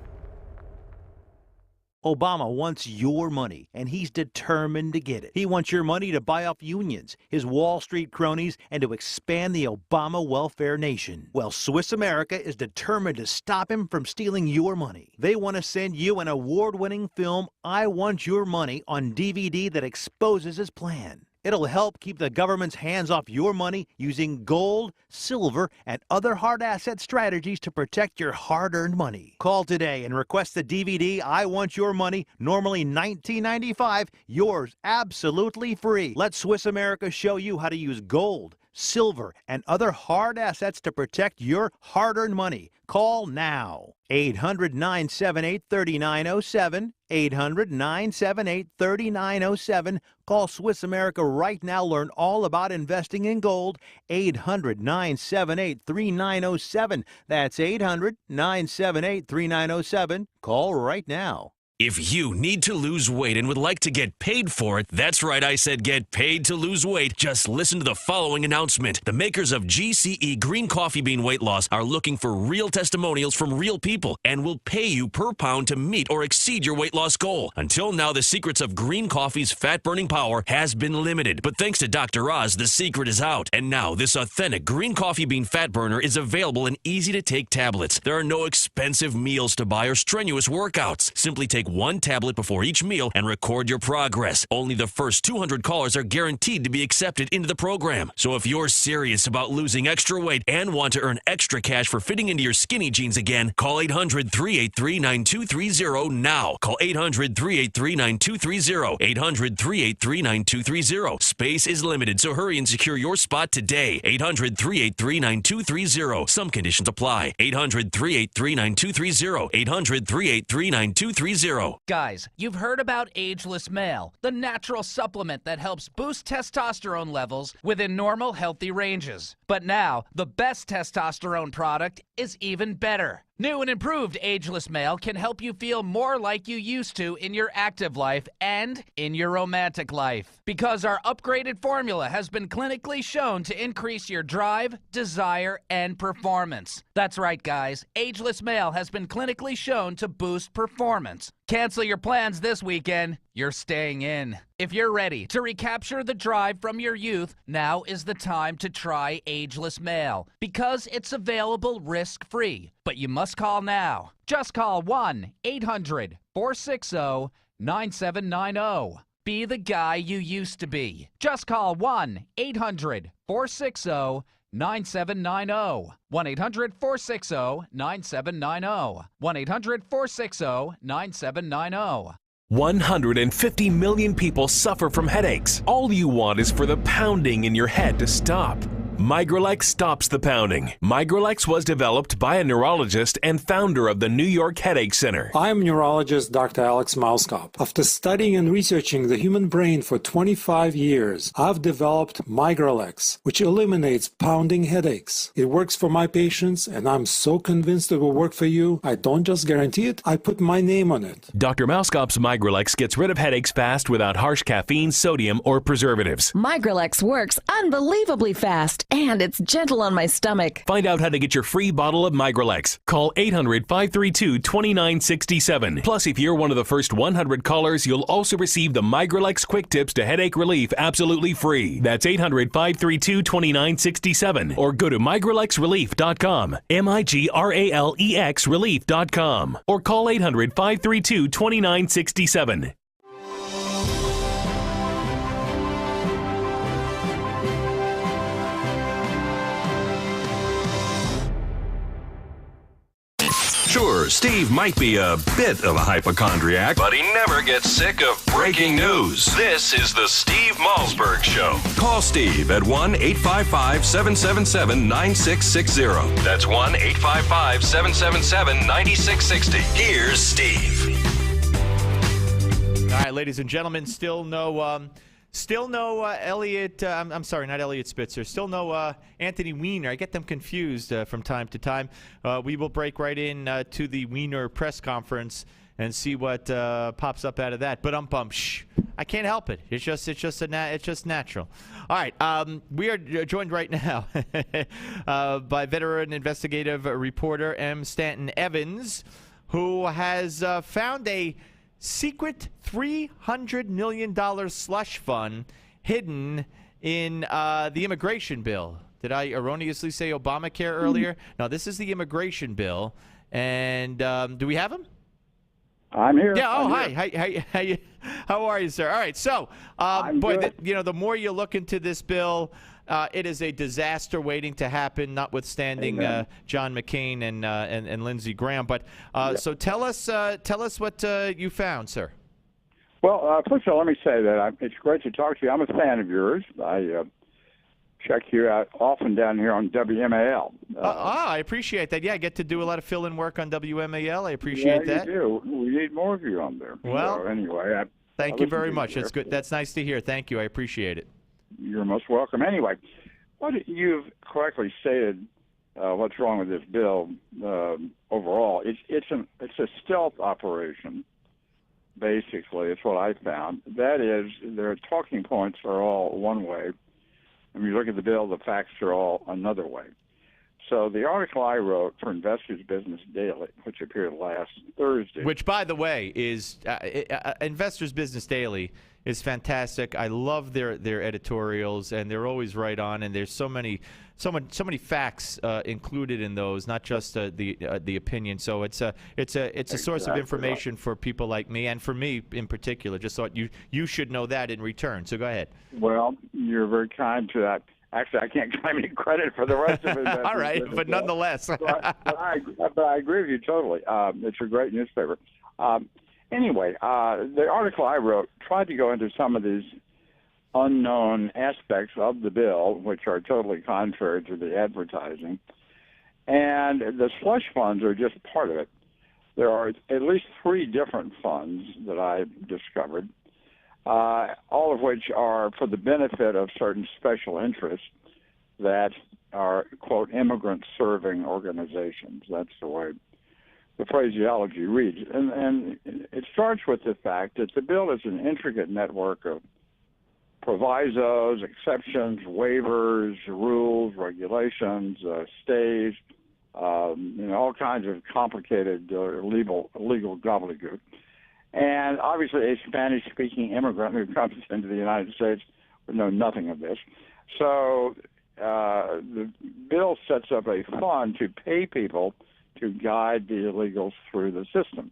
Obama wants your money, and he's determined to get it. He wants your money to buy off unions, his Wall Street cronies, and to expand the Obama welfare nation. Well, Swiss America is determined to stop him from stealing your money. They want to send you an award-winning film, I Want Your Money, on DVD that exposes his plan. It'll help keep the government's hands off your money using gold, silver, and other hard asset strategies to protect your hard-earned money. Call today and request the DVD, I Want Your Money, normally $19.95, yours absolutely free. Let Swiss America show you how to use gold, silver, and other hard assets to protect your hard-earned money. Call now. 800-978-3907. 800-978-3907. Call Swiss America right now. Learn all about investing in gold. 800-978-3907. That's 800-978-3907. Call right now. If you need to lose weight and would like to get paid for it, that's right, I said get paid to lose weight. Just listen to the following announcement. The makers of GCE Green Coffee Bean Weight Loss are looking for real testimonials from real people and will pay you per pound to meet or exceed your weight loss goal. Until now, the secrets of green coffee's fat-burning power has been limited, but thanks to Dr. Oz, the secret is out. And now, this authentic green coffee bean fat burner is available in easy-to-take tablets. There are no expensive meals to buy or strenuous workouts. Simply take one tablet before each meal and record your progress. Only the first 200 callers are guaranteed to be accepted into the program. So if you're serious about losing extra weight and want to earn extra cash for fitting into your skinny jeans again, call 800-383-9230 now. Call 800-383-9230. 800-383-9230. Space is limited, so hurry and secure your spot today. 800-383-9230. Some conditions apply. 800-383-9230. 800-383-9230. Guys, you've heard about Ageless Male, the natural supplement that helps boost testosterone levels within normal, healthy ranges. But now, the best testosterone product is even better. New and improved Ageless Male can help you feel more like you used to in your active life and in your romantic life. Because our upgraded formula has been clinically shown to increase your drive, desire, and performance. That's right, guys. Ageless Male has been clinically shown to boost performance. Cancel your plans this weekend. You're staying in. If you're ready to recapture the drive from your youth, now is the time to try Ageless Male because it's available risk-free. But you must call now. Just call 1-800-460-9790. Be the guy you used to be. Just call 1-800-460-9790. 1-800-460-9790. 1-800-460-9790. 150 million people suffer from headaches. All you want is for the pounding in your head to stop. Migralex stops the pounding. Migralex was developed by a neurologist and founder of the New York Headache Center. I'm neurologist Dr. Alex Malzberg. After studying and researching the human brain for 25 years, I've developed Migralex, which eliminates pounding headaches. It works for my patients, and I'm so convinced it will work for you. I don't just guarantee it, I put my name on it. Dr. Malzberg's Migralex gets rid of headaches fast without harsh caffeine, sodium, or preservatives. Migralex works unbelievably fast and it's gentle on my stomach. Find out how to get your free bottle of Migralex. Call 800-532-2967. Plus, if you're one of the first 100 callers, you'll also receive the Migralex Quick Tips to Headache Relief absolutely free. That's 800-532-2967. Or go to migralexrelief.com. MIGRALEX relief.com. Or call 800-532-2967. Sure, Steve might be a bit of a hypochondriac, but he never gets sick of breaking news. This is the Steve Malzberg Show. Call Steve at 1-855-777-9660. That's 1-855-777-9660. Here's Steve. All right, ladies and gentlemen, still no Elliot. I'm sorry, not Elliot Spitzer. Still no Anthony Weiner. I get them confused from time to time. We will break right in to the Weiner press conference and see what pops up out of that. But I can't help it. It's just natural. All right, we are joined right now by veteran investigative reporter M. Stanton Evans, who has found a secret $300 million slush fund hidden in the immigration bill. Did I erroneously say Obamacare earlier? No, this is the immigration bill. And do we have him? I'm here. Yeah. Oh, I'm hi. here. How are you, sir? All right. So, the more you look into this bill, it is a disaster waiting to happen, notwithstanding John McCain and Lindsey Graham. But so tell us what you found, sir. Well, first of all, let me say that it's great to talk to you. I'm a fan of yours. I check you out often down here on WMAL. I appreciate that. Yeah, I get to do a lot of fill-in work on WMAL. I appreciate that. You do. We need more of you on there. Well, so anyway, thank you very much. That's good. That's nice to hear. Thank you. I appreciate it. You're most welcome. Anyway, you've correctly stated what's wrong with this bill overall. It's a stealth operation. Basically, it's what I found. That is, their talking points are all one way. When you look at the bill, the facts are all another way. So the article I wrote for Investors Business Daily, which appeared last Thursday. Which, by the way, is Investors Business Daily is fantastic. I love their editorials, and they're always right on. And there's so many facts included in those, not just the opinion. So it's a source of information for people like me, and for me in particular. Just thought you should know that in return. So go ahead. Well, you're very kind to that. Actually, I can't claim any credit for the rest of it. All right, but nonetheless. but I agree with you totally. It's a great newspaper. Anyway, the article I wrote tried to go into some of these unknown aspects of the bill, which are totally contrary to the advertising. And the slush funds are just part of it. There are at least 3 different funds that I discovered, all of which are for the benefit of certain special interests that are, quote, immigrant-serving organizations. That's the way the phraseology reads. And it starts with the fact that the bill is an intricate network of provisos, exceptions, waivers, rules, regulations, stays, all kinds of complicated legal gobbledygook. And obviously a Spanish-speaking immigrant who comes into the United States would know nothing of this. So the bill sets up a fund to pay people to guide the illegals through the system.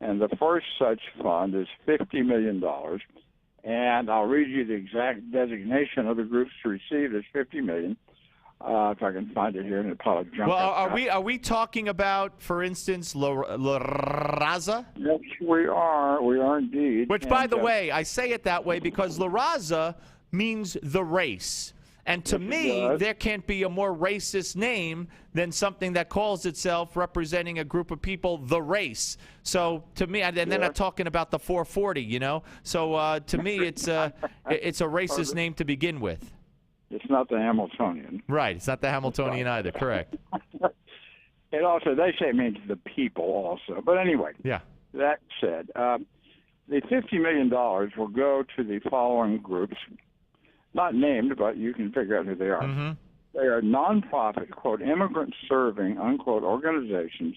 And the first such fund is $50 million. And I'll read you the exact designation of the groups to receive this $50 million. If I can find it here in a pile of junk. Well, are we talking about, for instance, La Raza? Yes, we are. We are indeed. Which, by the way, I say it that way because La Raza means the race. And to me, there can't be a more racist name than something that calls itself representing a group of people, the race. So to me, and then I'm talking about the 440, So to me, it's a racist name to begin with. It's not the Hamiltonian. Right. It's not the Hamiltonian either. Correct. It also, they say it means the people also. But anyway, that said, the $50 million will go to the following groups. Not named, but you can figure out who they are. Mm-hmm. They are nonprofit, quote, immigrant-serving, unquote, organizations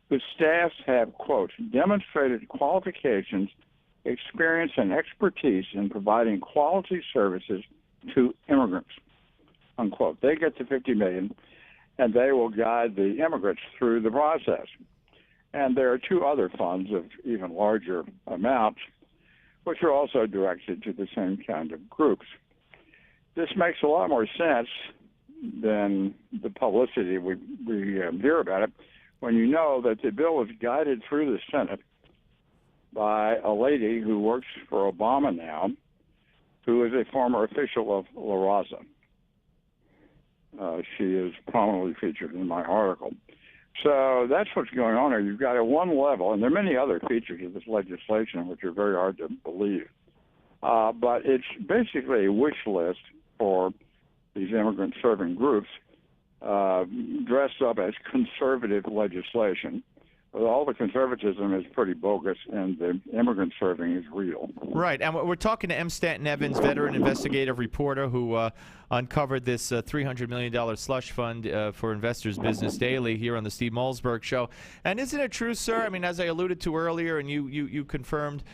whose staffs have, quote, demonstrated qualifications, experience, and expertise in providing quality services to immigrants, unquote. They get the $50 million, and they will guide the immigrants through the process. And there are two other funds of even larger amounts, which are also directed to the same kind of groups. This makes a lot more sense than the publicity we hear about it when you know that the bill was guided through the Senate by a lady who works for Obama now, who is a former official of La Raza. She is prominently featured in my article. So that's what's going on here. You've got at one level, and there are many other features of this legislation which are very hard to believe, but it's basically a wish list for these immigrant-serving groups dressed up as conservative legislation. All the conservatism is pretty bogus, and the immigrant serving is real. Right, and we're talking to M. Stanton Evans, veteran investigative reporter who uncovered this $300 million slush fund for Investors Business Daily here on the Steve Malzberg Show. And isn't it true, sir? I mean, as I alluded to earlier, and you confirmed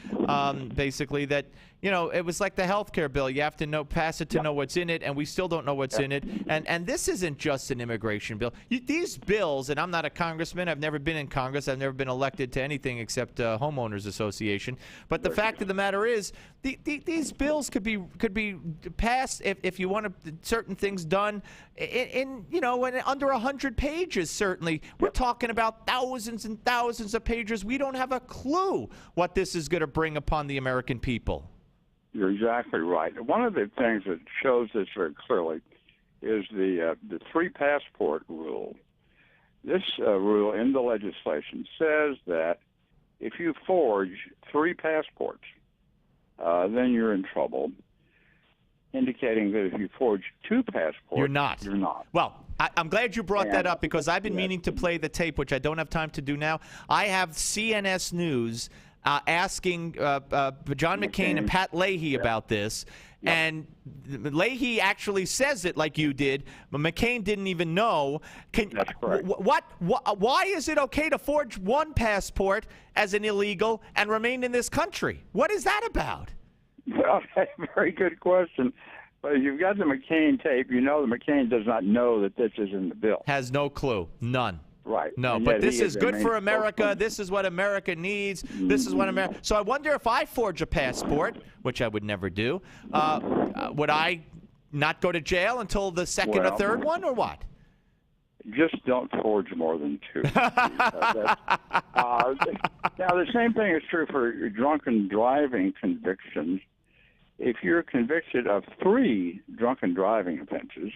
basically that, you know, it was like the health care bill. You have to pass it to know what's in it, and we still don't know what's in it. And this isn't just an immigration bill. These bills, and I'm not a congressman. I've never been in Congress. I've never been elected to anything except Homeowners Association. But the fact of the matter is, these bills could be passed if you want certain things done in under 100 pages. Certainly, we're talking about thousands and thousands of pages. We don't have a clue what this is going to bring upon the American people. You're exactly right. One of the things that shows this very clearly is the three passport rule. This rule in the legislation says that if you forge three passports, then you're in trouble, indicating that if you forge two passports, you're not. Well, I'm glad you brought that up because I've been meaning to play the tape, which I don't have time to do now. I have CNS News asking John McCain and Pat Leahy about this, and Leahy actually says it like you did, but McCain didn't even know. That's correct. Why is it okay to forge one passport as an illegal and remain in this country? What is that about? Well, very good question. But you've got the McCain tape. You know the McCain does not know that this is in the bill. Has no clue. None. Right. No, but this is good for America. This is what America needs. This is what America. So I wonder if I forge a passport, which I would never do, would I not go to jail until the second or third one, or what? Just don't forge more than two. Now, the same thing is true for drunken driving convictions. If you're convicted of 3 drunken driving offenses,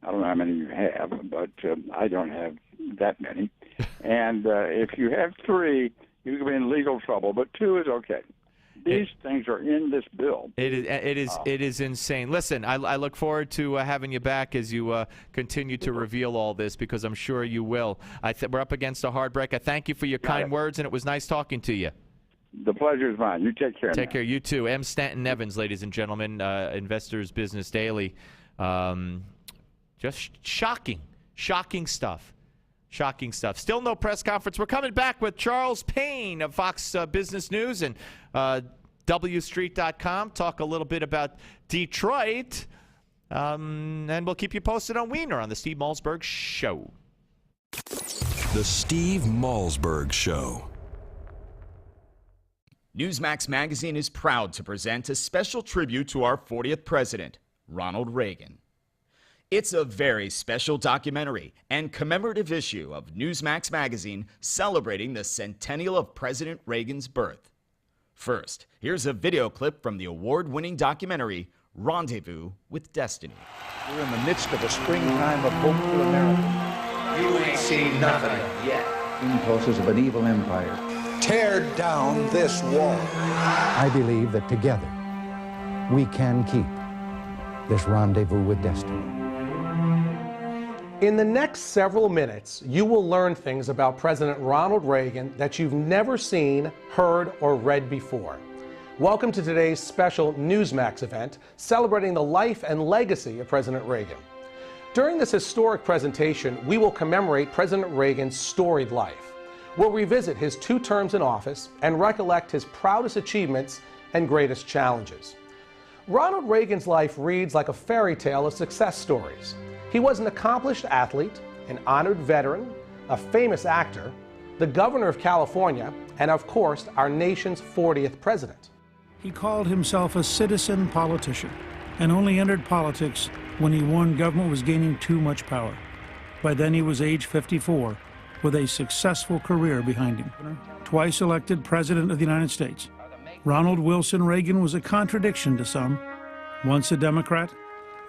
I don't know how many you have, but I don't have that many. And if you have 3, you can be in legal trouble, but 2 is okay. These things are in this bill. It is insane. Listen, I look forward to having you back as you continue to reveal all this, because I'm sure you will. We're up against a hard break. I thank you for your kind words, and it was nice talking to you. The pleasure is mine. You take care. Take care. You too. M. Stanton Evans, ladies and gentlemen, Investors Business Daily. Just shocking stuff. Shocking stuff. Still no press conference. We're coming back with Charles Payne of Fox Business News and WStreet.com. Talk a little bit about Detroit. And we'll keep you posted on Wiener on the Steve Malzberg Show. The Steve Malzberg Show. Newsmax Magazine is proud to present a special tribute to our 40th president, Ronald Reagan. It's a very special documentary and commemorative issue of Newsmax Magazine celebrating the centennial of President Reagan's birth. First, here's a video clip from the award-winning documentary, Rendezvous with Destiny. We're in the midst of a springtime of hope for America. You ain't seen nothing yet. Impulses of an evil empire. Tear down this wall. I believe that together we can keep this rendezvous with destiny. In the next several minutes, you will learn things about President Ronald Reagan that you've never seen, heard, or read before. Welcome to today's special Newsmax event celebrating the life and legacy of President Reagan. During this historic presentation, we will commemorate President Reagan's storied life. We'll revisit his 2 terms in office and recollect his proudest achievements and greatest challenges. Ronald Reagan's life reads like a fairy tale of success stories. He was an accomplished athlete, an honored veteran, a famous actor, the governor of California, and of course, our nation's 40th president. He called himself a citizen politician and only entered politics when he warned government was gaining too much power. By then he was age 54, with a successful career behind him. Twice elected President of the United States, Ronald Wilson Reagan was a contradiction to some. Once a Democrat,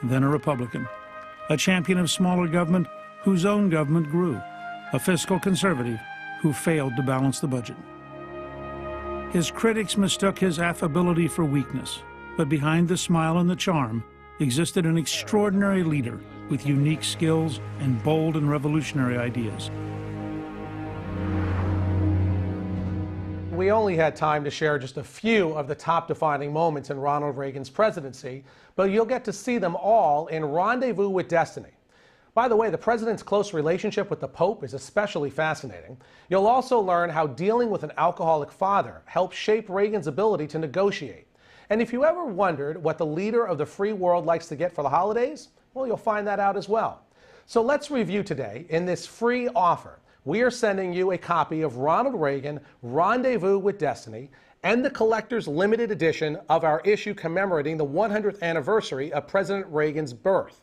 then a Republican. A champion of smaller government whose own government grew. A fiscal conservative who failed to balance the budget. His critics mistook his affability for weakness, but behind the smile and the charm existed an extraordinary leader with unique skills and bold and revolutionary ideas. We only had time to share just a few of the top defining moments in Ronald Reagan's presidency, but you'll get to see them all in Rendezvous with Destiny. By the way, the president's close relationship with the Pope is especially fascinating. You'll also learn how dealing with an alcoholic father helped shape Reagan's ability to negotiate. And if you ever wondered what the leader of the free world likes to get for the holidays, well, you'll find that out as well. So let's review today in this free offer. We are sending you a copy of Ronald Reagan, Rendezvous with Destiny, and the collector's limited edition of our issue commemorating the 100th anniversary of President Reagan's birth.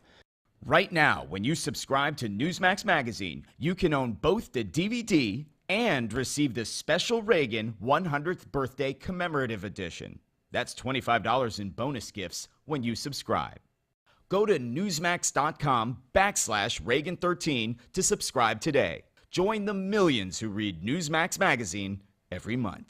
Right now, when you subscribe to Newsmax magazine, you can own both the DVD and receive the special Reagan 100th birthday commemorative edition. That's $25 in bonus gifts when you subscribe. Go to newsmax.com/Reagan13 to subscribe today. Join the millions who read Newsmax magazine every month.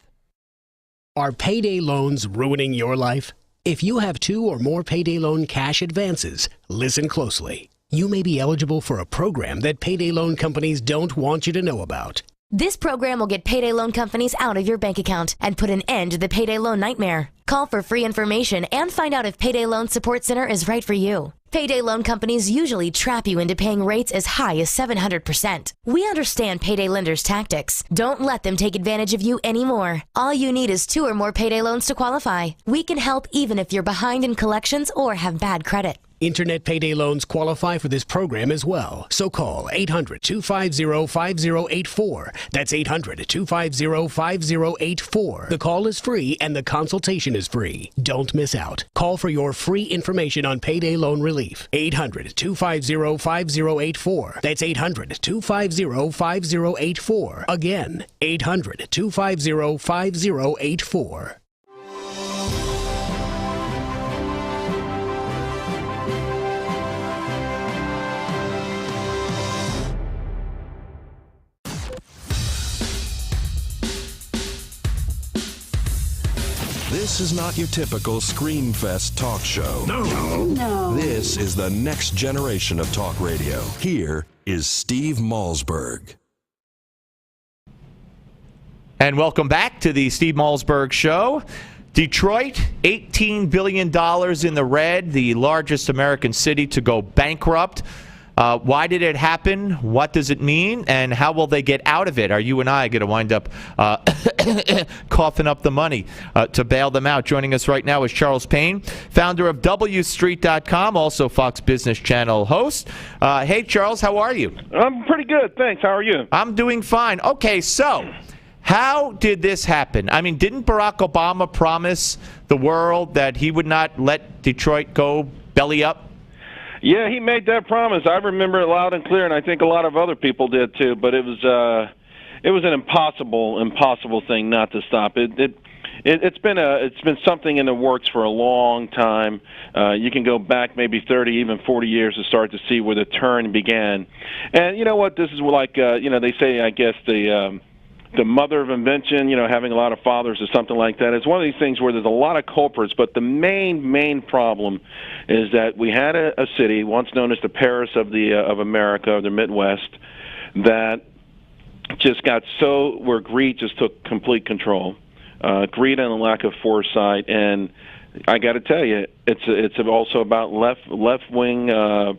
Are payday loans ruining your life? If you have 2 or more payday loan cash advances, listen closely. You may be eligible for a program that payday loan companies don't want you to know about. This program will get payday loan companies out of your bank account and put an end to the payday loan nightmare. Call for free information and find out if Payday Loan Support Center is right for you. Payday loan companies usually trap you into paying rates as high as 700%. We understand payday lenders' tactics. Don't let them take advantage of you anymore. All you need is 2 or more payday loans to qualify. We can help even if you're behind in collections or have bad credit. Internet payday loans qualify for this program as well. So call 800-250-5084. That's 800-250-5084. The call is free and the consultation is free. Don't miss out. Call for your free information on payday loan relief. 800-250-5084. That's 800-250-5084. Again, 800-250-5084. This is not your typical Screamfest talk show. No. This is the next generation of talk radio. Here is Steve Malzberg. And welcome back to the Steve Malzberg Show. Detroit, $18 billion in the red, the largest American city to go bankrupt. Why did it happen? What does it mean? And how will they get out of it? Are you and I going to wind up coughing up the money to bail them out? Joining us right now is Charles Payne, founder of WStreet.com, also Fox Business Channel host. Hey, Charles, how are you? I'm pretty good, thanks. How are you? I'm doing fine. Okay, so how did this happen? I mean, didn't Barack Obama promise the world that he would not let Detroit go belly up? Yeah, he made that promise. I remember it loud and clear, and I think a lot of other people did too. But it was an impossible thing not to stop. It's been something in the works for a long time. You can go back maybe 30, even 40 years to start to see where the turn began. And you know what? This is like they say, I guess the mother of invention, having a lot of fathers or something like that. It's one of these things where there's a lot of culprits, but the main problem is that we had a city once known as the Paris of America, or the Midwest, that just got where greed just took complete control. Greed and a lack of foresight, and I got to tell you, it's also about left-wing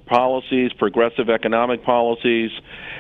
policies, progressive economic policies,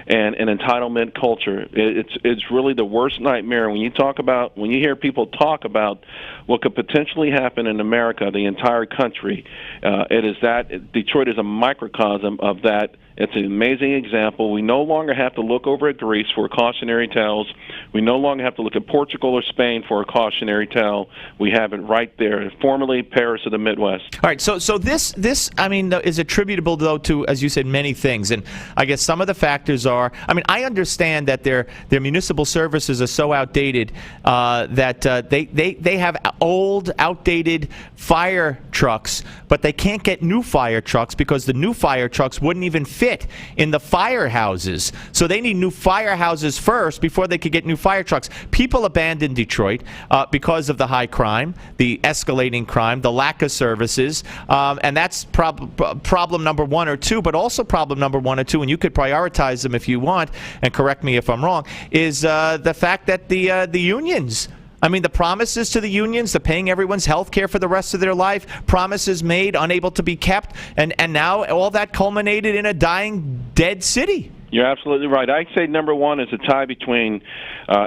and an entitlement culture. It's really the worst nightmare when you hear people talk about what could potentially happen in America, the entire country. It is that Detroit is a microcosm of that. It's an amazing example. We no longer have to look over at Greece for cautionary tales. We no longer have to look at Portugal or Spain for a cautionary tale. We have it right there, formerly Paris of the Midwest. All right, so this I mean, is attributable, though, to, as you said, many things. And I guess some of the factors are, I mean, I understand that their municipal services are so outdated that they have old, outdated fire trucks, but they can't get new fire trucks because the new fire trucks wouldn't even fit in the firehouses. So they need new firehouses first before they could get new fire trucks. People abandon Detroit because of the high crime, the escalating crime, the lack of services, and that's problem number one or two, but also problem number one or two, and you could prioritize them if you want, and correct me if I'm wrong, is the fact that the unions, I mean, the promises to the unions, the paying everyone's health care for the rest of their life, promises made, unable to be kept, and now all that culminated in a dying, dead city. You're absolutely right. I'd say number one is a tie between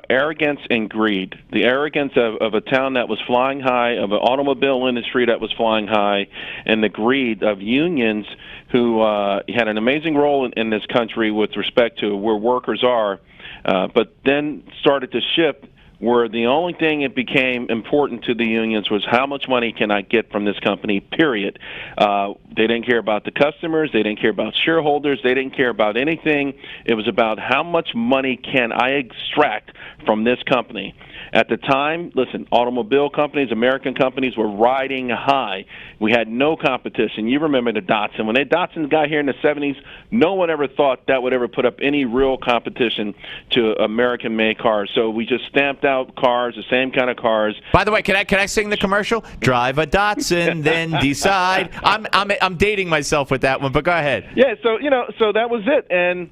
arrogance and greed. The arrogance of a town that was flying high, of an automobile industry that was flying high, and the greed of unions who had an amazing role in this country with respect to where workers are, but then started to shift where the only thing that became important to the unions was how much money can I get from this company, period. They didn't care about the customers. They didn't care about shareholders. They didn't care about anything. It was about how much money can I extract from this company. At the time, listen, automobile companies, American companies were riding high. We had no competition. You remember the Datsun. When Datsun got here in the 70s, no one ever thought that would ever put up any real competition to American-made cars. So we just stamped out cars, the same kind of cars. By the way, can I sing the commercial? Drive a Datsun, then decide. I'm dating myself with that one, but go ahead. Yeah, so so that was it, and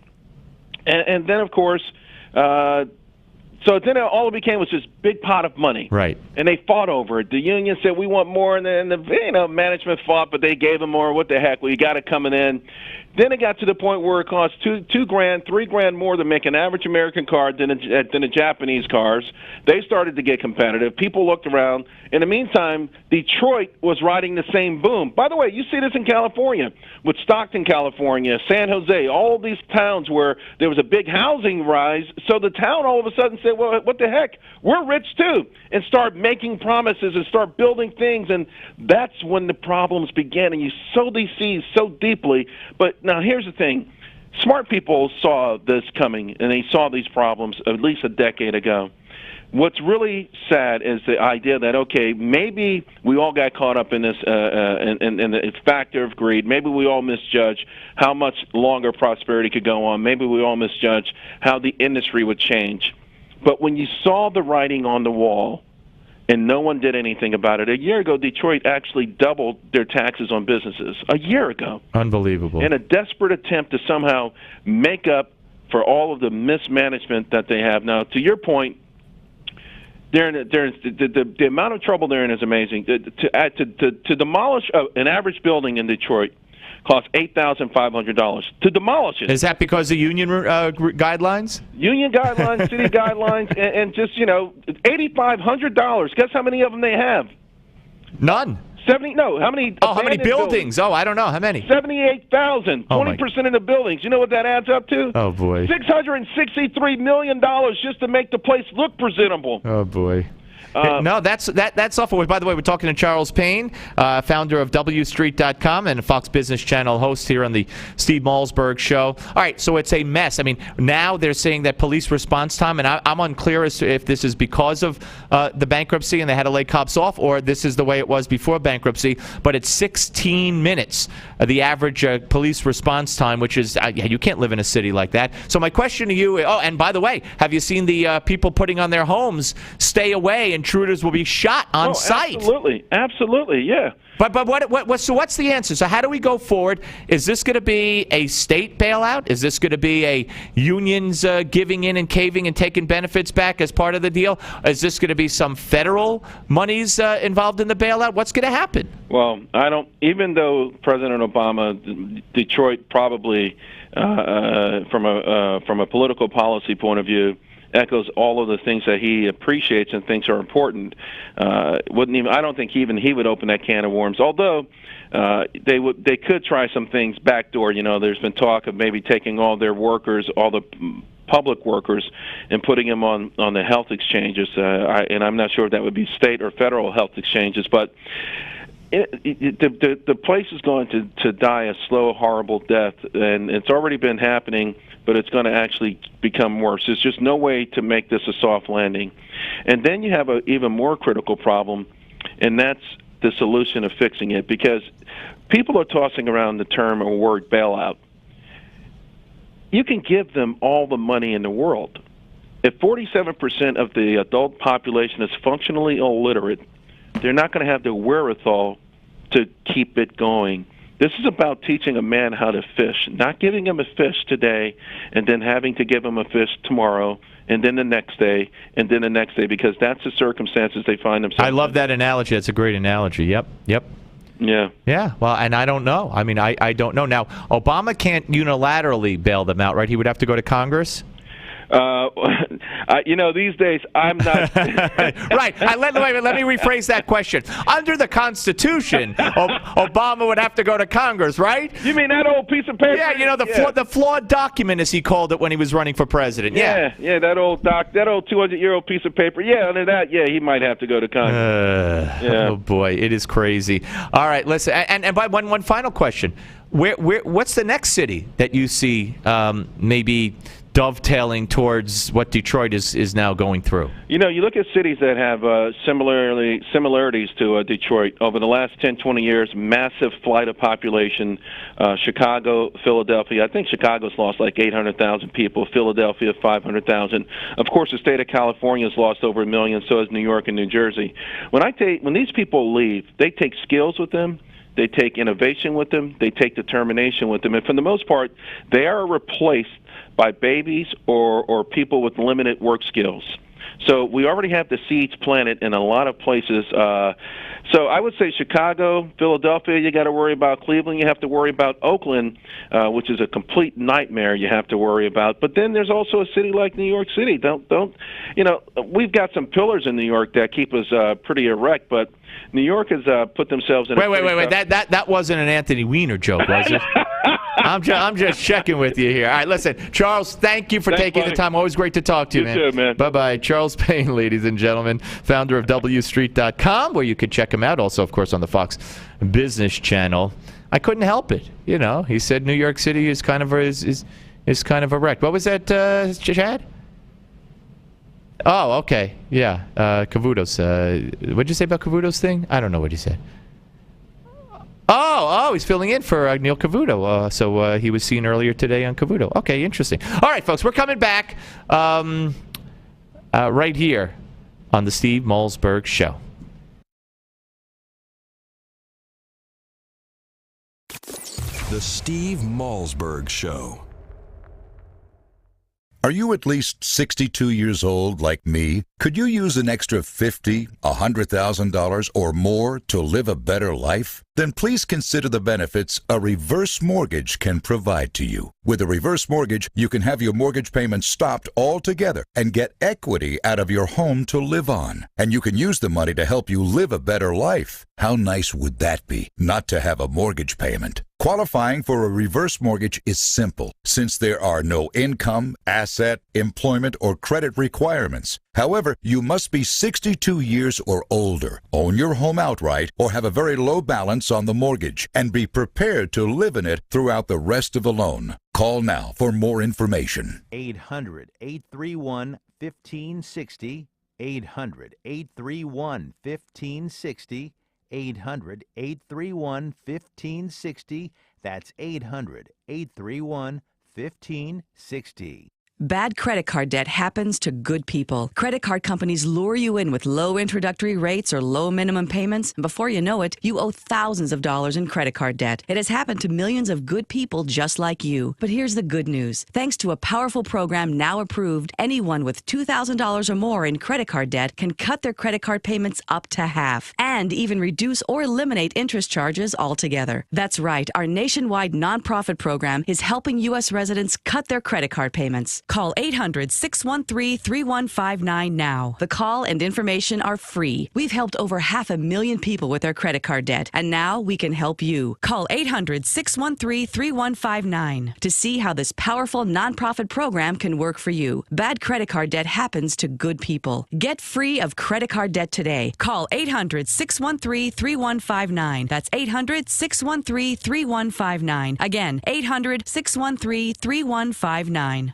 then of course. So then all it became was this big pot of money. Right. And they fought over it. The union said, we want more, and then the management fought, but they gave them more. What the heck? Well, you got it coming in. Then it got to the point where it cost $2,000, $3,000 more to make an average American car than the Japanese cars. They started to get competitive. People looked around. In the meantime, Detroit was riding the same boom. By the way, you see this in California, with Stockton, California, San Jose, all these towns where there was a big housing rise. So the town all of a sudden said, well, what the heck? We're rich too, and start making promises and start building things. And that's when the problems began. And you sow these seeds so deeply. But now here's the thing. Smart people saw this coming, and they saw these problems at least a decade ago. What's really sad is the idea that, okay, maybe we all got caught up in this in the factor of greed. Maybe we all misjudged how much longer prosperity could go on. Maybe we all misjudged how the industry would change. But when you saw the writing on the wall and no one did anything about it, a year ago, Detroit actually doubled their taxes on businesses. A year ago. Unbelievable. In a desperate attempt to somehow make up for all of the mismanagement that they have. Now, to your point, the amount of trouble they're in is amazing. To demolish an average building in Detroit costs $8,500 to demolish it. Is that because of union guidelines? Union guidelines, city guidelines, and just $8,500. Guess how many of them they have? None. 70? No. How many? Oh, how many buildings? Oh, I don't know. How many? 78,000. 20% of the buildings. You know what that adds up to? Oh boy. $663 million just to make the place look presentable. Oh boy. No, that's awful. By the way, we're talking to Charles Payne, founder of WStreet.com and a Fox Business Channel host here on the Steve Malzberg Show. All right, so it's a mess. I mean, now they're saying that police response time, and I'm unclear as to if this is because of the bankruptcy and they had to lay cops off, or this is the way it was before bankruptcy, but it's 16 minutes, the average police response time, which is, you can't live in a city like that. So my question to you, and by the way, have you seen the people putting on their homes, stay away, intruders will be shot on site. Absolutely, yeah. But so what's the answer? So how do we go forward? Is this going to be a state bailout? Is this going to be a unions giving in and caving and taking benefits back as part of the deal? Is this going to be some federal monies involved in the bailout? What's going to happen? Well, even though President Obama, Detroit probably, from a political policy point of view, echoes all of the things that he appreciates and thinks are important. I don't think even he would open that can of worms. Although they could try some things backdoor. There's been talk of maybe taking all their workers, all the public workers, and putting them on the health exchanges. And I'm not sure if that would be state or federal health exchanges, but. The place is going to die a slow, horrible death, and it's already been happening, but it's going to actually become worse. There's just no way to make this a soft landing. And then you have an even more critical problem, and that's the solution of fixing it, because people are tossing around the term or word bailout. You can give them all the money in the world. If 47% of the adult population is functionally illiterate, they're not going to have the wherewithal to keep it going. This is about teaching a man how to fish, not giving him a fish today and then having to give him a fish tomorrow and then the next day and then the next day, because that's the circumstances they find themselves in. I love that analogy. That's a great analogy. Yep. Yeah. Yeah. Well, and I don't know. I mean, I don't know. Now, Obama can't unilaterally bail them out, right? He would have to go to Congress? These days I'm not. Right. Let me rephrase that question. Under the Constitution, Obama would have to go to Congress, right? You mean that old piece of paper? Yeah. The flawed document, as he called it when he was running for president. Yeah. That old 200-year-old piece of paper. Yeah. Under that, he might have to go to Congress. Oh boy, it is crazy. All right, listen. And by one final question. What's the next city that you see maybe dovetailing towards what Detroit is now going through? You look at cities that have similarities to Detroit. Over the last 10, 20 years, massive flight of population. Chicago, Philadelphia. I think Chicago's lost like 800,000 people. Philadelphia, 500,000. Of course, the state of California has lost over 1 million. So has New York and New Jersey. When these people leave, they take skills with them. They take innovation with them. They take determination with them. And for the most part, they are replaced by babies or people with limited work skills. So we already have the seeds planted in a lot of places. So I would say Chicago, Philadelphia, you got to worry about. Cleveland, you have to worry about. Oakland, which is a complete nightmare, you have to worry about. But then there's also a city like New York City. We've got some pillars in New York that keep us pretty erect, but New York has put themselves in. Wait! That wasn't an Anthony Weiner joke, was it? I'm just checking with you here. All right, listen, Charles, thank you for taking the time. Always great to talk to you, man. You too, man. Bye-bye. Charles Payne, ladies and gentlemen, founder of WStreet.com, where you could check him out. Also, of course, on the Fox Business Channel. I couldn't help it. He said New York City is kind of a wreck. What was that, Chad? Oh, okay. Yeah, Cavuto's. What did you say about Cavuto's thing? I don't know what he said. Oh, he's filling in for Neil Cavuto. So he was seen earlier today on Cavuto. Okay, interesting. All right, folks, we're coming back right here on the Steve Malzberg Show. The Steve Malzberg Show. Are you at least 62 years old like me? Could you use an extra $50,000, $100,000 or more to live a better life? Then please consider the benefits a reverse mortgage can provide to you. With a reverse mortgage, you can have your mortgage payments stopped altogether and get equity out of your home to live on. And you can use the money to help you live a better life. How nice would that be, not to have a mortgage payment? Qualifying for a reverse mortgage is simple, since there are no income, asset, employment, or credit requirements. However, you must be 62 years or older, own your home outright, or have a very low balance on the mortgage, and be prepared to live in it throughout the rest of the loan. Call now for more information. 800-831-1560. 800-831-1560. 800-831-1560. That's 800-831-1560. Bad credit card debt happens to good people. Credit card companies lure you in with low introductory rates or low minimum payments, and before you know it, you owe thousands of dollars in credit card debt. It has happened to millions of good people just like you. But here's the good news. Thanks to a powerful program now approved, anyone with $2,000 or more in credit card debt can cut their credit card payments up to half and even reduce or eliminate interest charges altogether. That's right. Our nationwide nonprofit program is helping U.S. residents cut their credit card payments. Call 800-613-3159 now. The call and information are free. We've helped over 500,000 people with their credit card debt, and now we can help you. Call 800-613-3159 to see how this powerful nonprofit program can work for you. Bad credit card debt happens to good people. Get free of credit card debt today. Call 800-613-3159. That's 800-613-3159. Again, 800-613-3159.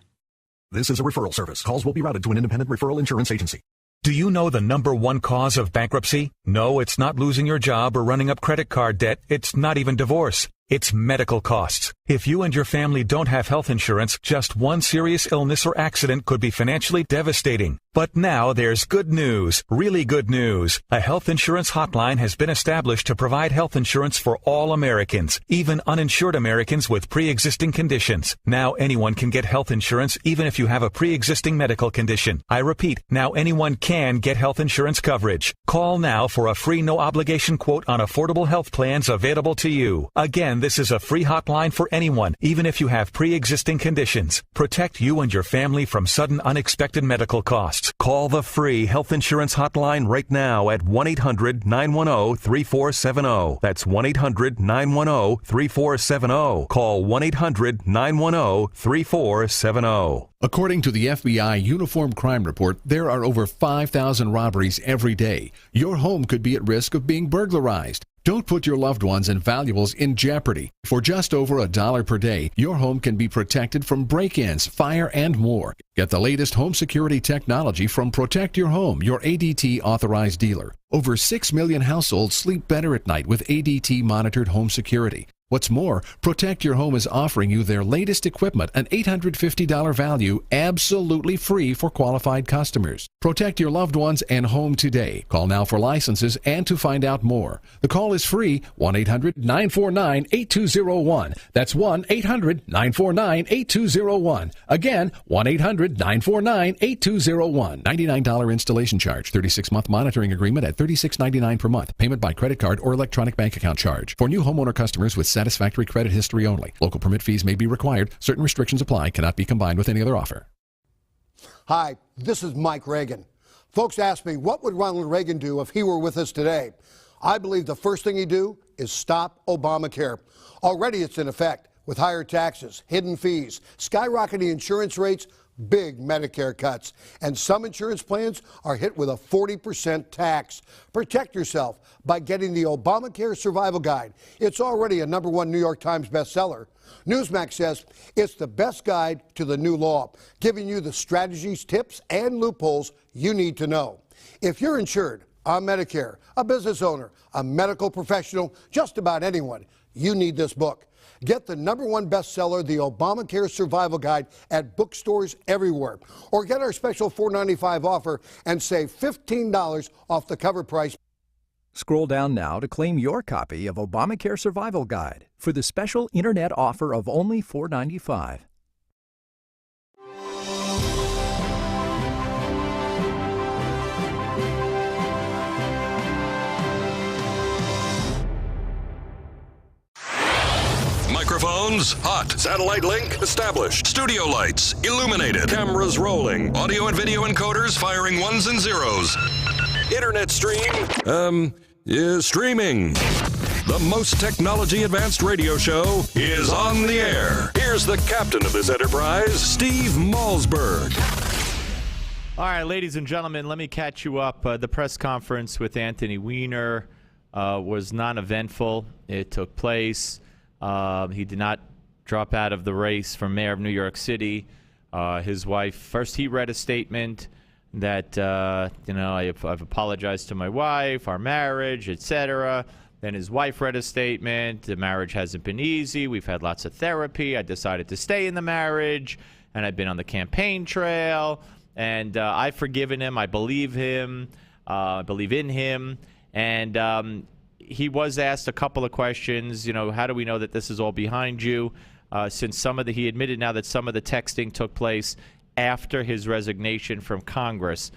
This is a referral service. Calls will be routed to an independent referral insurance agency. Do you know the #1 cause of bankruptcy? No, it's not losing your job or running up credit card debt. It's not even divorce. It's medical costs. If you and your family don't have health insurance, just one serious illness or accident could be financially devastating. But now there's good news, really good news. A health insurance hotline has been established to provide health insurance for all Americans, even uninsured Americans with pre-existing conditions. Now anyone can get health insurance even if you have a pre-existing medical condition. I repeat, now anyone can get health insurance coverage. Call now for a free no-obligation quote on affordable health plans available to you. Again, this is a free hotline for anyone, even if you have pre-existing conditions. Protect you and your family from sudden unexpected medical costs. Call the free health insurance hotline right now at 1-800-910-3470. That's 1-800-910-3470. Call 1-800-910-3470. According to the FBI Uniform Crime Report, there are over 5,000 robberies every day. Your home could be at risk of being burglarized. Don't put your loved ones and valuables in jeopardy. For just over $1 per day, your home can be protected from break-ins, fire, and more. Get the latest home security technology from Protect Your Home, your ADT authorized dealer. Over 6 million households sleep better at night with ADT monitored home security. What's more, Protect Your Home is offering you their latest equipment, an $850 value, absolutely free for qualified customers. Protect your loved ones and home today. Call now for licenses and to find out more. The call is free, 1-800-949-8201. That's 1-800-949-8201. Again, 1-800-949-8201. $99 installation charge, 36-month monitoring agreement at $36.99 per month. Payment by credit card or electronic bank account charge. For new homeowner customers with satisfactory credit history only. Local permit fees may be required. Certain restrictions apply. Cannot be combined with any other offer. Hi, this is Mike Reagan. Folks ask me, what would Ronald Reagan do if he were with us today? I believe the first thing he'd do is stop Obamacare. Already it's in effect with higher taxes, hidden fees, skyrocketing insurance rates, big Medicare cuts, and some insurance plans are hit with a 40% tax. Protect yourself by getting the Obamacare Survival Guide. It's already a #1 New York Times bestseller. Newsmax says it's the best guide to the new law, giving you the strategies, tips, and loopholes you need to know. If you're insured on Medicare, a business owner, a medical professional, just about anyone, you need this book. Get the #1 bestseller, the Obamacare Survival Guide, at bookstores everywhere. Or get our special $4.95 offer and save $15 off the cover price. Scroll down now to claim your copy of Obamacare Survival Guide for the special internet offer of only $4.95. Microphones hot. Satellite link established. Studio lights illuminated. Cameras rolling. Audio and video encoders firing ones and zeros. Internet stream streaming. The most technology advanced radio show is on the air. Here's the captain of this enterprise, Steve Malzberg. All right, ladies and gentlemen, let me catch you up. The press conference with Anthony Weiner was non-eventful. It took place. He did not drop out of the race for mayor of New York City. His wife, first he read a statement that, I've apologized to my wife, our marriage, etc. Then his wife read a statement. The marriage hasn't been easy. We've had lots of therapy. I decided to stay in the marriage. and I've been on the campaign trail, and I've forgiven him. I believe him. I believe in him. And he was asked a couple of questions. How do we know that this is all behind you? Since he admitted now that some of the texting took place after his resignation from Congress.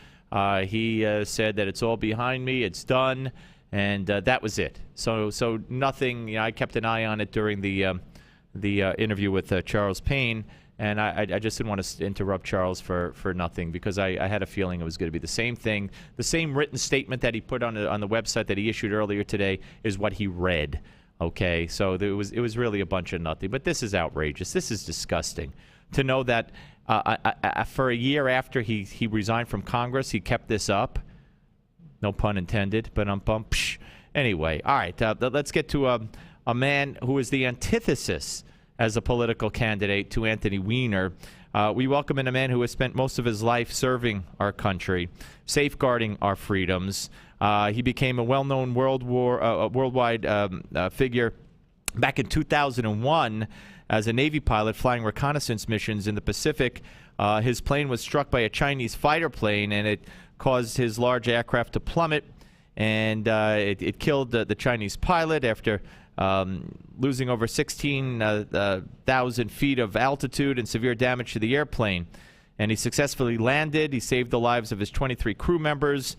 He said that it's all behind me, it's done, and that was it. So nothing. I kept an eye on it during the interview with Charles Payne, and I just didn't want to interrupt Charles for nothing, because I had a feeling it was going to be the same thing. The same written statement that he put on the website that he issued earlier today is what he read. Okay, so it was really a bunch of nothing. But this is outrageous. This is disgusting. To know that for a year after he resigned from Congress, he kept this up. No pun intended, but anyway, all right, let's get to a man who is the antithesis as a political candidate to Anthony Weiner. We welcome in a man who has spent most of his life serving our country, safeguarding our freedoms. He became a well-known worldwide figure back in 2001 as a Navy pilot flying reconnaissance missions in the Pacific. His plane was struck by a Chinese fighter plane, and it caused his large aircraft to plummet, and it killed the Chinese pilot after losing over 16,000 feet of altitude and severe damage to the airplane. And he successfully landed. He saved the lives of his 23 crew members.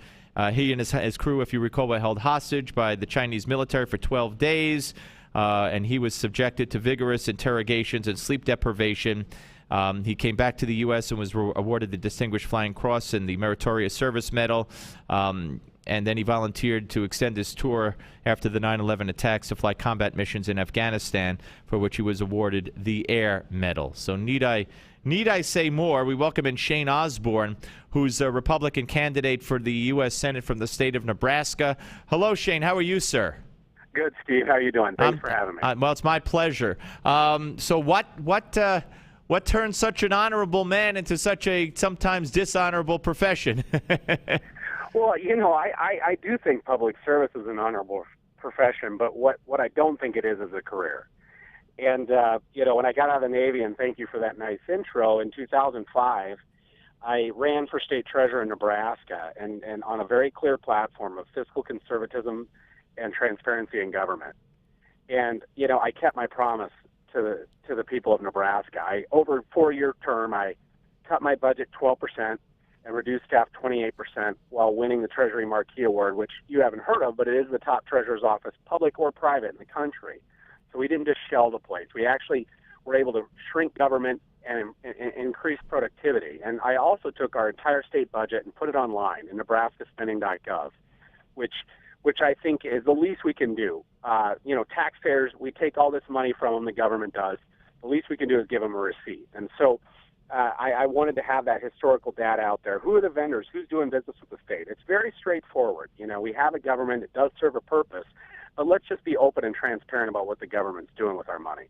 He and his crew, if you recall, were held hostage by the Chinese military for 12 days, and he was subjected to vigorous interrogations and sleep deprivation. He came back to the U.S. and was awarded the Distinguished Flying Cross and the Meritorious Service Medal. And then he volunteered to extend his tour after the 9/11 attacks to fly combat missions in Afghanistan, for which he was awarded the Air Medal. So need I say more? We welcome in Shane Osborne, who's a Republican candidate for the U.S. Senate from the state of Nebraska. Hello, Shane. How are you, sir? Good, Steve. How are you doing? Thanks for having me. Well, it's my pleasure. So what turns such an honorable man into such a sometimes dishonorable profession? Well, I do think public service is an honorable profession, but what I don't think it is a career. And, when I got out of the Navy, and thank you for that nice intro, in 2005, I ran for state treasurer in Nebraska, and on a very clear platform of fiscal conservatism and transparency in government. And, I kept my promise to the people of Nebraska. Over a 4-year term, I cut my budget 12%, and reduced staff 28% while winning the Treasury Marquis Award, which you haven't heard of, but it is the top treasurer's office, public or private, in the country. So we didn't just shell the place. We actually were able to shrink government and increase productivity. And I also took our entire state budget and put it online in nebraskaspending.gov, which I think is the least we can do. Taxpayers, we take all this money from them, the government does. The least we can do is give them a receipt. And so I wanted to have that historical data out there. Who are the vendors? Who's doing business with the state? It's very straightforward. We have a government that does serve a purpose, but let's just be open and transparent about what the government's doing with our money.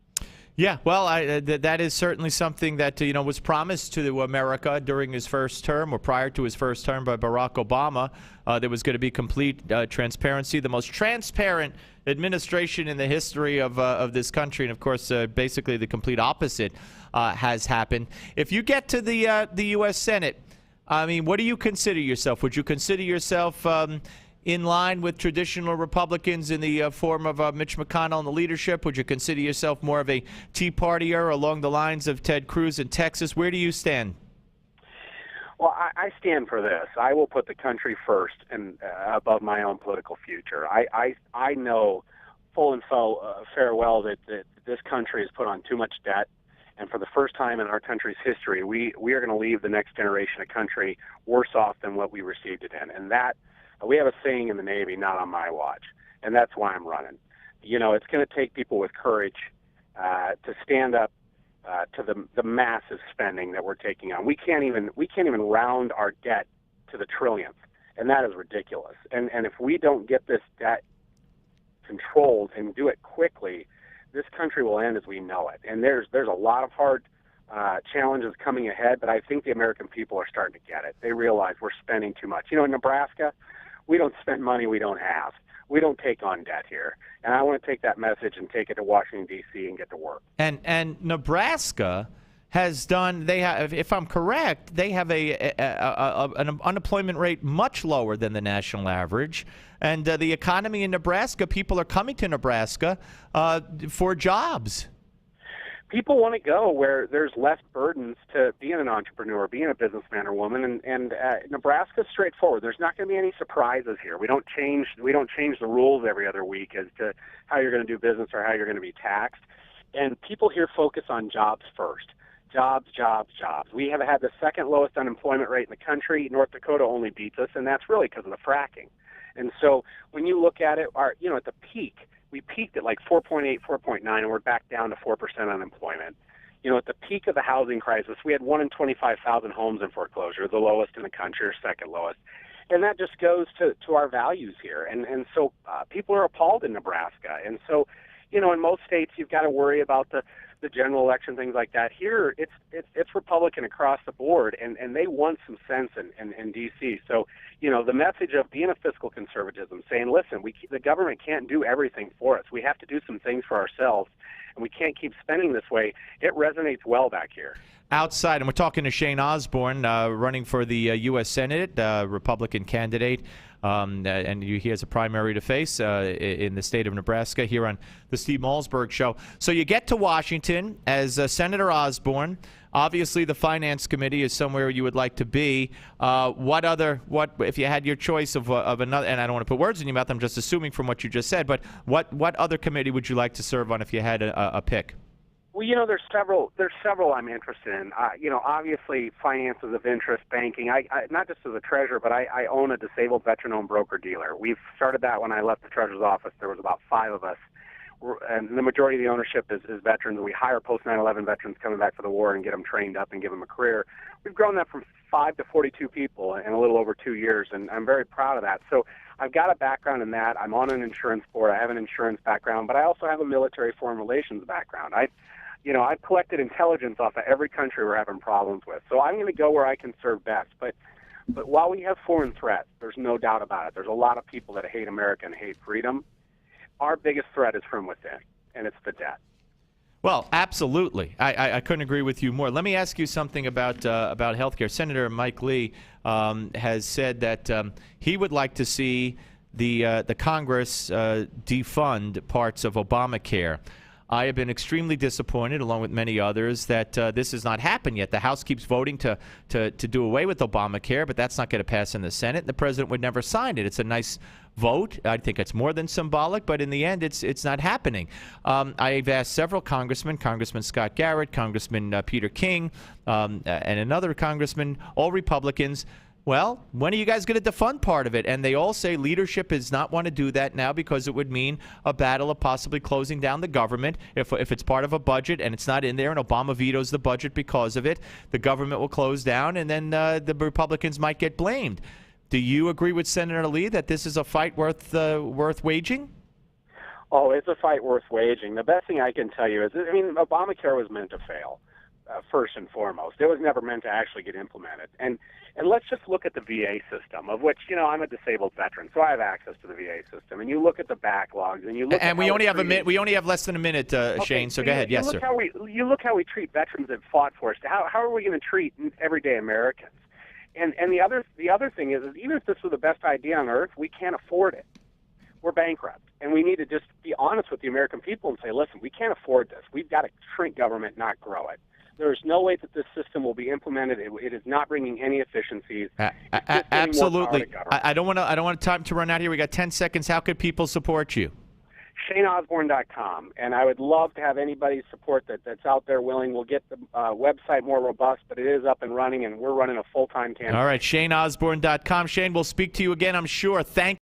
Yeah, well, that is certainly something that was promised to America during his first term, or prior to his first term, by Barack Obama. There was going to be complete transparency, the most transparent administration in the history of this country, and of course, basically the complete opposite has happened. If you get to the U.S. Senate, I mean, what do you consider yourself? Would you consider yourself in line with traditional Republicans in the form of Mitch McConnell and the leadership? Would you consider yourself more of a Tea Partier along the lines of Ted Cruz in Texas? Where do you stand? Well, I stand for this. I will put the country first and above my own political future. I know full and fair well that this country has put on too much debt, and for the first time in our country's history, we are going to leave the next generation a country worse off than what we received it in. And that, we have a saying in the Navy, not on my watch, and that's why I'm running. It's going to take people with courage to stand up to the massive spending that we're taking on. We can't even round our debt to the trillionth, and that is ridiculous. And if we don't get this debt controlled and do it quickly, this country will end as we know it. And there's a lot of hard challenges coming ahead, but I think the American people are starting to get it. They realize we're spending too much. In Nebraska, we don't spend money we don't have. We don't take on debt here. And I want to take that message and take it to Washington, D.C. and get to work. And Nebraska has done, they have, if I'm correct, they have an unemployment rate much lower than the national average. And the economy in Nebraska, people are coming to Nebraska for jobs. People want to go where there's less burdens to being an entrepreneur, being a businessman or woman, and Nebraska's straightforward. There's not going to be any surprises here. We don't change the rules every other week as to how you're going to do business or how you're going to be taxed. And people here focus on jobs first. Jobs, jobs, jobs. We have had the second lowest unemployment rate in the country. North Dakota only beats us, and that's really because of the fracking. And so when you look at it, at the peak, we peaked at like 4.8, 4.9, and we're back down to 4% unemployment. At the peak of the housing crisis, we had 1 in 25,000 homes in foreclosure, the lowest in the country, or second lowest. And that just goes to our values here. And so people are appalled in Nebraska. And so, in most states, you've got to worry about the general election, things like that. Here, it's Republican across the board, and they want some sense in D.C. So, the message of being a fiscal conservatism, saying, listen, the government can't do everything for us. We have to do some things for ourselves, and we can't keep spending this way. It resonates well back here. Outside, and we're talking to Shane Osborne, running for the U.S. Senate, Republican candidate. And he has a primary to face in the state of Nebraska here on the Steve Malzberg Show. So you get to Washington as Senator Osborne. Obviously, the Finance Committee is somewhere you would like to be. What if you had your choice of another? And I don't want to put words in your mouth. I'm just assuming from what you just said. But what other committee would you like to serve on if you had a pick? Well, there's several I'm interested in. Obviously, finance is of interest, banking. I not just as a treasurer, but I own a disabled veteran-owned broker-dealer. We've started that when I left the treasurer's office. There was about 5 of us, and the majority of the ownership is veterans. We hire post-9/11 veterans coming back for the war and get them trained up and give them a career. We've grown that from 5 to 42 people in a little over 2 years, and I'm very proud of that. So I've got a background in that. I'm on an insurance board. I have an insurance background, but I also have a military foreign relations background. I've collected intelligence off of every country we're having problems with. So I'm going to go where I can serve best. But while we have foreign threats, there's no doubt about it. There's a lot of people that hate America and hate freedom. Our biggest threat is from within, and it's the debt. Well, absolutely. I couldn't agree with you more. Let me ask you something about health care. Senator Mike Lee has said that he would like to see the Congress defund parts of Obamacare. I have been extremely disappointed, along with many others, that this has not happened yet. The House keeps voting to do away with Obamacare, but that's not going to pass in the Senate. The president would never sign it. It's a nice vote. I think it's more than symbolic, but in the end, it's not happening. I've asked several congressmen, Congressman Scott Garrett, Congressman Peter King, and another congressman, all Republicans, well, when are you guys going to defund part of it? And they all say leadership does not want to do that now because it would mean a battle of possibly closing down the government. If it's part of a budget and it's not in there and Obama vetoes the budget because of it, the government will close down and then the Republicans might get blamed. Do you agree with Senator Lee that this is a fight worth waging? Oh, it's a fight worth waging. The best thing I can tell you is, Obamacare was meant to fail. First and foremost, it was never meant to actually get implemented. And let's just look at the VA system, of which I'm a disabled veteran, so I have access to the VA system. And you look at the backlogs, and you look. And we only have less than a minute, okay, Shane. So go ahead. Yes, sir. You look how we treat veterans that fought for us. How are we going to treat everyday Americans? And the other thing is even if this was the best idea on earth, we can't afford it. We're bankrupt, and we need to just be honest with the American people and say, listen, we can't afford this. We've got to shrink government, not grow it. There's no way that this system will be implemented. It is not bringing any efficiencies. Absolutely. I don't want time to run out here. We got 10 seconds. How could people support you? ShaneOsborne.com. And I would love to have anybody's support that's out there willing. We'll get the website more robust, but it is up and running, and we're running a full-time campaign. All right, ShaneOsborne.com. Shane, we'll speak to you again, I'm sure. Thank